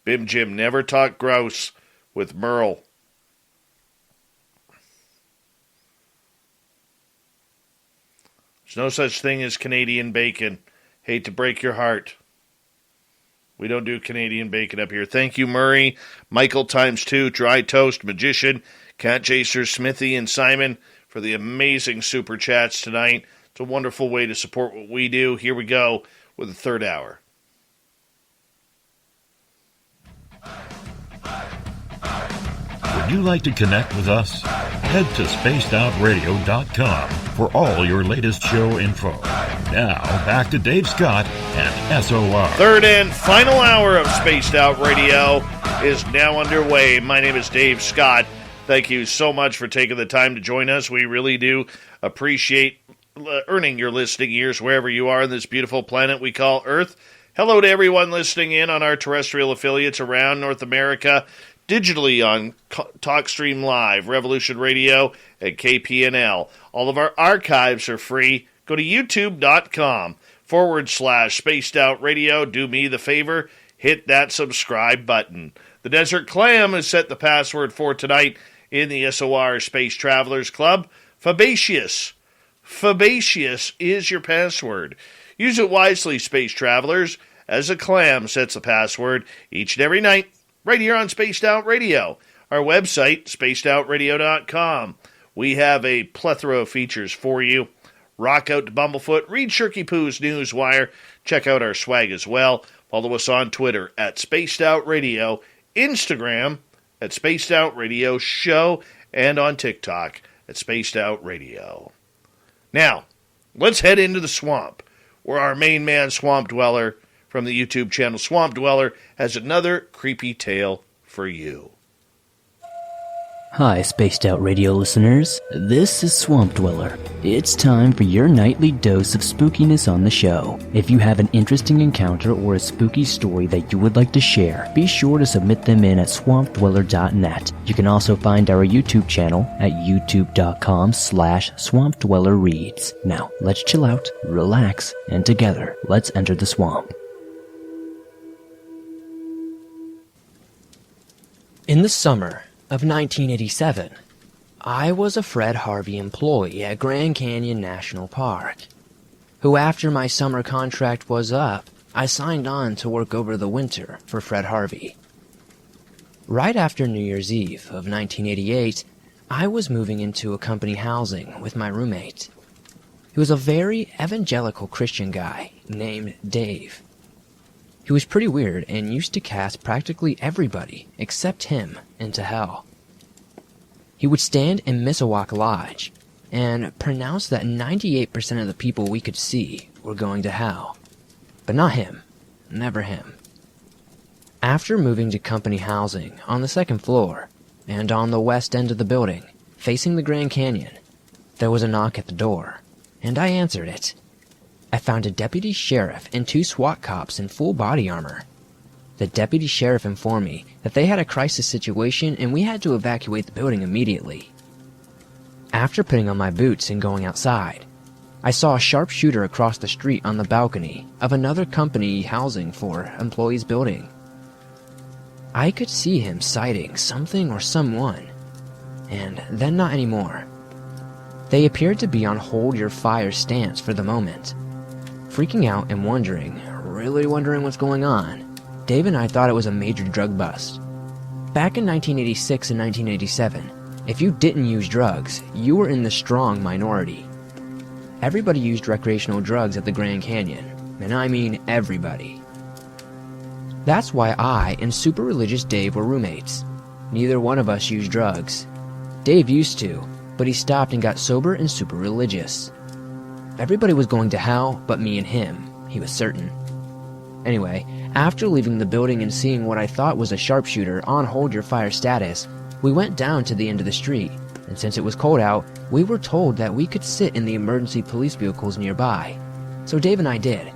Bim Jim, never talk grouse with Merle. There's no such thing as Canadian bacon. Hate to break your heart. We don't do Canadian bacon up here. Thank you, Murray, Michael ×2, Dry Toast, Magician, Cat Chaser, Smithy, and Simon for the amazing super chats tonight. It's a wonderful way to support what we do. Here we go with the third hour. Would you like to connect with us? Head to spacedoutradio.com for all your latest show info. Now, back to Dave Scott and SOR. Third and final hour of Spaced Out Radio is now underway. My name is Dave Scott. Thank you so much for taking the time to join us. We really do appreciate earning your listening ears wherever you are on this beautiful planet we call Earth. Hello to everyone listening in on our terrestrial affiliates around North America, digitally on TalkStream Live, Revolution Radio, and KPNL. All of our archives are free. Go to youtube.com/Spaced Out Radio. Do me the favor, hit that subscribe button. The Desert Clam has set the password for tonight in the SOR Space Travelers Club. Fabaceous. Fabaceous is your password. Use it wisely, Space Travelers, as a clam sets the password each and every night right here on Spaced Out Radio. Our website, spacedoutradio.com. We have a plethora of features for you. Rock out to Bumblefoot. Read Shirky Poo's Newswire. Check out our swag as well. Follow us on Twitter at Spaced Out Radio, Instagram at Spaced Out Radio Show, and on TikTok at Spaced Out Radio. Now, let's head into the swamp, where our main man, Swamp Dweller, from the YouTube channel Swamp Dweller, has another creepy tale for you. Hi, Spaced Out Radio listeners. This is Swamp Dweller. It's time for your nightly dose of spookiness on the show. If you have an interesting encounter or a spooky story that you would like to share, be sure to submit them in at swampdweller.net. You can also find our YouTube channel at youtube.com/swampdwellerreads. Now, let's chill out, relax, and together, let's enter the swamp. In the summer of 1987, I was a Fred Harvey employee at Grand Canyon National Park, who after my summer contract was up, I signed on to work over the winter for Fred Harvey. Right after New Year's Eve of 1988, I was moving into a company housing with my roommate. He was a very evangelical Christian guy named Dave. He was pretty weird and used to cast practically everybody, except him, into hell. He would stand in Missawoc Lodge and pronounce that 98% of the people we could see were going to hell. But not him. Never him. After moving to company housing on the second floor, and on the west end of the building, facing the Grand Canyon, there was a knock at the door, and I answered it. I found a deputy sheriff and 2 SWAT cops in full body armor. The deputy sheriff informed me that they had a crisis situation and we had to evacuate the building immediately. After putting on my boots and going outside, I saw a sharpshooter across the street on the balcony of another company housing for employees building. I could see him sighting something or someone, and then not anymore. They appeared to be on hold your fire stance for the moment. Freaking out and really wondering what's going on, Dave and I thought it was a major drug bust. Back in 1986 and 1987, if you didn't use drugs, you were in the strong minority. Everybody used recreational drugs at the Grand Canyon, and I mean everybody. That's why I and super religious Dave were roommates. Neither one of us used drugs. Dave used to, but he stopped and got sober and super religious. Everybody was going to hell but me and him, he was certain. Anyway, after leaving the building and seeing what I thought was a sharpshooter on hold your fire status, we went down to the end of the street, and since it was cold out, we were told that we could sit in the emergency police vehicles nearby. So Dave and I did,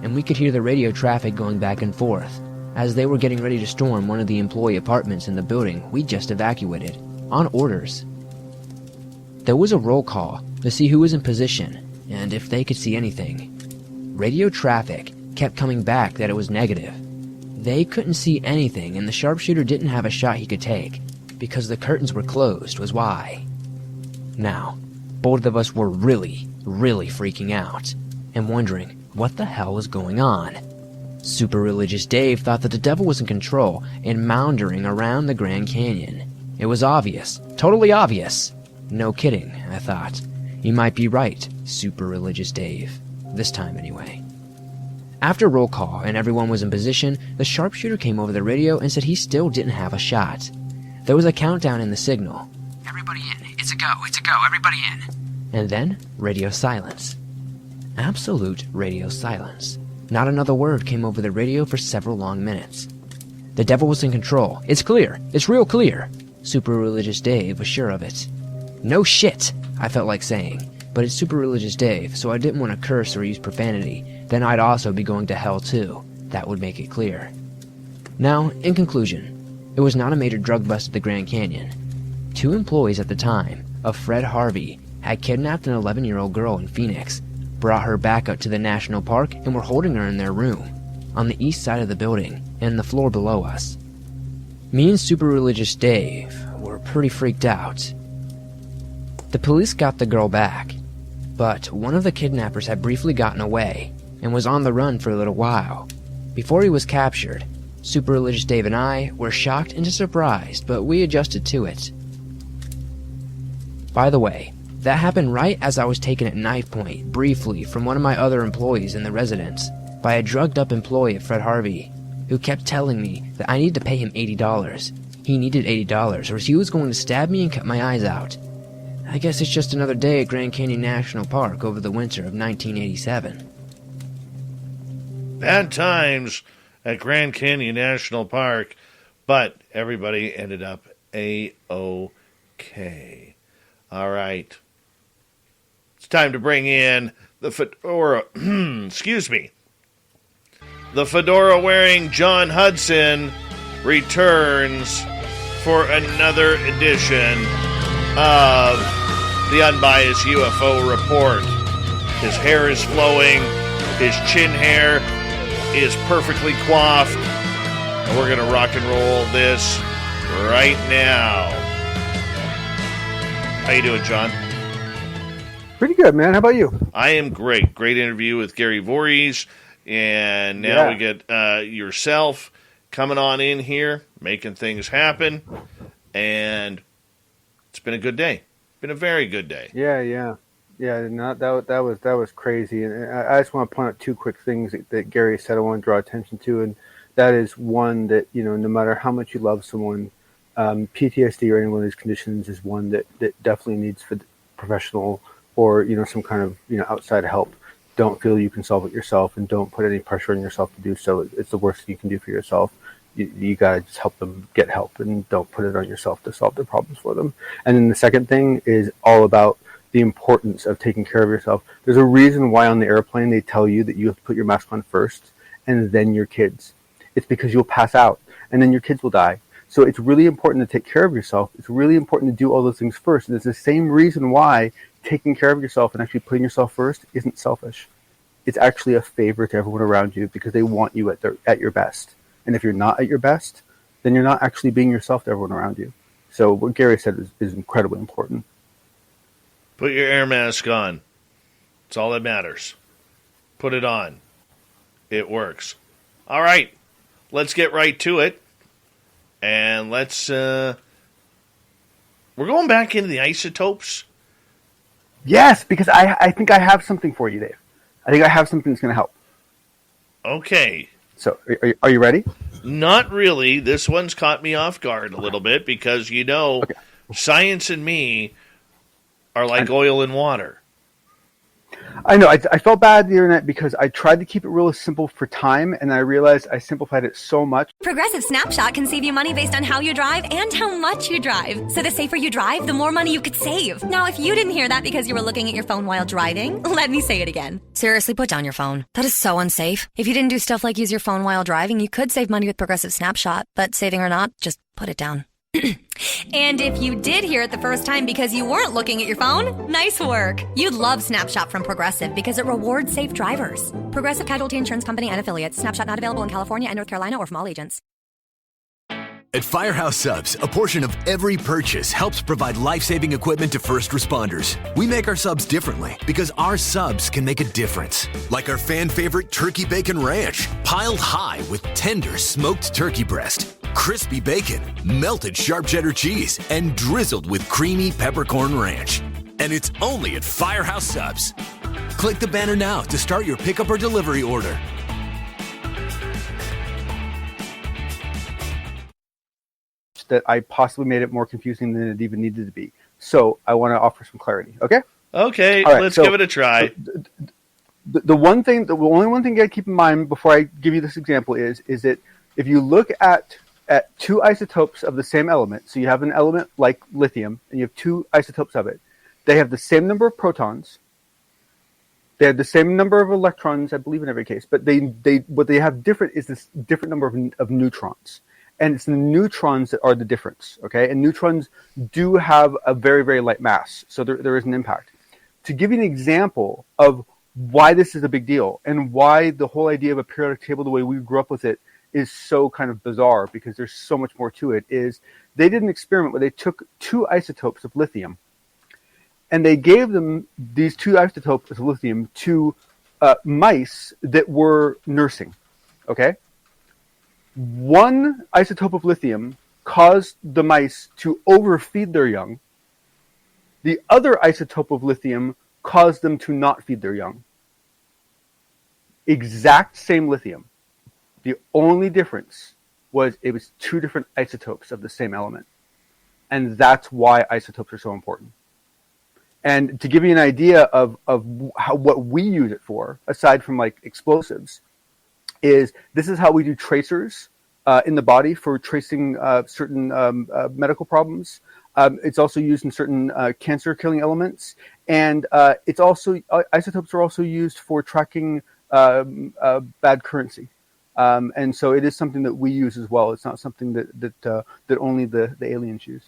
and we could hear the radio traffic going back and forth, as they were getting ready to storm one of the employee apartments in the building we just evacuated, on orders. There was a roll call to see who was in position, and if they could see anything. Radio traffic kept coming back that it was negative. They couldn't see anything, and the sharpshooter didn't have a shot he could take, because the curtains were closed was why. Now, both of us were really freaking out, and wondering what the hell was going on. Super religious Dave thought that the devil was in control and maundering around the Grand Canyon. It was obvious, totally obvious. No kidding, I thought. You might be right, super religious Dave. This time anyway. After roll call and everyone was in position, the sharpshooter came over the radio and said he still didn't have a shot. There was a countdown in the signal. Everybody in, it's a go, everybody in. And then, radio silence. Absolute radio silence. Not another word came over the radio for several long minutes. The devil was in control. It's clear. It's real clear. Super religious Dave was sure of it. No shit, I felt like saying. But it's super religious Dave, so I didn't want to curse or use profanity. Then I'd also be going to hell too. That would make it clear. Now, in conclusion, it was not a major drug bust at the Grand Canyon. 2 employees at the time of Fred Harvey had kidnapped an 11-year-old girl in Phoenix, brought her back up to the national park, and were holding her in their room, on the east side of the building, and the floor below us. Me and super religious Dave were pretty freaked out. The police got the girl back, but one of the kidnappers had briefly gotten away and was on the run for a little while. Before he was captured, super religious Dave and I were shocked and surprised, but we adjusted to it. By the way, that happened right as I was taken at knife point briefly from one of my other employees in the residence by a drugged up employee at Fred Harvey, who kept telling me that I needed to pay him $80. He needed $80 or he was going to stab me and cut my eyes out. I guess it's just another day at Grand Canyon National Park over the winter of 1987. Bad times at Grand Canyon National Park, but everybody ended up A-OK. All right. It's time to bring in the fedora, excuse me. The fedora-wearing John Hudson returns for another edition of the Unbiased UFO Report. His hair is flowing, his chin hair is perfectly coiffed, and we're going to rock and roll this right now. How you doing, John? Pretty good, man. How about you? I am great. Great interview with Gary Voorhis, and now we get yourself coming on in here. making things happen, and it's been a good day. Been a very good day. Yeah. No, that was crazy. And I just want to point out two quick things that Gary said I want to draw attention to, and that is one, that no matter how much you love someone, PTSD or any one of these conditions is one that definitely needs for professional or some kind of outside help. Don't feel you can solve it yourself, and don't put any pressure on yourself to do so. It's the worst thing you can do for yourself. You gotta just help them get help, and don't put it on yourself to solve their problems for them. And then the second thing is all about the importance of taking care of yourself. There's a reason why on the airplane they tell you that you have to put your mask on first and then your kids. It's because you'll pass out and then your kids will die. So it's really important to take care of yourself. It's really important to do all those things first. And it's the same reason why taking care of yourself and actually putting yourself first isn't selfish. It's actually a favor to everyone around you, because they want you at your best. And if you're not at your best, then you're not actually being yourself to everyone around you. So what Gary said is incredibly important. Put your air mask on. It's all that matters. Put it on. It works. All right. Let's get right to it. And let's... we're going back into the isotopes. Yes, because I think I have something for you, Dave. I think I have something that's going to help. Okay. So, are you ready? Not really. This one's caught me off guard a little bit because, okay, science and me are like oil and water. I know. I felt bad the internet because I tried to keep it real simple for time, and I realized I simplified it so much. Progressive Snapshot can save you money based on how you drive and how much you drive. So the safer you drive, the more money you could save. Now, if you didn't hear that because you were looking at your phone while driving, let me say it again. Seriously, put down your phone. That is so unsafe. If you didn't do stuff like use your phone while driving, you could save money with Progressive Snapshot. But saving or not, just put it down. And if you did hear it the first time because you weren't looking at your phone, nice work. You'd love Snapshot from Progressive because it rewards safe drivers. Progressive Casualty Insurance Company and Affiliates. Snapshot not available in California and North Carolina or from all agents. At Firehouse Subs, a portion of every purchase helps provide life-saving equipment to first responders. We make our subs differently because our subs can make a difference. Like our fan-favorite Turkey Bacon Ranch, piled high with tender smoked turkey breast, crispy bacon, melted sharp cheddar cheese, and drizzled with creamy peppercorn ranch. And it's only at Firehouse Subs. Click the banner now to start your pickup or delivery order. That I possibly made it more confusing than it even needed to be. So I want to offer some clarity. Okay? Okay, right, let's give it a try. The only one thing you got to keep in mind before I give you this example is that if you look at two isotopes of the same element, so you have an element like lithium and you have two isotopes of it, they have the same number of protons, they have the same number of electrons, I believe, in every case, but what they have different is this different number of neutrons. And it's the neutrons that are the difference, okay? And neutrons do have a very, very light mass, so there is an impact. To give you an example of why this is a big deal and why the whole idea of a periodic table, the way we grew up with it, is so kind of bizarre, because there's so much more to it, is they did an experiment where they took two isotopes of lithium and they gave them these two isotopes of lithium to mice that were nursing, okay? One isotope of lithium caused the mice to overfeed their young. The other isotope of lithium caused them to not feed their young. Exact same lithium. The only difference was it was two different isotopes of the same element. And that's why isotopes are so important. And to give you an idea of what we use it for, aside from like explosives, is this is how we do tracers in the body for tracing certain medical problems. It's also used in certain cancer-killing elements, and isotopes are also used for tracking bad currency. And so it is something that we use as well. It's not something that only the aliens use.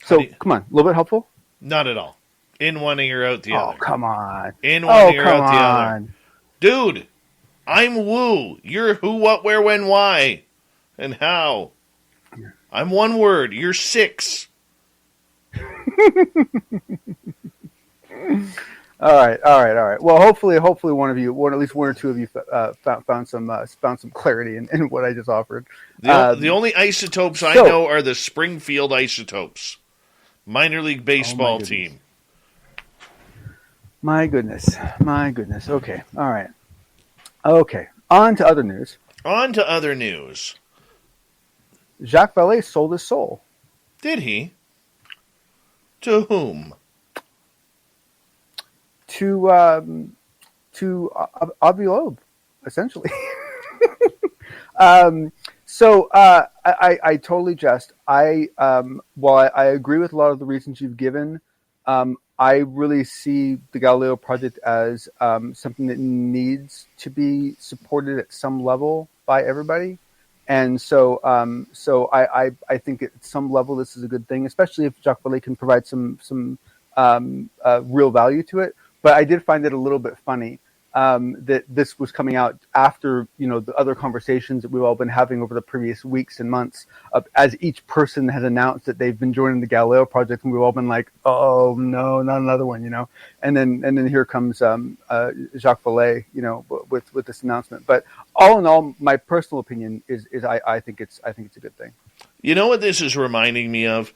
So come on, a little bit helpful? Not at all. In one ear, out the other. Oh, come on. In one ear, out the other. Dude, I'm woo. You're who, what, where, when, why, and how. I'm one word. You're six. All right. Well, hopefully, at least one or two of you, found some clarity in what I just offered. The only isotopes I know are the Springfield Isotopes, minor league baseball team. My goodness. Okay. All right. Okay. On to other news. Jacques Vallée sold his soul. Did he? To whom? To Avi Loeb, essentially. So I totally jest. While I agree with a lot of the reasons you've given, I really see the Galileo project as something that needs to be supported at some level by everybody. And so I think at some level this is a good thing, especially if Jacques Vallée can provide some real value to it. But I did find it a little bit funny that this was coming out after, the other conversations that we've all been having over the previous weeks and months, as each person has announced that they've been joining the Galileo project, and we've all been like, oh no, not another one, And then here comes Jacques Vallée, with this announcement. But all in all, my personal opinion is I think it's a good thing. You know what this is reminding me of?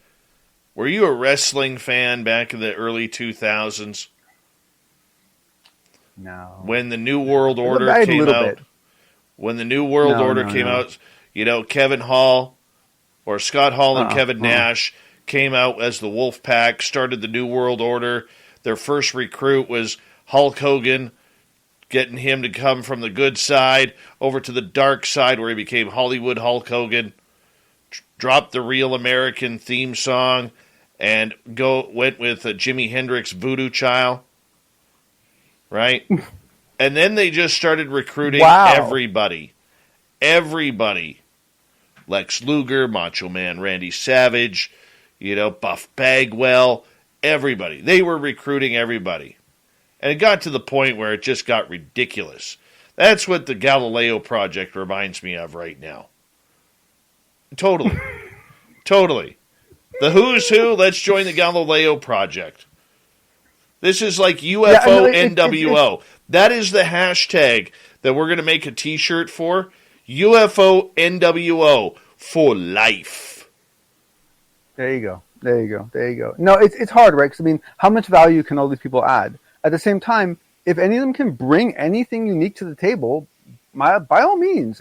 Were you a wrestling fan back in the early 2000s? No. When the New World Order came out. When the New World Order came out, Kevin Hall or Scott Hall and Kevin Nash came out as the Wolf Pack, started the New World Order. Their first recruit was Hulk Hogan, getting him to come from the good side over to the dark side where he became Hollywood Hulk Hogan, dropped the Real American theme song, and went with Jimi Hendrix Voodoo Child. Right? And then they just started recruiting everybody. Everybody. Lex Luger, Macho Man Randy Savage, Buff Bagwell, everybody. They were recruiting everybody. And it got to the point where it just got ridiculous. That's what the Galileo Project reminds me of right now. Totally. Totally. The who's who, let's join the Galileo Project. This is like UFO NWO. That is the hashtag that we're going to make a t-shirt for. UFO NWO for life. There you go. No, it's hard, right? Because, how much value can all these people add? At the same time, if any of them can bring anything unique to the table, by all means.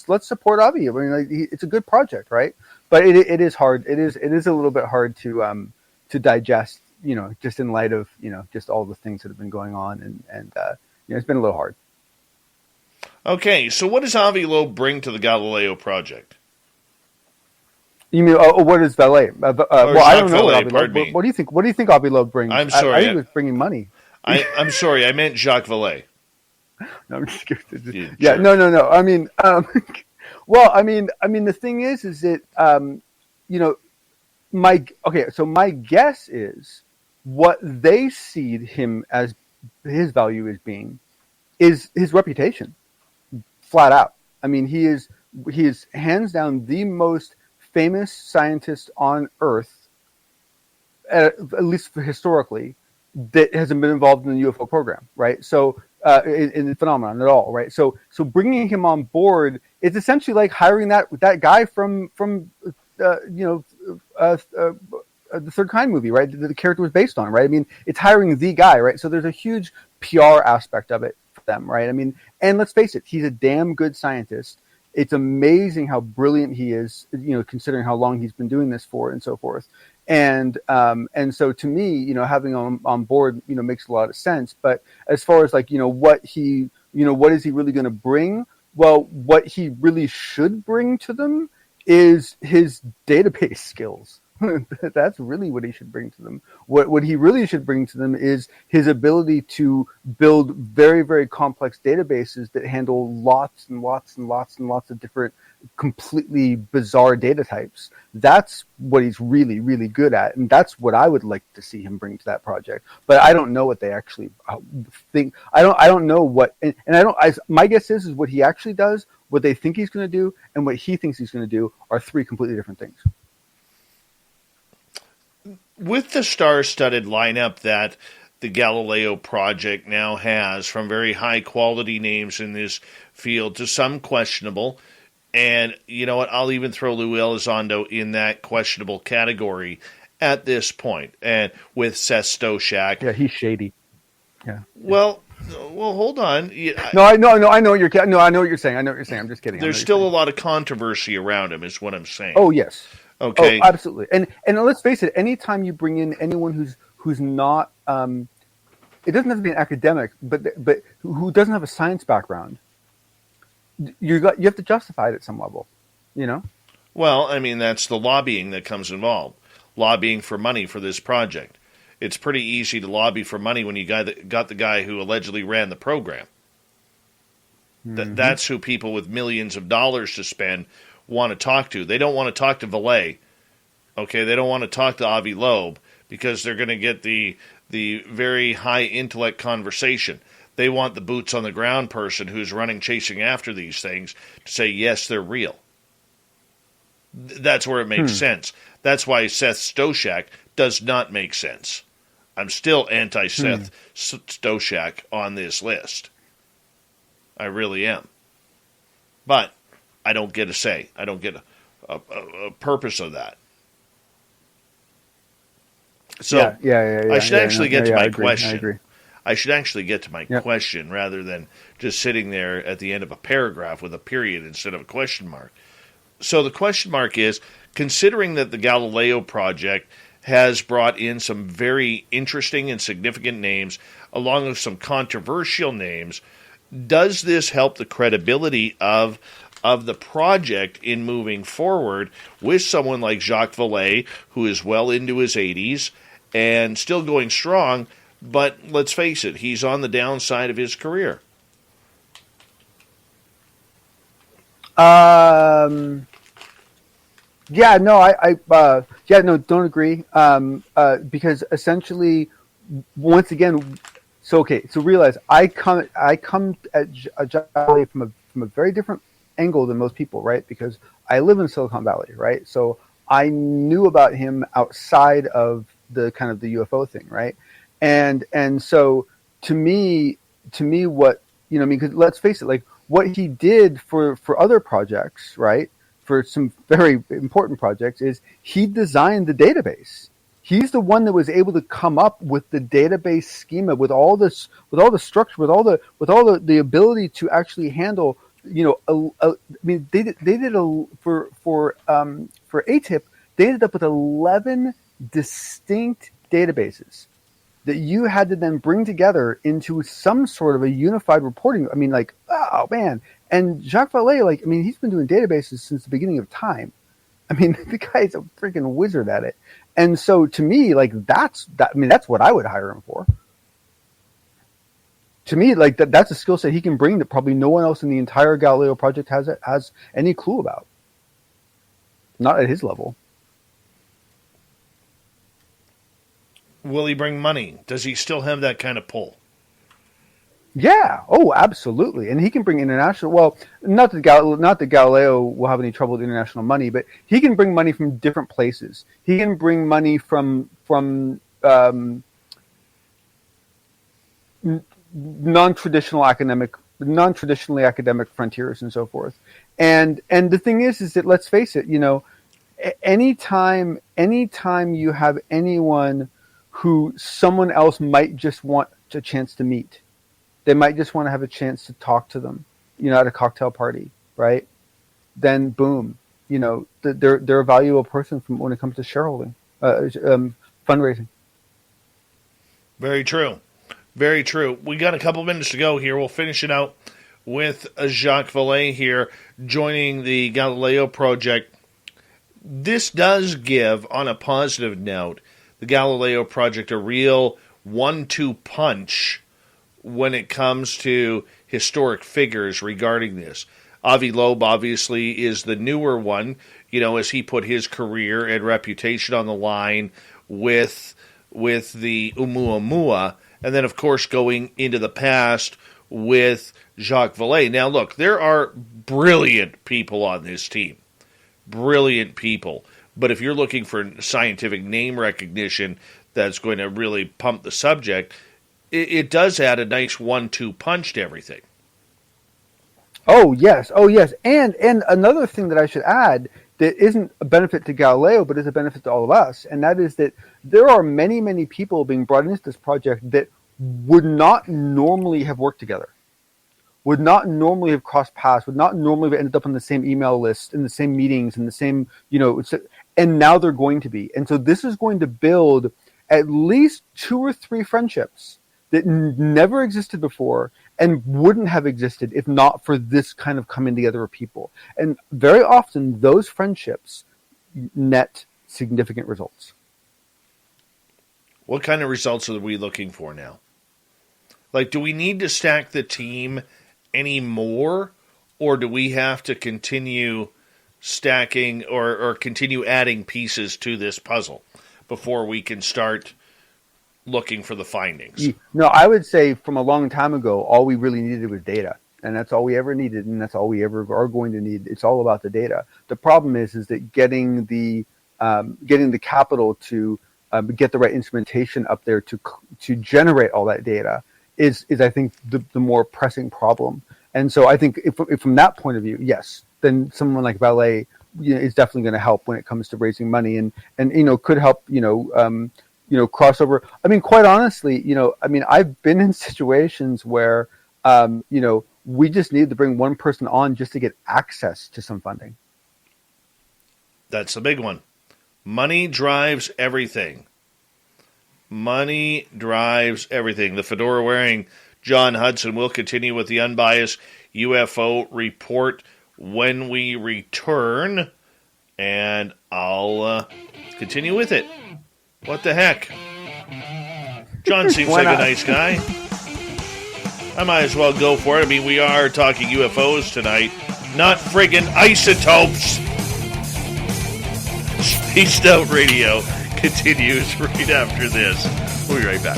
Let's support Avi. It's a good project, right? But it is hard. It is a little bit hard to digest. Just in light of, just all the things that have been going on, and it's been a little hard. Okay, so what does Avi Loeb bring to the Galileo Project? You mean, what is Vallée? I don't know. What do you think? What do you think Avi Loeb brings? I'm sorry, I think he was bringing money. I'm sorry, I meant Jacques Vallée. No, I'm just kidding. Yeah, no. Well, the thing is that my guess is what they see him as his value as being is his reputation, flat out. He is hands down the most famous scientist on Earth, at least historically, that hasn't been involved in the UFO program, right? So in the phenomenon at all, right? So bringing him on board is essentially like hiring that guy from the Third Kind movie, right? The character was based on, right? It's hiring the guy, right? So there's a huge PR aspect of it for them, right? And let's face it, he's a damn good scientist. It's amazing how brilliant he is, considering how long he's been doing this for and so forth. And so to me, having him on board, makes a lot of sense. But as far as what is he really going to bring? Well, what he really should bring to them is his database skills. That's really what he should bring to them. What he really should bring to them is his ability to build very, very complex databases that handle lots and lots and lots and lots of different completely bizarre data types. That's what he's really, really good at, and that's what I would like to see him bring to that project. But I don't know what they actually think. I don't know what, and I don't. My guess is what he actually does, what they think he's going to do, and what he thinks he's going to do are three completely different things. With the star-studded lineup that the Galileo project now has, from very high quality names in this field to some questionable. And you know what? I'll even throw Lou Elizondo in that questionable category at this point. And with Seth Stoshak. Yeah, he's shady. Yeah. Well, hold on. I know what you're saying. I know what you're saying. I'm just kidding. There's still a lot of controversy around him, is what I'm saying. Oh, yes. Okay. Oh, absolutely. And let's face it, anytime you bring in anyone who's not it doesn't have to be an academic, but who doesn't have a science background, you have to justify it at some level, you know? Well, I mean, that's the lobbying that comes involved. Lobbying for money for this project. It's pretty easy to lobby for money when you got the guy who allegedly ran the program. Mm-hmm. That's who people with millions of dollars to spend want to talk to. They don't want to talk to Valet. Okay, they don't want to talk to Avi Loeb because they're going to get the very high intellect conversation. They want the boots on the ground person who's chasing after these things to say, yes, they're real. That's where it makes sense. That's why Seth Stoshak does not make sense. I'm still anti-Seth Stoshak on this list. I really am. But I don't get a say. I don't get a purpose of that. So I should actually get to my question. I agree. I should actually get to my question rather than just sitting there at the end of a paragraph with a period instead of a question mark. So the question mark is, considering that the Galileo project has brought in some very interesting and significant names, along with some controversial names, does this help the credibility of the project in moving forward with someone like Jacques Vallée, who is well into his 80s and still going strong, but let's face it, he's on the downside of his career? Don't agree. Because essentially, once again, so realize I come at Jacques Vallée from a very different angle than most people, right? Because I live in Silicon Valley, right? So I knew about him outside of the kind of the UFO thing, right? And so to me, what, you know, I mean, because let's face it, like what he did for other projects, right? For some very important projects, is he designed the database. He's the one that was able to come up with the database schema, with all the structure, with all the ability to actually handle. You know, I mean, they did for ATIP. They ended up with 11 distinct databases that you had to then bring together into some sort of a unified reporting. I mean, like, oh man. And Jacques Vallée, like, I mean, he's been doing databases since the beginning of time. I mean, the guy's a freaking wizard at it. And so to me, like, that's what I would hire him for. To me, like, that's a skill set he can bring that probably no one else in the entire Galileo project has any clue about. Not at his level. Will he bring money? Does he still have that kind of pull? Yeah. Oh, absolutely. And he can bring international. Well, not that Galileo will have any trouble with international money, but he can bring money from different places. He can bring money from non-traditionally academic frontiers and so forth. And the thing is that, let's face it, you know, anytime you have anyone who someone else might just want a chance to meet, they might just want to have a chance to talk to them, you know, at a cocktail party, right? Then boom, you know, they're a valuable person when it comes to shareholding, fundraising. Very true. Very true. We got a couple minutes to go here. We'll finish it out with Jacques Vallée here joining the Galileo project. This does give, on a positive note, the Galileo project a real 1-2 punch when it comes to historic figures regarding this. Avi Loeb obviously is the newer one, you know, as he put his career and reputation on the line with the Oumuamua, and then, of course, going into the past with Jacques Vallée. Now, look, there are brilliant people on this team. Brilliant people. But if you're looking for scientific name recognition that's going to really pump the subject, it does add a nice 1-2 punch to everything. Oh yes. And another thing that I should add that isn't a benefit to Galileo, but is a benefit to all of us, and that is that there are many, many people being brought into this project that would not normally have worked together, would not normally have crossed paths, would not normally have ended up on the same email list, in the same meetings, in the same, and now they're going to be. And so this is going to build at least 2 or 3 friendships that never existed before and wouldn't have existed if not for this kind of coming together of people. And very often those friendships net significant results. What kind of results are we looking for now? Like, do we need to stack the team anymore, or do we have to continue stacking or continue adding pieces to this puzzle before we can start looking for the findings? No, I would say from a long time ago, all we really needed was data, and that's all we ever needed, and that's all we ever are going to need. It's all about the data. The problem is that getting the capital to get the right instrumentation up there to generate all that data is I think the more pressing problem. And so I think if from that point of view, yes, then someone like Valet is definitely going to help when it comes to raising money and could help crossover. I mean, quite honestly, I've been in situations where we just need to bring one person on just to get access to some funding. That's the big one. Money drives everything. Money drives everything. The fedora-wearing John Hudson will continue with the unbiased UFO report when we return, and I'll continue with it. What the heck? John seems like a nice guy. I might as well go for it. I mean, we are talking UFOs tonight, not friggin' isotopes. Spaced Out Radio continues right after this. We'll be right back.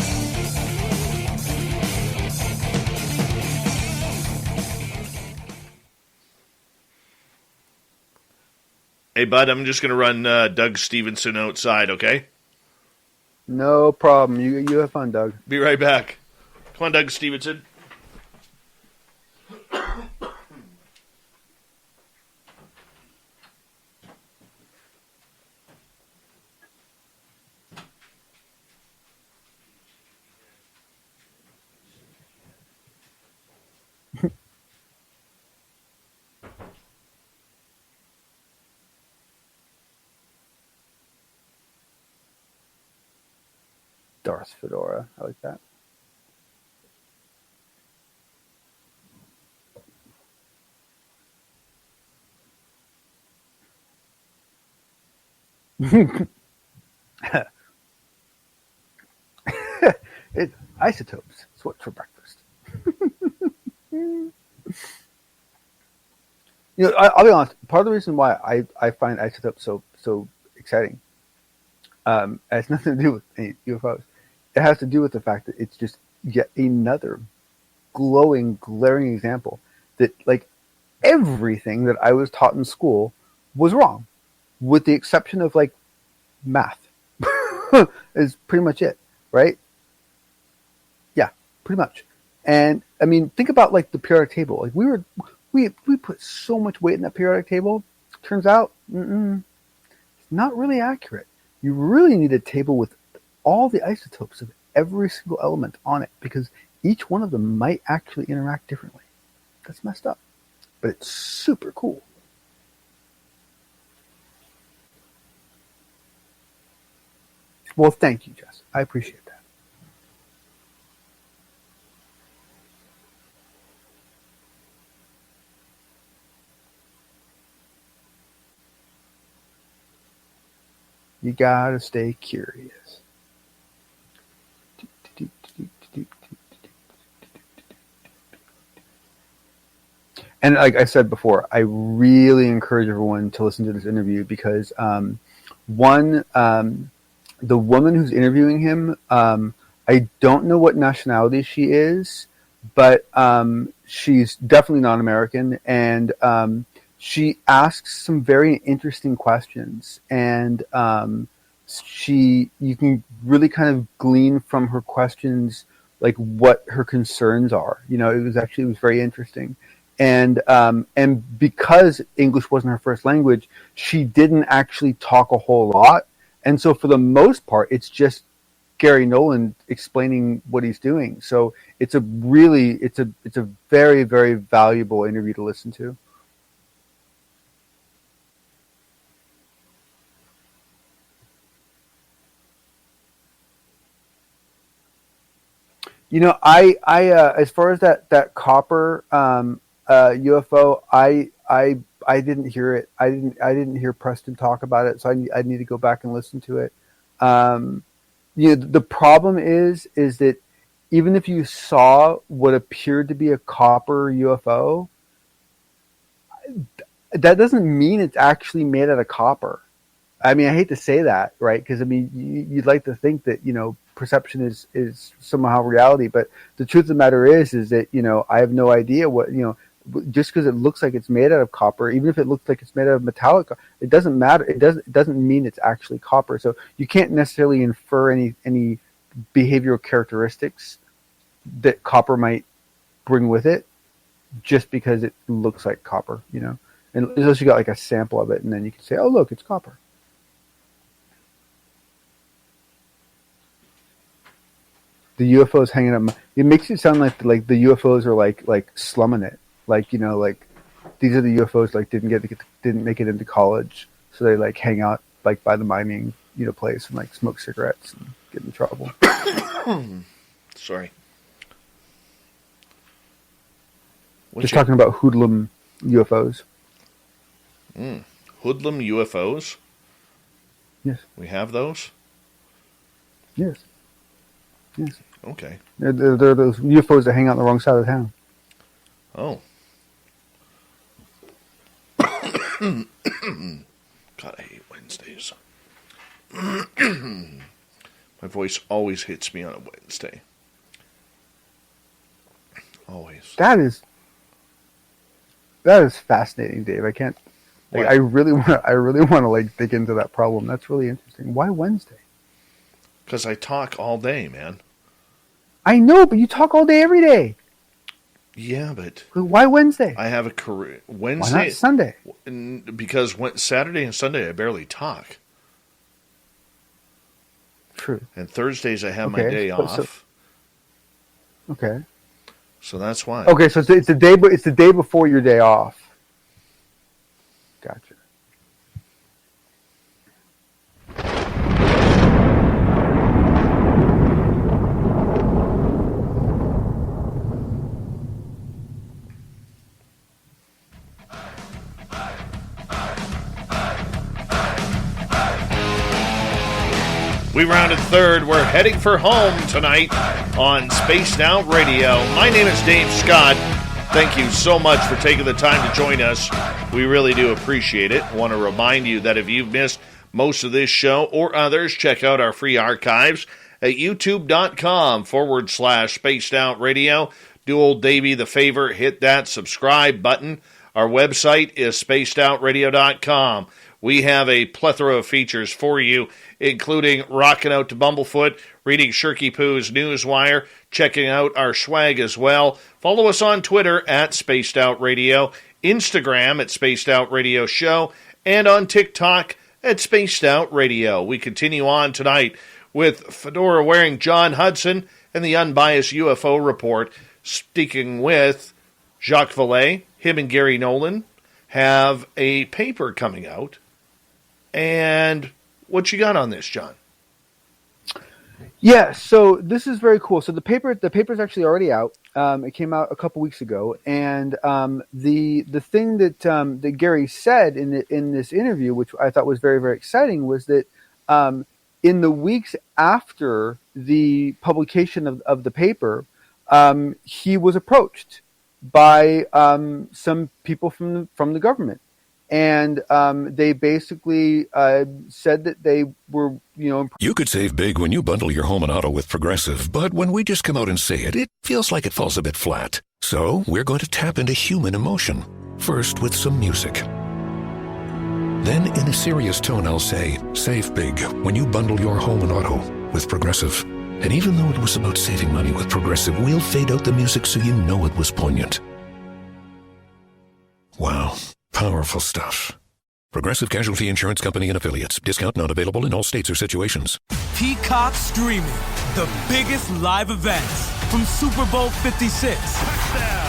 Hey, bud, I'm just going to run Doug Stevenson outside, okay? No problem. You have fun, Doug. Be right back. Come on, Doug Stevenson. Darth Fedora. I like that. Isotopes. It's what's for breakfast. I'll be honest. Part of the reason why I find isotopes so exciting has nothing to do with any UFOs. It has to do with the fact that it's just yet another glowing, glaring example that, like, everything that I was taught in school was wrong, with the exception of, like, math. Is pretty much it, right? Yeah, pretty much. And I mean, think about like the periodic table. Like we put so much weight in that periodic table. Turns out, it's not really accurate. You really need a table with all the isotopes of every single element on it, because each one of them might actually interact differently. That's messed up, but it's super cool. Well, thank you, Jess. I appreciate that. You gotta stay curious. And like I said before, I really encourage everyone to listen to this interview because, the woman who's interviewing him, I don't know what nationality she is, but she's definitely not American, and she asks some very interesting questions, and you can really kind of glean from her questions like what her concerns are. You know, it was very interesting. And because English wasn't her first language, she didn't actually talk a whole lot. And so for the most part, it's just Gary Nolan explaining what he's doing. So it's a very, very valuable interview to listen to. You know, I as far as that copper UFO, I didn't hear it. I didn't hear Preston talk about it, so I need to go back and listen to it. You know, the problem is that even if you saw what appeared to be a copper UFO, that doesn't mean it's actually made out of copper. I mean, I hate to say that, right? Because I mean, you'd like to think that, you know, perception is somehow reality, but the truth of the matter is that, you know, I have no idea what, you know, just because it looks like it's made out of copper, even if it looks like it's made out of metallic, it doesn't matter. It doesn't mean it's actually copper. So you can't necessarily infer any behavioral characteristics that copper might bring with it just because it looks like copper, you know, and unless you got like a sample of it, and then you can say, oh, look, it's copper. The UFOs hanging up. It makes it sound like the UFOs are like slumming it. Like, you know, like these are the UFOs like didn't make it into college, so they like hang out like by the mining, you know, place and like smoke cigarettes and get in trouble. Sorry. Just talking about hoodlum UFOs. Hoodlum UFOs? Yes. We have those? Yes. Yes. Okay. They're those UFOs that hang out on the wrong side of town. Oh. God, I hate Wednesdays. My voice always hits me on a Wednesday. Always. That is fascinating, Dave. I can't. Like, I really want to like dig into that problem. That's really interesting. Why Wednesday? Because I talk all day, man. I know, but you talk all day every day. Yeah, but why Wednesday? I have a career. Wednesday. Why not Sunday? Because Saturday and Sunday I barely talk. True. And Thursdays I have my day off. Okay. So that's why. Okay, so it's the day before your day off. Gotcha. We rounded third. We're heading for home tonight on Spaced Out Radio. My name is Dave Scott. Thank you so much for taking the time to join us. We really do appreciate it. I want to remind you that if you've missed most of this show or others, check out our free archives at youtube.com/Spaced Out Radio. Do old Davey the favor, hit that subscribe button. Our website is spacedoutradio.com. We have a plethora of features for you, including rocking out to Bumblefoot, reading Shirky Poo's Newswire, checking out our swag as well. Follow us on Twitter at Spaced Out Radio, Instagram at Spaced Out Radio Show, and on TikTok at Spaced Out Radio. We continue on tonight with fedora-wearing John Hudson and the Unbiased UFO Report, speaking with Jacques Vallée. Him and Gary Nolan have a paper coming out. And what you got on this, John? Yeah, so this is very cool. So the paper's actually already out. It came out a couple weeks ago, and the thing that Gary said in this interview, which I thought was very, very exciting, was that in the weeks after the publication of the paper, he was approached by some people from the government. And they basically said that they were, you know... You could save big when you bundle your home and auto with Progressive, but when we just come out and say it, it feels like it falls a bit flat. So we're going to tap into human emotion, first with some music. Then in a serious tone, I'll say, save big when you bundle your home and auto with Progressive. And even though it was about saving money with Progressive, we'll fade out the music so you know it was poignant. Wow, powerful stuff. Progressive Casualty Insurance Company and Affiliates. Discount not available in all states or situations. Peacock streaming the biggest live events from Super Bowl 56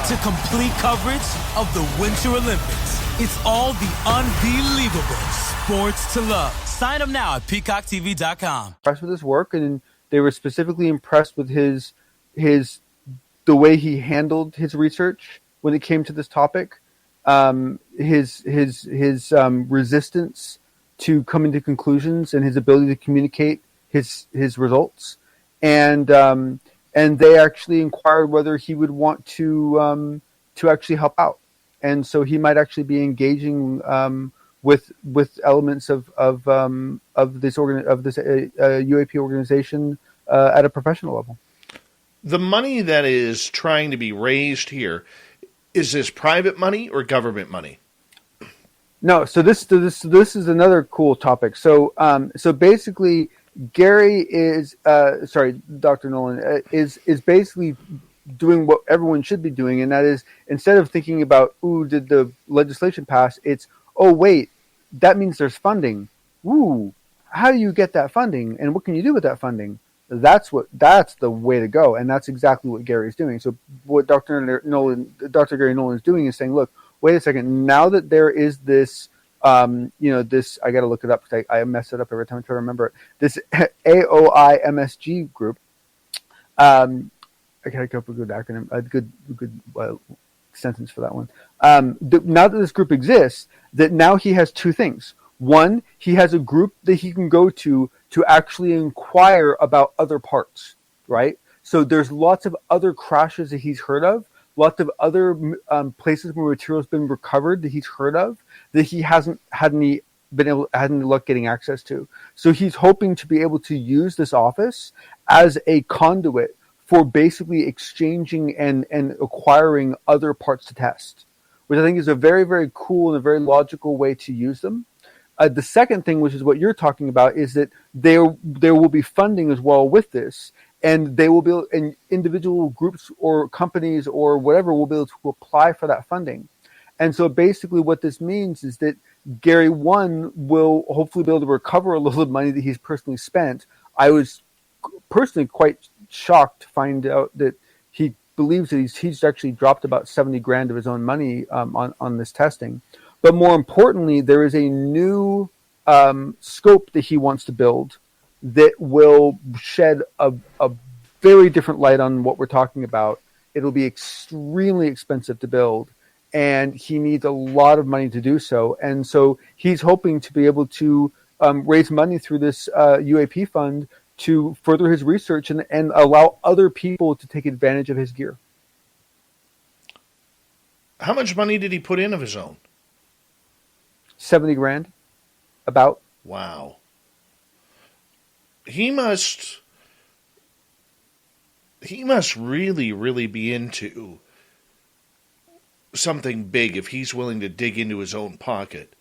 to complete coverage of the Winter Olympics. It's all the unbelievable sports to love. Sign up now at peacocktv.com. Impressed with his work, and they were specifically impressed with the way he handled his research when it came to this topic. His resistance to coming to conclusions and his ability to communicate his results, and they actually inquired whether he would want to actually help out, and so he might actually be engaging with elements of this UAP organization at a professional level. The money that is trying to be raised here, is this private money or government money? No, so this is another cool topic. So basically, Gary is Dr. Nolan is basically doing what everyone should be doing, and that is, instead of thinking about, ooh, did the legislation pass? It's, oh wait, that means there's funding. Ooh, how do you get that funding, and what can you do with that funding? That's the way to go, and that's exactly what Gary's doing. So what Dr. Gary Nolan is doing is saying, look, wait a second. Now that there is this, this, I got to look it up because I mess it up every time I try to remember it. This AOIMSG group. I gotta come up with a good acronym, a good sentence for that one. Now that this group exists, that now he has two things. One, he has a group that he can go to actually inquire about other parts, right? So there's lots of other crashes that he's heard of, lots of other places where material's been recovered that he's heard of that he hadn't luck getting access to. So he's hoping to be able to use this office as a conduit for basically exchanging and acquiring other parts to test, which I think is a very, very cool and a very logical way to use them. The second thing, which is what you're talking about, is that there will be funding as well with this, and they will be and individual groups or companies or whatever will be able to apply for that funding. And so basically what this means is that Gary, one, will hopefully be able to recover a little of money that he's personally spent. I was personally quite shocked to find out that he believes that he's actually dropped about 70 grand of his own money on this testing. But more importantly, there is a new scope that he wants to build that will shed a very different light on what we're talking about. It'll be extremely expensive to build, and he needs a lot of money to do so. And so he's hoping to be able to raise money through this UAP fund to further his research and allow other people to take advantage of his gear. How much money did he put in of his own? 70 grand, about. Wow. He must really, really be into something big if he's willing to dig into his own pocket.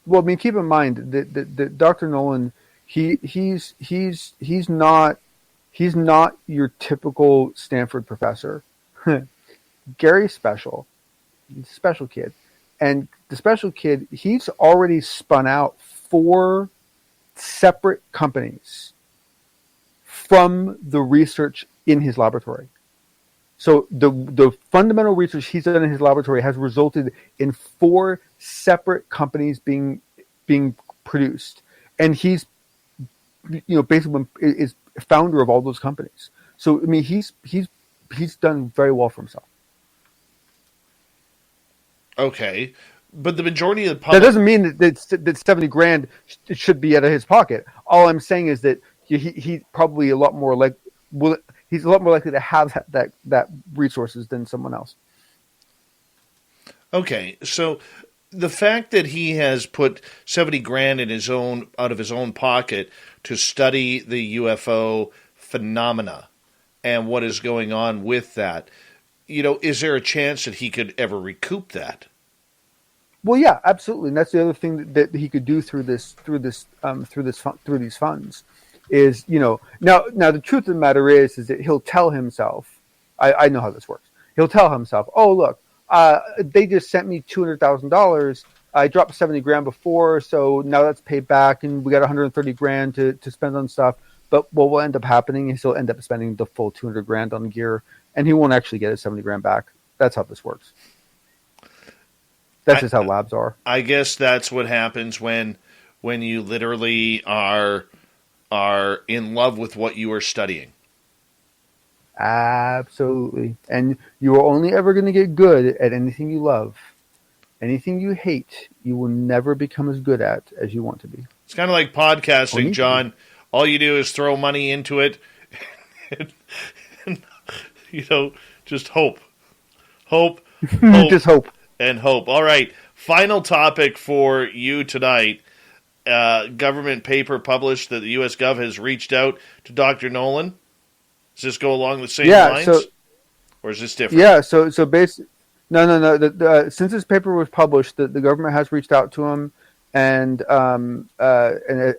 Well, I mean, keep in mind that Dr. Nolan, he's not your typical Stanford professor. Gary's special. He's a special kid. And the special kid, he's already spun out 4 separate companies from the research in his laboratory. So the fundamental research he's done in his laboratory has resulted in 4 separate companies being produced. And he's, basically is founder of all those companies. So, I mean, he's done very well for himself. Okay, but the majority of the public... That doesn't mean that 70 grand should be out of his pocket. All I'm saying is that he's probably a lot more he's a lot more likely to have that resources than someone else. Okay, so the fact that he has put 70 grand out of his own pocket to study the UFO phenomena and what is going on with that, is there a chance that he could ever recoup that? Well, yeah, absolutely, and that's the other thing that he could do through these funds. is, now the truth of the matter is that he'll tell himself, I know how this works. He'll tell himself, oh, look, they just sent me $200,000. I dropped 70 grand before, so now that's paid back, and we got 130 grand to spend on stuff. But what will end up happening is he'll end up spending the full 200 grand on gear, and he won't actually get his 70 grand back. That's how this works. That's just how labs are. I guess that's what happens when you literally are in love with what you are studying. Absolutely. And you are only ever going to get good at anything you love. Anything you hate, you will never become as good at as you want to be. It's kind of like podcasting, John. All you do is throw money into it and just hope. Hope. Just hope. And hope. All right. Final topic for you tonight. Government paper published that the U.S. Gov has reached out to Dr. Nolan. Does this go along the same lines? Or is this different? Yeah, so basically, no. Since this paper was published, the government has reached out to him and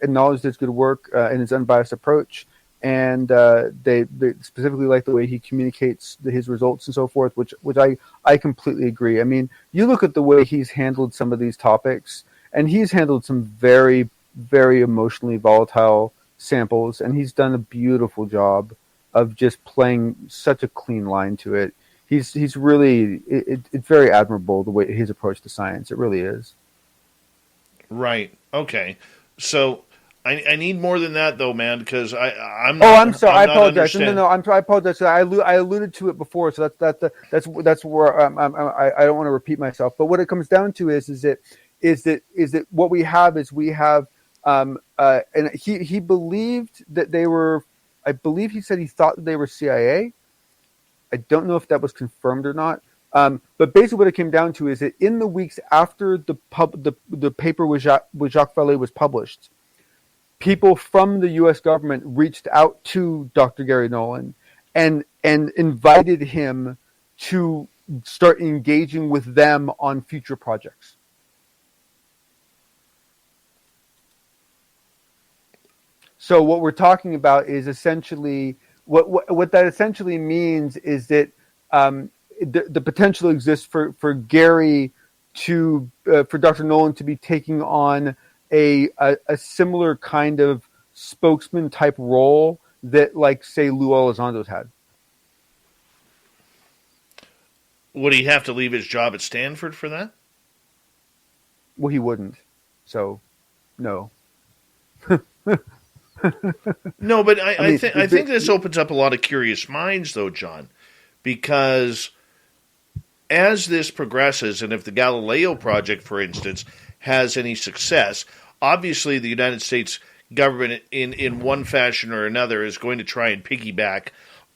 acknowledged his good work and his unbiased approach. And they specifically like the way he communicates his results and so forth, which I completely agree. I mean, you look at the way he's handled some of these topics, and he's handled some very, very emotionally volatile samples, and he's done a beautiful job of just playing such a clean line to it. He's really it's very admirable the way his approach to science. It really is. Right. Okay. So I need more than that though, man, because I'm sorry. I apologize. No. I apologize. I alluded to it before, so that's where I don't want to repeat myself. But what it comes down to is that what we have and he believed that they were. I believe he said he thought that they were CIA. I don't know if that was confirmed or not. But basically what it came down to is that in the weeks after the paper with Jacques Vallée was published, people from the U.S. government reached out to Dr. Gary Nolan and invited him to start engaging with them on future projects. So what we're talking about is essentially what that essentially means is that the potential exists for Gary for Dr. Nolan to be taking on a similar kind of spokesman type role that, like, say, Lou Elizondo's had. Would he have to leave his job at Stanford for that? Well, he wouldn't. So, no. No, but I think this opens up a lot of curious minds, though, John, because as this progresses, and if the Galileo project, for instance, has any success, obviously the United States government, in one fashion or another, is going to try and piggyback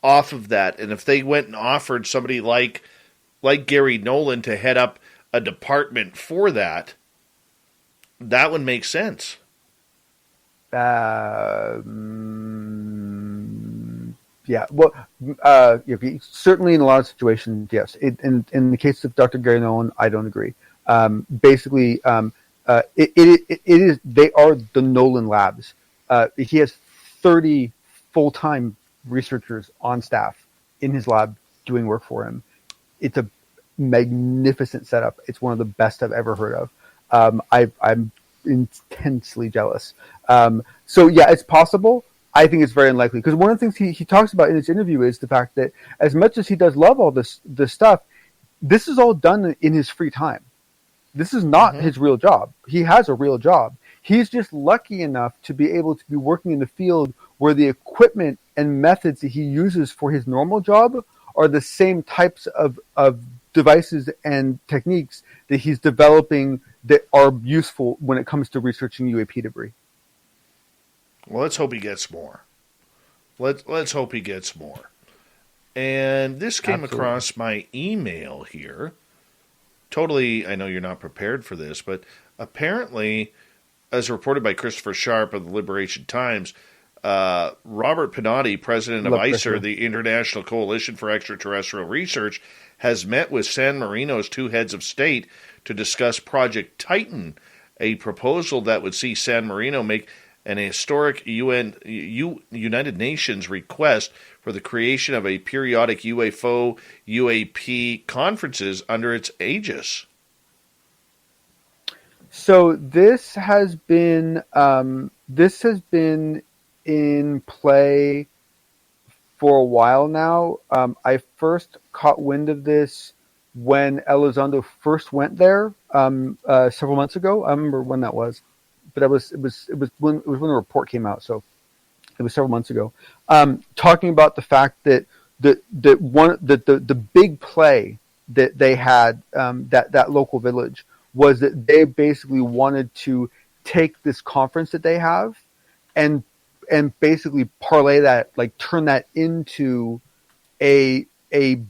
off of that. And if they went and offered somebody like Gary Nolan to head up a department for that, that would make sense. Yeah, well, certainly in a lot of situations, yes. In the case of Dr. Gary Nolan, I don't agree. Basically, it is they are the Nolan Labs. He has 30 full-time researchers on staff in his lab doing work for him. It's a magnificent setup. It's one of the best I've ever heard of. I'm intensely jealous. So yeah, it's possible. I think it's very unlikely, because one of the things he talks about in his interview is the fact that as much as he does love all this stuff, this is all done in his free time. This is not his real job. He has a real job. He's just lucky enough to be able to be working in the field where the equipment and methods that he uses for his normal job are the same types of devices and techniques that he's developing that are useful when it comes to researching UAP debris. Well, let's hope he gets more. Let's hope he gets more. And this came across my email here. Totally, I know you're not prepared for this, but apparently, as reported by Christopher Sharp of the Liberation Times, Robert Pinotti, president of ICER, the International Coalition for Extraterrestrial Research, has met with San Marino's two heads of state to discuss Project Titan, a proposal that would see San Marino make and a historic United Nations request for the creation of a periodic UFO UAP conferences under its aegis. So this has been in play for a while now. I first caught wind of this when Elizondo first went there several months ago. I remember when that was, but it was when the report came out. So it was several months ago. Talking about the fact that the big play that they had, that local village, was that they basically wanted to take this conference that they have and basically parlay that, like turn that into a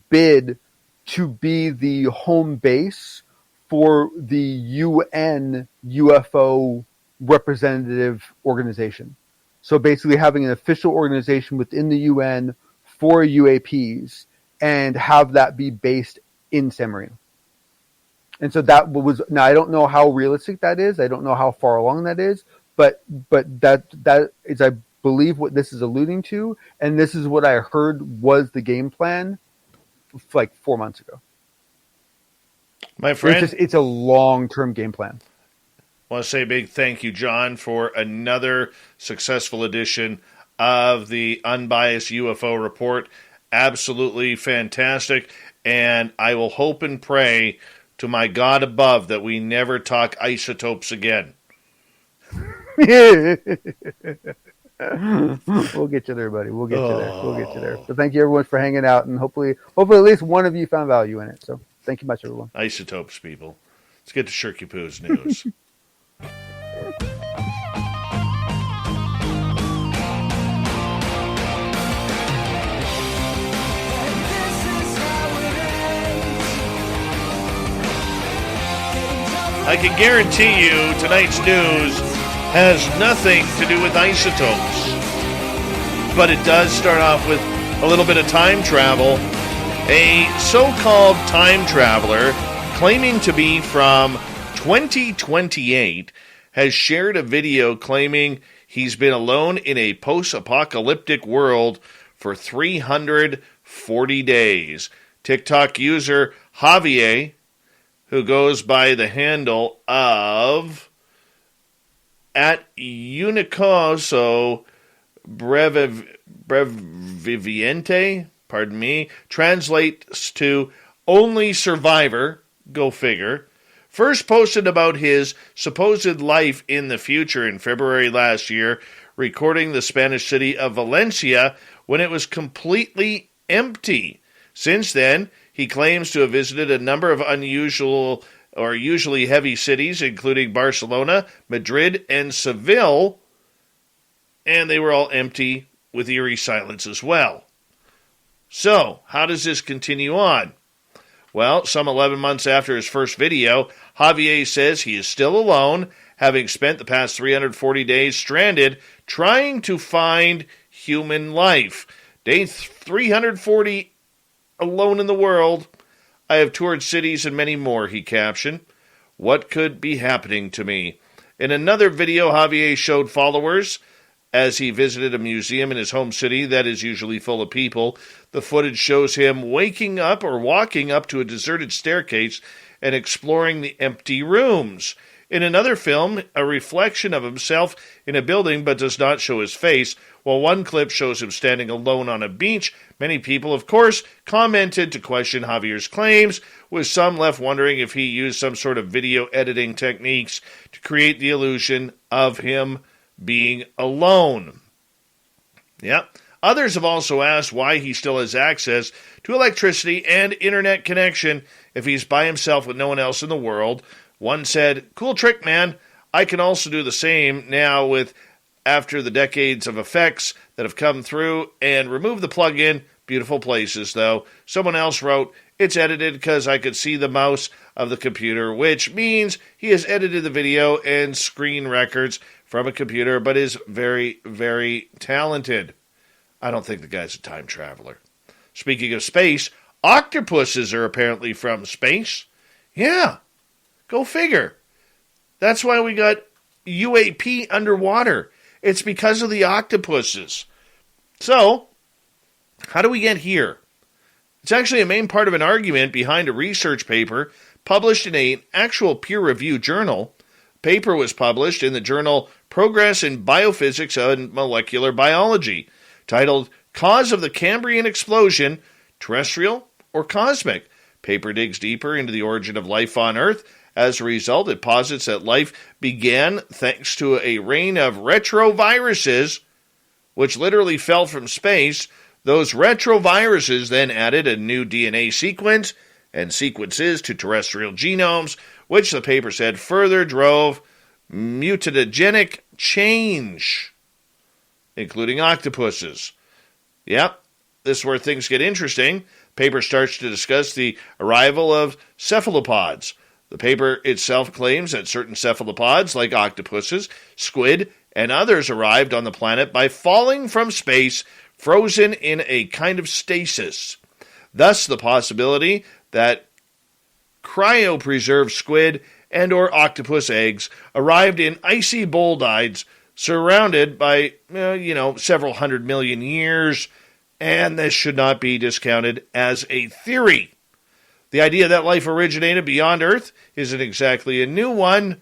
bid to be the home base for the UN UFO representative organization. So basically having an official organization within the UN for UAPs and have that be based in San Marino. And so that was, now I don't know how realistic that is. I don't know how far along that is, but that is, I believe, what this is alluding to. And this is what I heard was the game plan like 4 months ago. My friend, it's a long-term game plan. I want to say a big thank you, John, for another successful edition of the Unbiased UFO Report. Absolutely fantastic. And I will hope and pray to my God above that we never talk isotopes again. We'll get you there, buddy. We'll get you there. So thank you, everyone, for hanging out. And hopefully at least one of you found value in it. So thank you much, everyone. Isotopes, people. Let's get to Shirky Poo's news. I can guarantee you tonight's news has nothing to do with isotopes. But it does start off with a little bit of time travel. A so-called time traveler claiming to be from 2028 has shared a video claiming he's been alone in a post-apocalyptic world for 340 days. TikTok user Javier, who goes by the handle of @Unicoso Breviviente, pardon me, translates to only survivor, go figure, first posted about his supposed life in the future in February last year, recording the Spanish city of Valencia when it was completely empty. Since then, he claims to have visited a number of unusual or usually heavy cities, including Barcelona, Madrid, and Seville, and they were all empty with eerie silence as well. So, how does this continue on? Well, some 11 months after his first video, Javier says he is still alone, having spent the past 340 days stranded trying to find human life. Day 340 alone in the world. I have toured cities and many more, he captioned. What could be happening to me? In another video, Javier showed followers as he visited a museum in his home city that is usually full of people. The footage shows him waking up or walking up to a deserted staircase and exploring the empty rooms. In another film, a reflection of himself in a building but does not show his face, while one clip shows him standing alone on a beach. Many people, of course, commented to question Javier's claims, with some left wondering if he used some sort of video editing techniques to create the illusion of him being alone. Yeah. Others have also asked why he still has access to electricity and internet connection if he's by himself with no one else in the world. One said, "Cool trick, man. I can also do the same now after the decades of effects that have come through and remove the plug-in. Beautiful places, though." Someone else wrote, "It's edited because I could see the mouse of the computer," which means he has edited the video and screen records from a computer, but is very, very talented. I don't think the guy's a time traveler. Speaking of space, octopuses are apparently from space. Yeah, go figure. That's why we got UAP underwater. It's because of the octopuses. So, how do we get here? It's actually a main part of an argument behind a research paper published in an actual peer-reviewed journal. The paper was published in the journal Progress in Biophysics and Molecular Biology, titled Cause of the Cambrian Explosion, Terrestrial or Cosmic? Paper digs deeper into the origin of life on Earth. As a result, it posits that life began thanks to a rain of retroviruses, which literally fell from space. Those retroviruses then added a new DNA sequence and sequences to terrestrial genomes, which the paper said further drove mutagenic change, including octopuses. Yep, this is where things get interesting. Paper starts to discuss the arrival of cephalopods. The paper itself claims that certain cephalopods, like octopuses, squid, and others, arrived on the planet by falling from space, frozen in a kind of stasis. Thus, the possibility that cryopreserved squid and or octopus eggs arrived in icy bolides surrounded by, several 100 million years, and this should not be discounted as a theory. The idea that life originated beyond Earth isn't exactly a new one.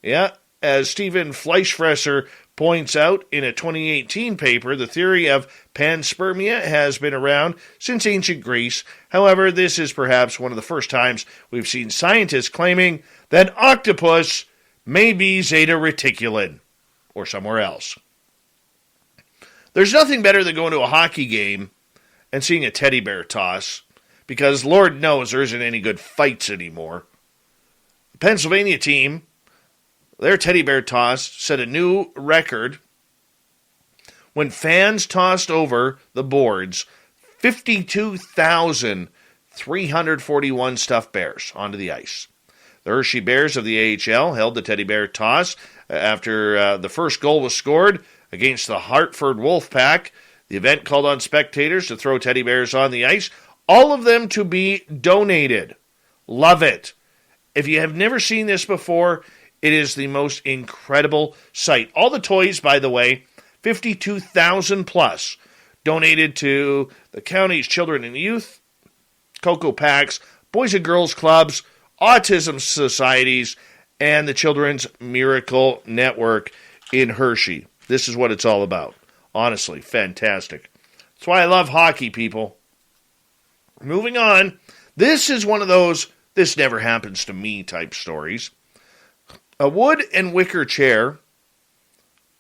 Yeah, as Stephen Fleischfresser points out in a 2018 paper, the theory of panspermia has been around since ancient Greece. However, this is perhaps one of the first times we've seen scientists claiming that octopus may be Zeta Reticulans or somewhere else. There's nothing better than going to a hockey game and seeing a teddy bear toss, because Lord knows there isn't any good fights anymore. The Pennsylvania team, their teddy bear toss set a new record when fans tossed over the boards 52,341 stuffed bears onto the ice. The Hershey Bears of the AHL held the teddy bear toss after the first goal was scored against the Hartford Wolfpack. The event called on spectators to throw teddy bears on the ice, all of them to be donated. Love it. If you have never seen this before, it is the most incredible sight. All the toys, by the way, 52,000 plus, donated to the county's children and youth, Cocoa Packs, Boys and Girls Clubs, Autism Societies, and the Children's Miracle Network in Hershey. This is what it's all about. Honestly, fantastic. That's why I love hockey, people. Moving on, this is one of those this never happens to me type stories. A wood and wicker chair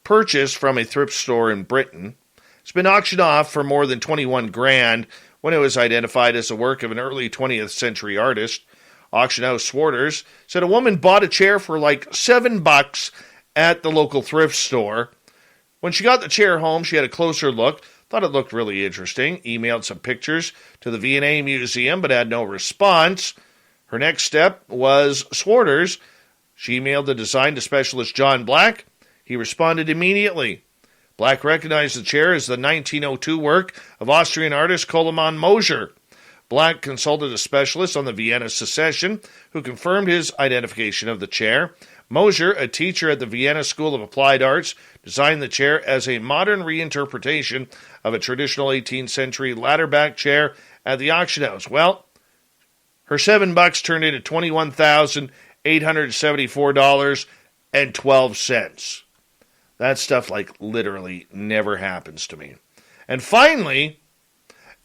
purchased from a thrift store in Britain has been auctioned off for more than 21 grand when it was identified as a work of an early 20th century artist. Auction house Swarters said a woman bought a chair for like $7 at the local thrift store. When she got the chair home, she had a closer look, thought it looked really interesting, emailed some pictures to the V&A Museum, but had no response. Her next step was Swarters. She emailed the design to specialist John Black. He responded immediately. Black recognized the chair as the 1902 work of Austrian artist Koloman Mosher. Black consulted a specialist on the Vienna Secession, who confirmed his identification of the chair. Mosher, a teacher at the Vienna School of Applied Arts, designed the chair as a modern reinterpretation of a traditional 18th century ladder-back chair at the auction house. Well, her $7 turned into $21,874.12. That stuff, literally never happens to me. And finally,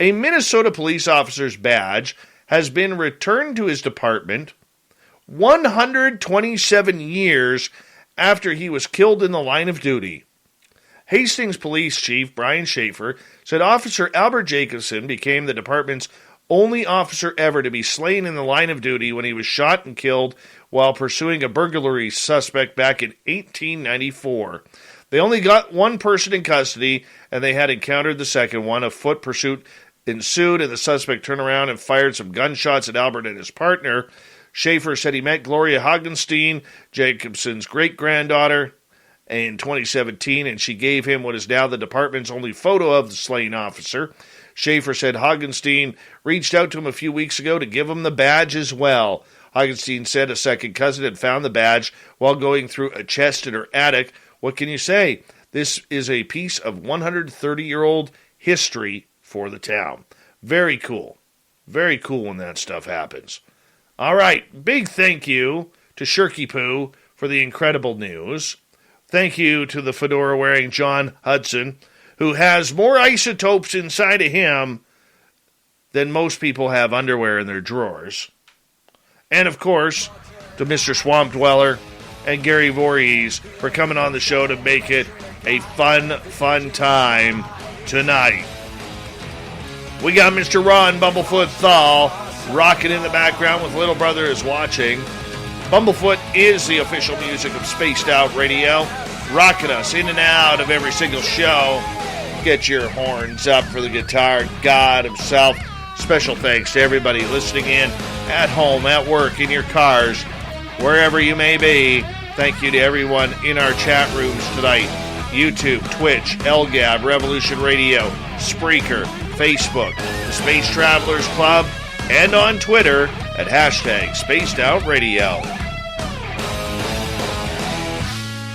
a Minnesota police officer's badge has been returned to his department 127 years after he was killed in the line of duty. Hastings Police Chief Brian Schaefer said Officer Albert Jacobson became the department's only officer ever to be slain in the line of duty when he was shot and killed while pursuing a burglary suspect back in 1894. They only got one person in custody, and they had encountered the second one. A foot pursuit ensued, and the suspect turned around and fired some gunshots at Albert and his partner. Schaefer said he met Gloria Hagenstein, Jacobson's great-granddaughter, in 2017, and she gave him what is now the department's only photo of the slain officer. Schaefer said Hagenstein reached out to him a few weeks ago to give him the badge as well. Hagenstein said a second cousin had found the badge while going through a chest in her attic. What can you say? This is a piece of 130-year-old history for the town. Very cool. Very cool when that stuff happens. All right, big thank you to Shirky Poo for the incredible news. Thank you to the fedora-wearing John Hudson, who has more isotopes inside of him than most people have underwear in their drawers. And, of course, to Mr. Swamp Dweller and Gary Voorhis for coming on the show to make it a fun time tonight. We got Mr. Ron Bumblefoot Thal rocking in the background with Little Brother is Watching. Bumblefoot is the official music of Spaced Out Radio, rocking us in and out of every single show. Get your horns up for the guitar god himself. Special thanks to everybody listening in at home, at work, in your cars, wherever you may be. Thank you to everyone in our chat rooms tonight. YouTube, Twitch, LGAB, Revolution Radio, Spreaker, Facebook, the Space Travelers Club, and on Twitter at hashtag Spaced Out Radio.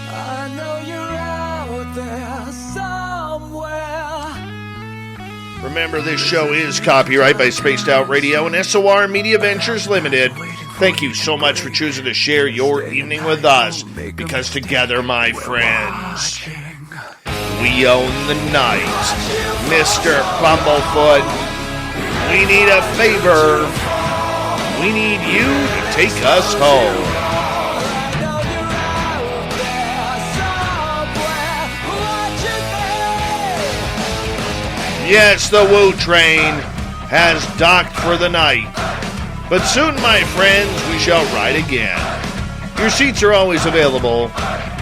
I know you're out there somewhere. Remember, this show is copyright by Spaced Out Radio and SOR Media Ventures Limited. Thank you so much for choosing to share your evening with us, because together, my friends, we own the night. Mr. Bumblefoot, we need a favor. We need you to take us home. Yes, the Woo train has docked for the night. But soon, my friends, we shall ride again. Your seats are always available.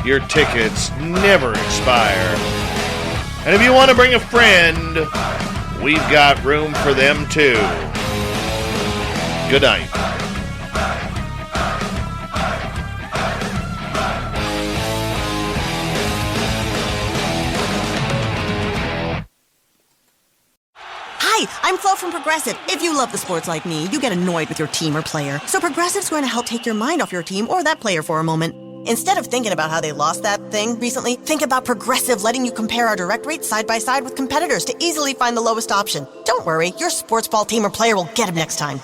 Your tickets never expire. And if you want to bring a friend, we've got room for them too. Good night. Hi, I'm Flo from Progressive. If you love the sports like me, you get annoyed with your team or player. So Progressive's going to help take your mind off your team or that player for a moment. Instead of thinking about how they lost that thing recently, think about Progressive letting you compare our direct rates side by side with competitors to easily find the lowest option. Don't worry, your sports ball team or player will get him next time.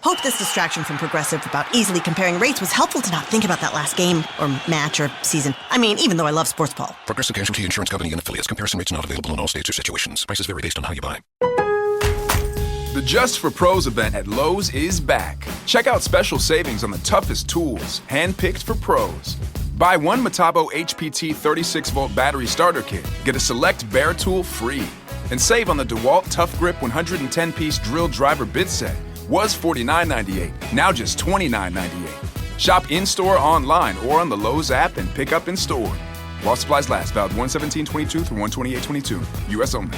Hope this distraction from Progressive about easily comparing rates was helpful to not think about that last game or match or season. I mean, even though I love sports ball. Progressive Casualty Insurance Company and affiliates. Comparison rates not available in all states or situations. Prices vary based on how you buy. The Just for Pros event at Lowe's is back. Check out special savings on the toughest tools, handpicked for pros. Buy one Metabo HPT 36-volt battery starter kit. Get a select bare tool free. And save on the DeWalt Tough Grip 110-piece drill driver bit set. Was $49.98, now just $29.98. Shop in-store, online, or on the Lowe's app and pick up in store. While supplies last, valid 1/17/22 through 1/28/22. U.S. only.